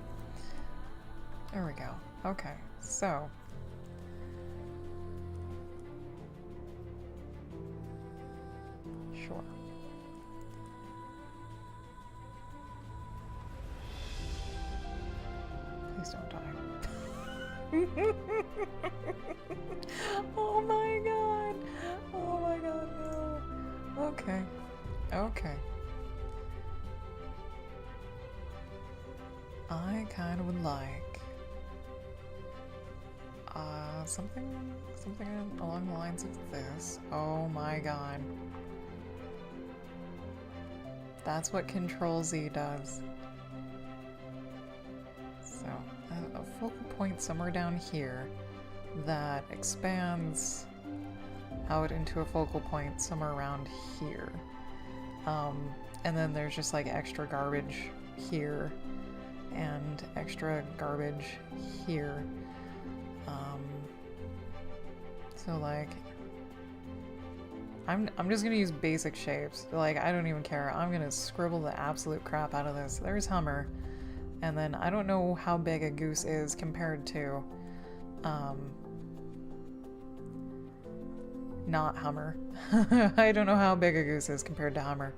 There we go. Okay, so sure. Please don't die. Oh my god! Oh my god, no. Okay. Okay. I kind of would like something along the lines of this. Oh my god. That's what Control Z does. So, a focal point somewhere down here that expands out into a focal point somewhere around here. And then there's just like extra garbage here and extra garbage here. So like, I'm just gonna use basic shapes. Like, I don't even care. I'm gonna scribble the absolute crap out of this. There's Hummer. And then I don't know how big a goose is compared to not Hummer. I don't know how big a goose is compared to Hummer.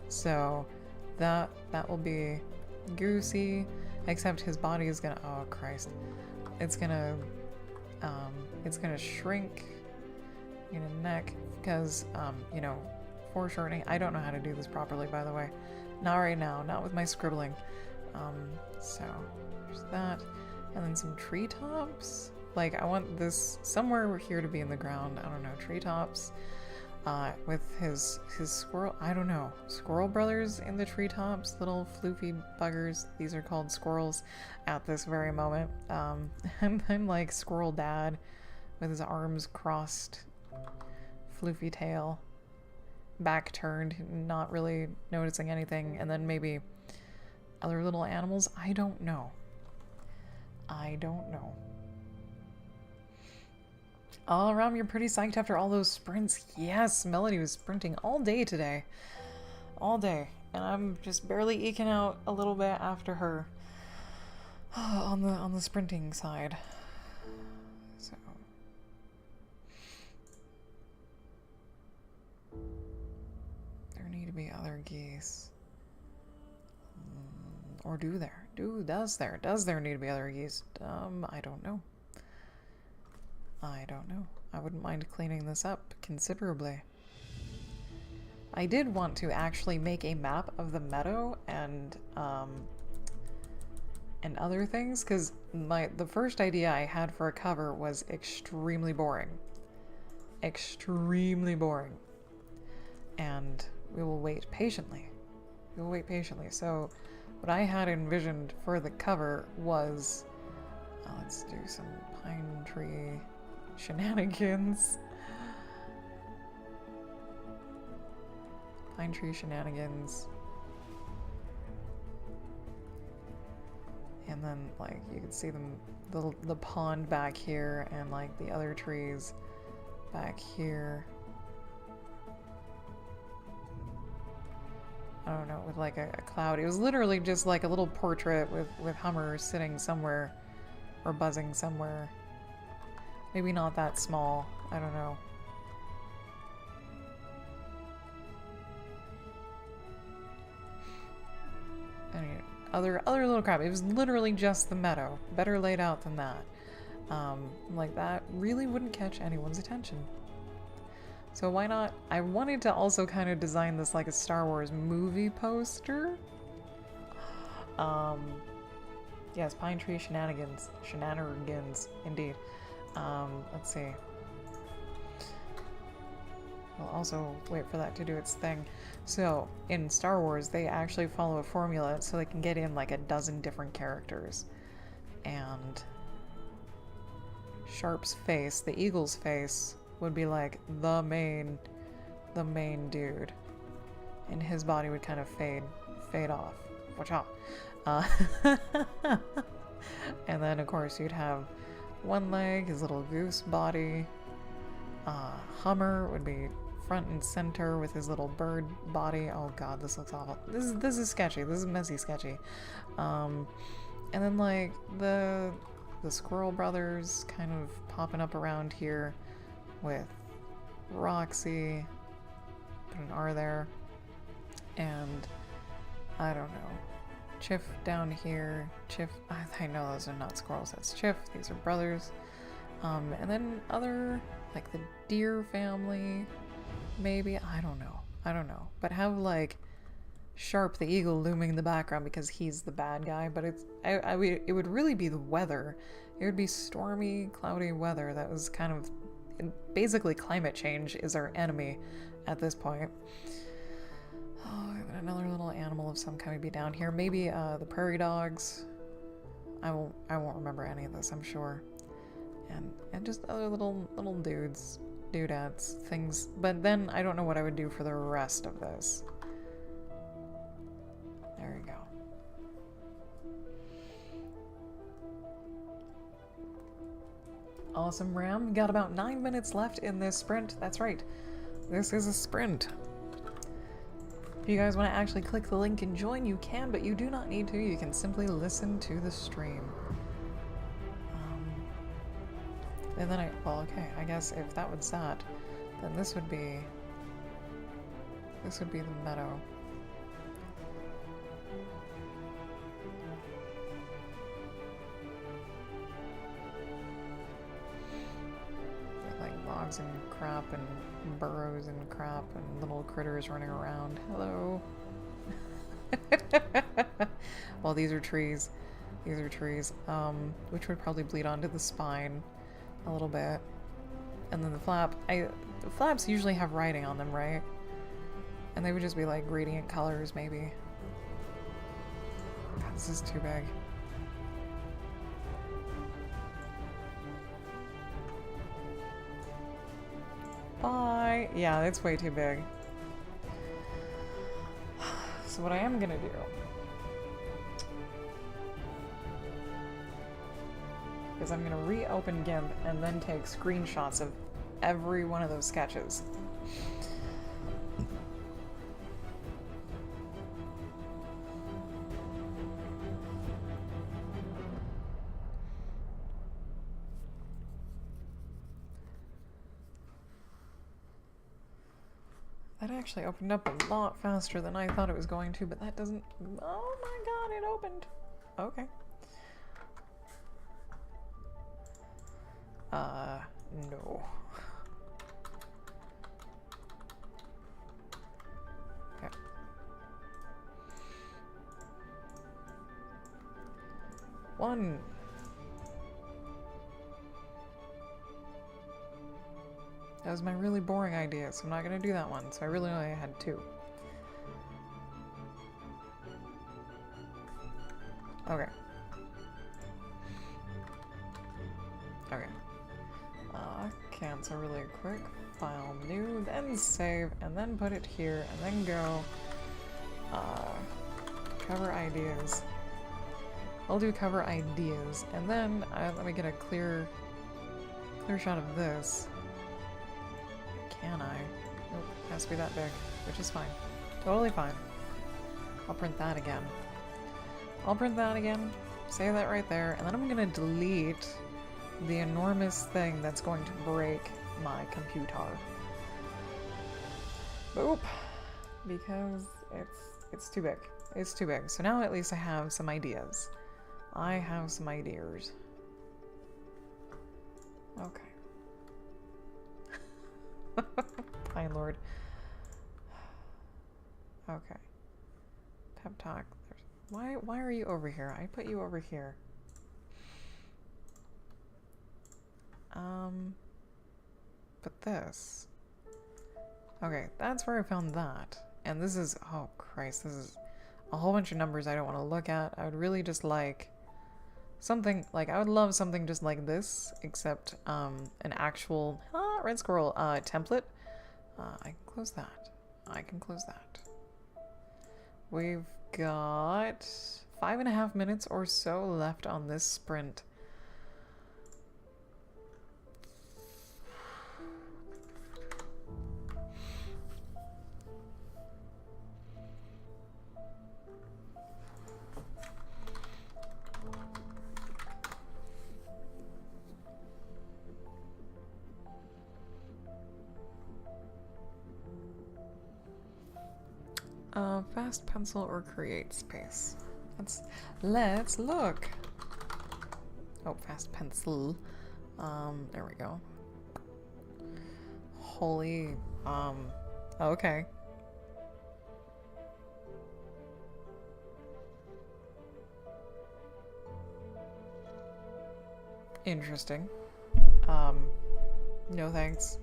So that will be Goosey, except his body is gonna, oh Christ. It's gonna shrink in a neck because, you know, foreshortening. I don't know how to do this properly, by the way. Not right now, not with my scribbling. So there's that. And then some treetops. Like, I want this somewhere here to be in the ground. I don't know, treetops. With his squirrel, I don't know, squirrel brothers in the treetops, little floofy buggers. These are called squirrels at this very moment. And then like squirrel dad with his arms crossed, floofy tail, back turned, not really noticing anything, and then maybe other little animals. I don't know. I don't know. Oh, Ram, you're pretty psyched after all those sprints. Yes, Melody was sprinting all day today. All day. And I'm just barely eking out a little bit after her on the sprinting side. So there need to be other geese. Or do there? Does there need to be other geese? I don't know. I don't know. I wouldn't mind cleaning this up considerably. I did want to actually make a map of the meadow and other things, because the first idea I had for a cover was extremely boring. Extremely boring. And we will wait patiently. We will wait patiently. So what I had envisioned for the cover was, let's do some pine tree shenanigans. Pine tree shenanigans. And then, like, you can see them, the pond back here, and, like, the other trees back here. I don't know, with, like, a cloud. It was literally just, like, a little portrait with Hummer sitting somewhere, or buzzing somewhere. Maybe not that small. I don't know. Anyway, other little crap. It was literally just the meadow. Better laid out than that. Like, that really wouldn't catch anyone's attention. So why not? I wanted to also kind of design this like a Star Wars movie poster. Yes, Pine Tree Shenanigans. Shenanigans, indeed. Let's see. We'll also wait for that to do its thing. So, in Star Wars, they actually follow a formula so they can get in like a dozen different characters. And Sharp's face, the eagle's face, would be like the main dude. And his body would kind of fade off. Watch out. And then, of course, you'd have one leg, his little goose body. Hummer would be front and center with his little bird body. Oh god, this looks awful. This is sketchy. This is messy sketchy. And then like the Squirrel Brothers kind of popping up around here with Roxy. Put an R there. And I don't know. Chiff down here. Chiff, I know those are not squirrels, that's Chiff. These are brothers. And then other, like the deer family, maybe? I don't know. But have like Sharp the eagle looming in the background because he's the bad guy, but it would really be the weather. It would be stormy, cloudy weather that was kind of, basically climate change is our enemy at this point. Oh, another little animal of some kind would be down here. Maybe the prairie dogs. I won't remember any of this, I'm sure. And just other little dudes, dudettes, things. But then I don't know what I would do for the rest of this. There we go. Awesome, Ram. Got about 9 minutes left in this sprint. That's right. This is a sprint. If you guys want to actually click the link and join, you can, but you do not need to. You can simply listen to the stream. And then well, okay, I guess if that was that, then this would be the meadow. With like logs and crap and burrows and crap and little critters running around. Hello. Well, these are trees. These are trees, which would probably bleed onto the spine a little bit. And then the flap, the flaps usually have writing on them, right? And they would just be like gradient colors, maybe. God, this is too big. Bye! Yeah, it's way too big. So what I am gonna do is I'm gonna reopen GIMP and then take screenshots of every one of those sketches. That actually opened up a lot faster than I thought it was going to, but that doesn't... Oh my god, it opened! Okay. No. Okay. One. That was my really boring idea, so I'm not gonna do that one. So I really only had two. Okay. Okay. Cancel really quick. File new, then save, and then put it here, and then go. Cover ideas. I'll do cover ideas, and then let me get a clear shot of this. Can I? Nope, has to be that big, which is fine. Totally fine. I'll print that again. I'll print that again, save that right there, and then I'm gonna delete the enormous thing that's going to break my computer. Boop! Because it's too big. It's too big. So now at least I have some ideas. I have some ideas. Okay. Fine, Lord. Okay. Pep talk. Why are you over here? I put you over here. But this. Okay, that's where I found that. And this is, oh Christ, this is a whole bunch of numbers I don't want to look at. I would really just like something, like I would love something just like this, except an actual, red squirrel, template. I can close that. I can close that. We've got 5.5 minutes or so left on this sprint. Fast pencil or create space. Let's look. Oh, fast pencil. There we go. Holy, okay. Interesting. No thanks.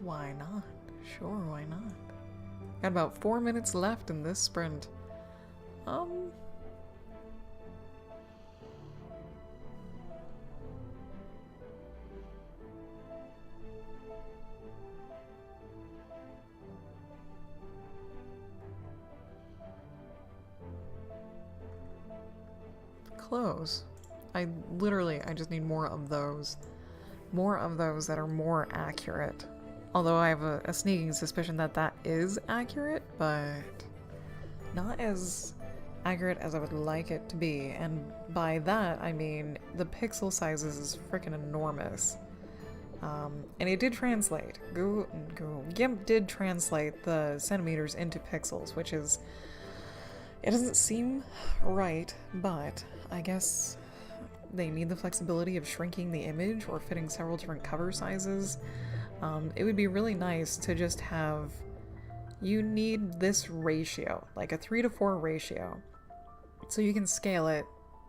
Why not? Sure, why not? Got about 4 minutes left in this sprint. Close. I just need more of those. More of those that are more accurate. Although I have a sneaking suspicion that that is accurate, but not as accurate as I would like it to be. And by that, I mean the pixel sizes is freaking enormous. And it did translate. GIMP did translate the centimeters into pixels, which is... It doesn't seem right, but I guess they need the flexibility of shrinking the image or fitting several different cover sizes. It would be really nice to just have, you need this ratio, like a 3:4 ratio, so you can scale it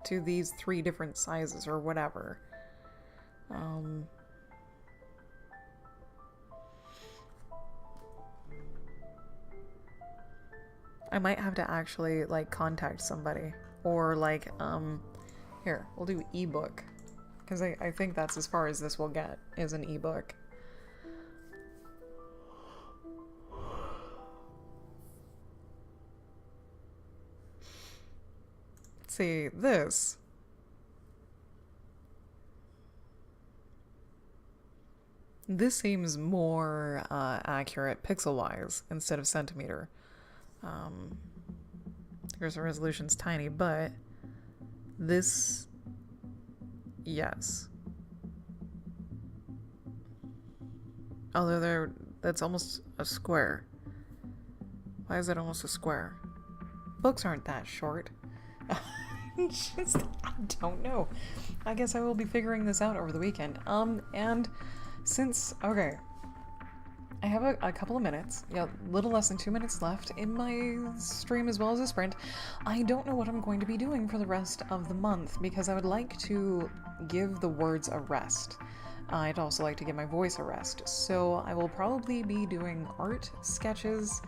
to these 3 different sizes or whatever. I might have to actually, like, contact somebody, or like, here, we'll do ebook, because I think that's as far as this will get, is an ebook. See, this seems more accurate pixel-wise instead of centimeter. Here's the resolution's tiny, but this, yes. Although that's almost a square. Why is that almost a square? Books aren't that short. I don't know. I guess I will be figuring this out over the weekend. And since, okay, I have a couple of minutes, yeah, little less than 2 minutes left in my stream as well as a sprint. I don't know what I'm going to be doing for the rest of the month because I would like to give the words a rest. I'd also like to give my voice a rest. So I will probably be doing art sketches,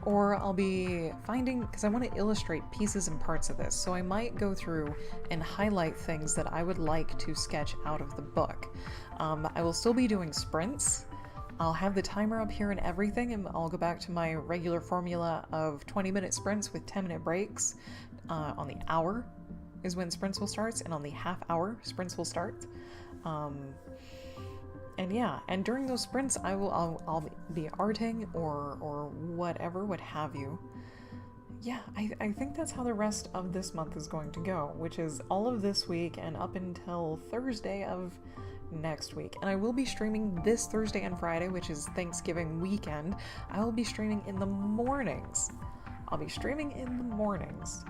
or I'll be finding, because I want to illustrate pieces and parts of this, so I might go through and highlight things that I would like to sketch out of the book. I will still be doing sprints. I'll have the timer up here and everything, and I'll go back to my regular formula of 20-minute sprints with 10-minute breaks. On the hour is when sprints will start, and on the half hour, sprints will start. And yeah, and during those sprints, I'll be arting or whatever, what have you. Yeah, I think that's how the rest of this month is going to go, which is all of this week and up until Thursday of next week. And I will be streaming this Thursday and Friday, which is Thanksgiving weekend. I will be streaming in the mornings. I'll be streaming in the mornings.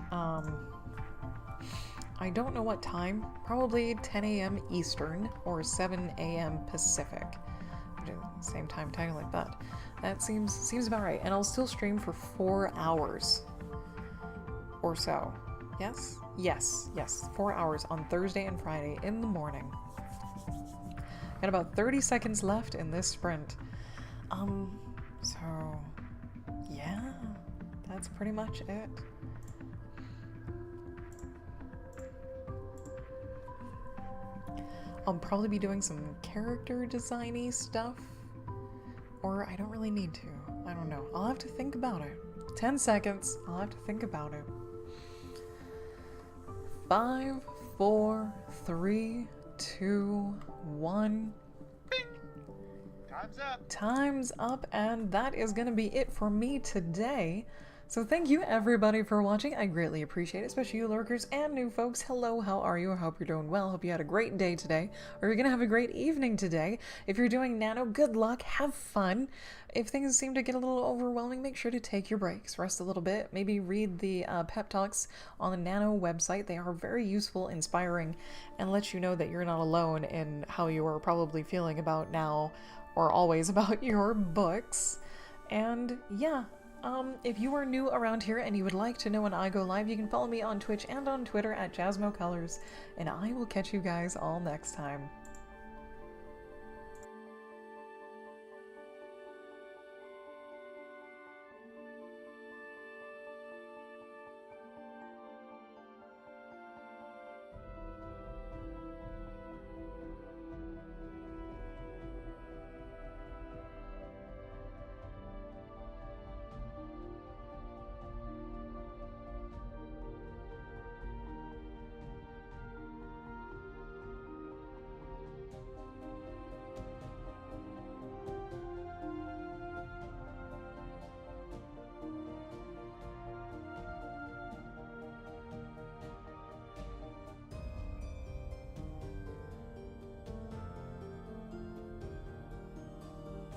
I don't know what time, probably 10 a.m. Eastern or 7 a.m. Pacific. Same time technically, but that seems about right. And I'll still stream for 4 hours or so. Yes, 4 hours on Thursday and Friday in the morning. Got about 30 seconds left in this sprint. So yeah, that's pretty much it. I'll probably be doing some character designy stuff, or I don't really need to. I don't know. I'll have to think about it. 10 seconds. I'll have to think about it. 5, 4, 3, 2, 1. Bing! Time's up. Time's up, and that is going to be it for me today. So thank you everybody for watching. I greatly appreciate it, especially you lurkers and new folks. Hello, how are you? I hope you're doing well. Hope you had a great day today, or you're gonna have a great evening today. If you're doing nano, good luck, have fun. If things seem to get a little overwhelming, make sure to take your breaks, rest a little bit, maybe read the pep talks on the nano website. They are very useful, inspiring, and let you know that you're not alone in how you are probably feeling about now or always about your books. And yeah, if you are new around here and you would like to know when I go live, you can follow me on Twitch and on Twitter at JasmoColors, and I will catch you guys all next time.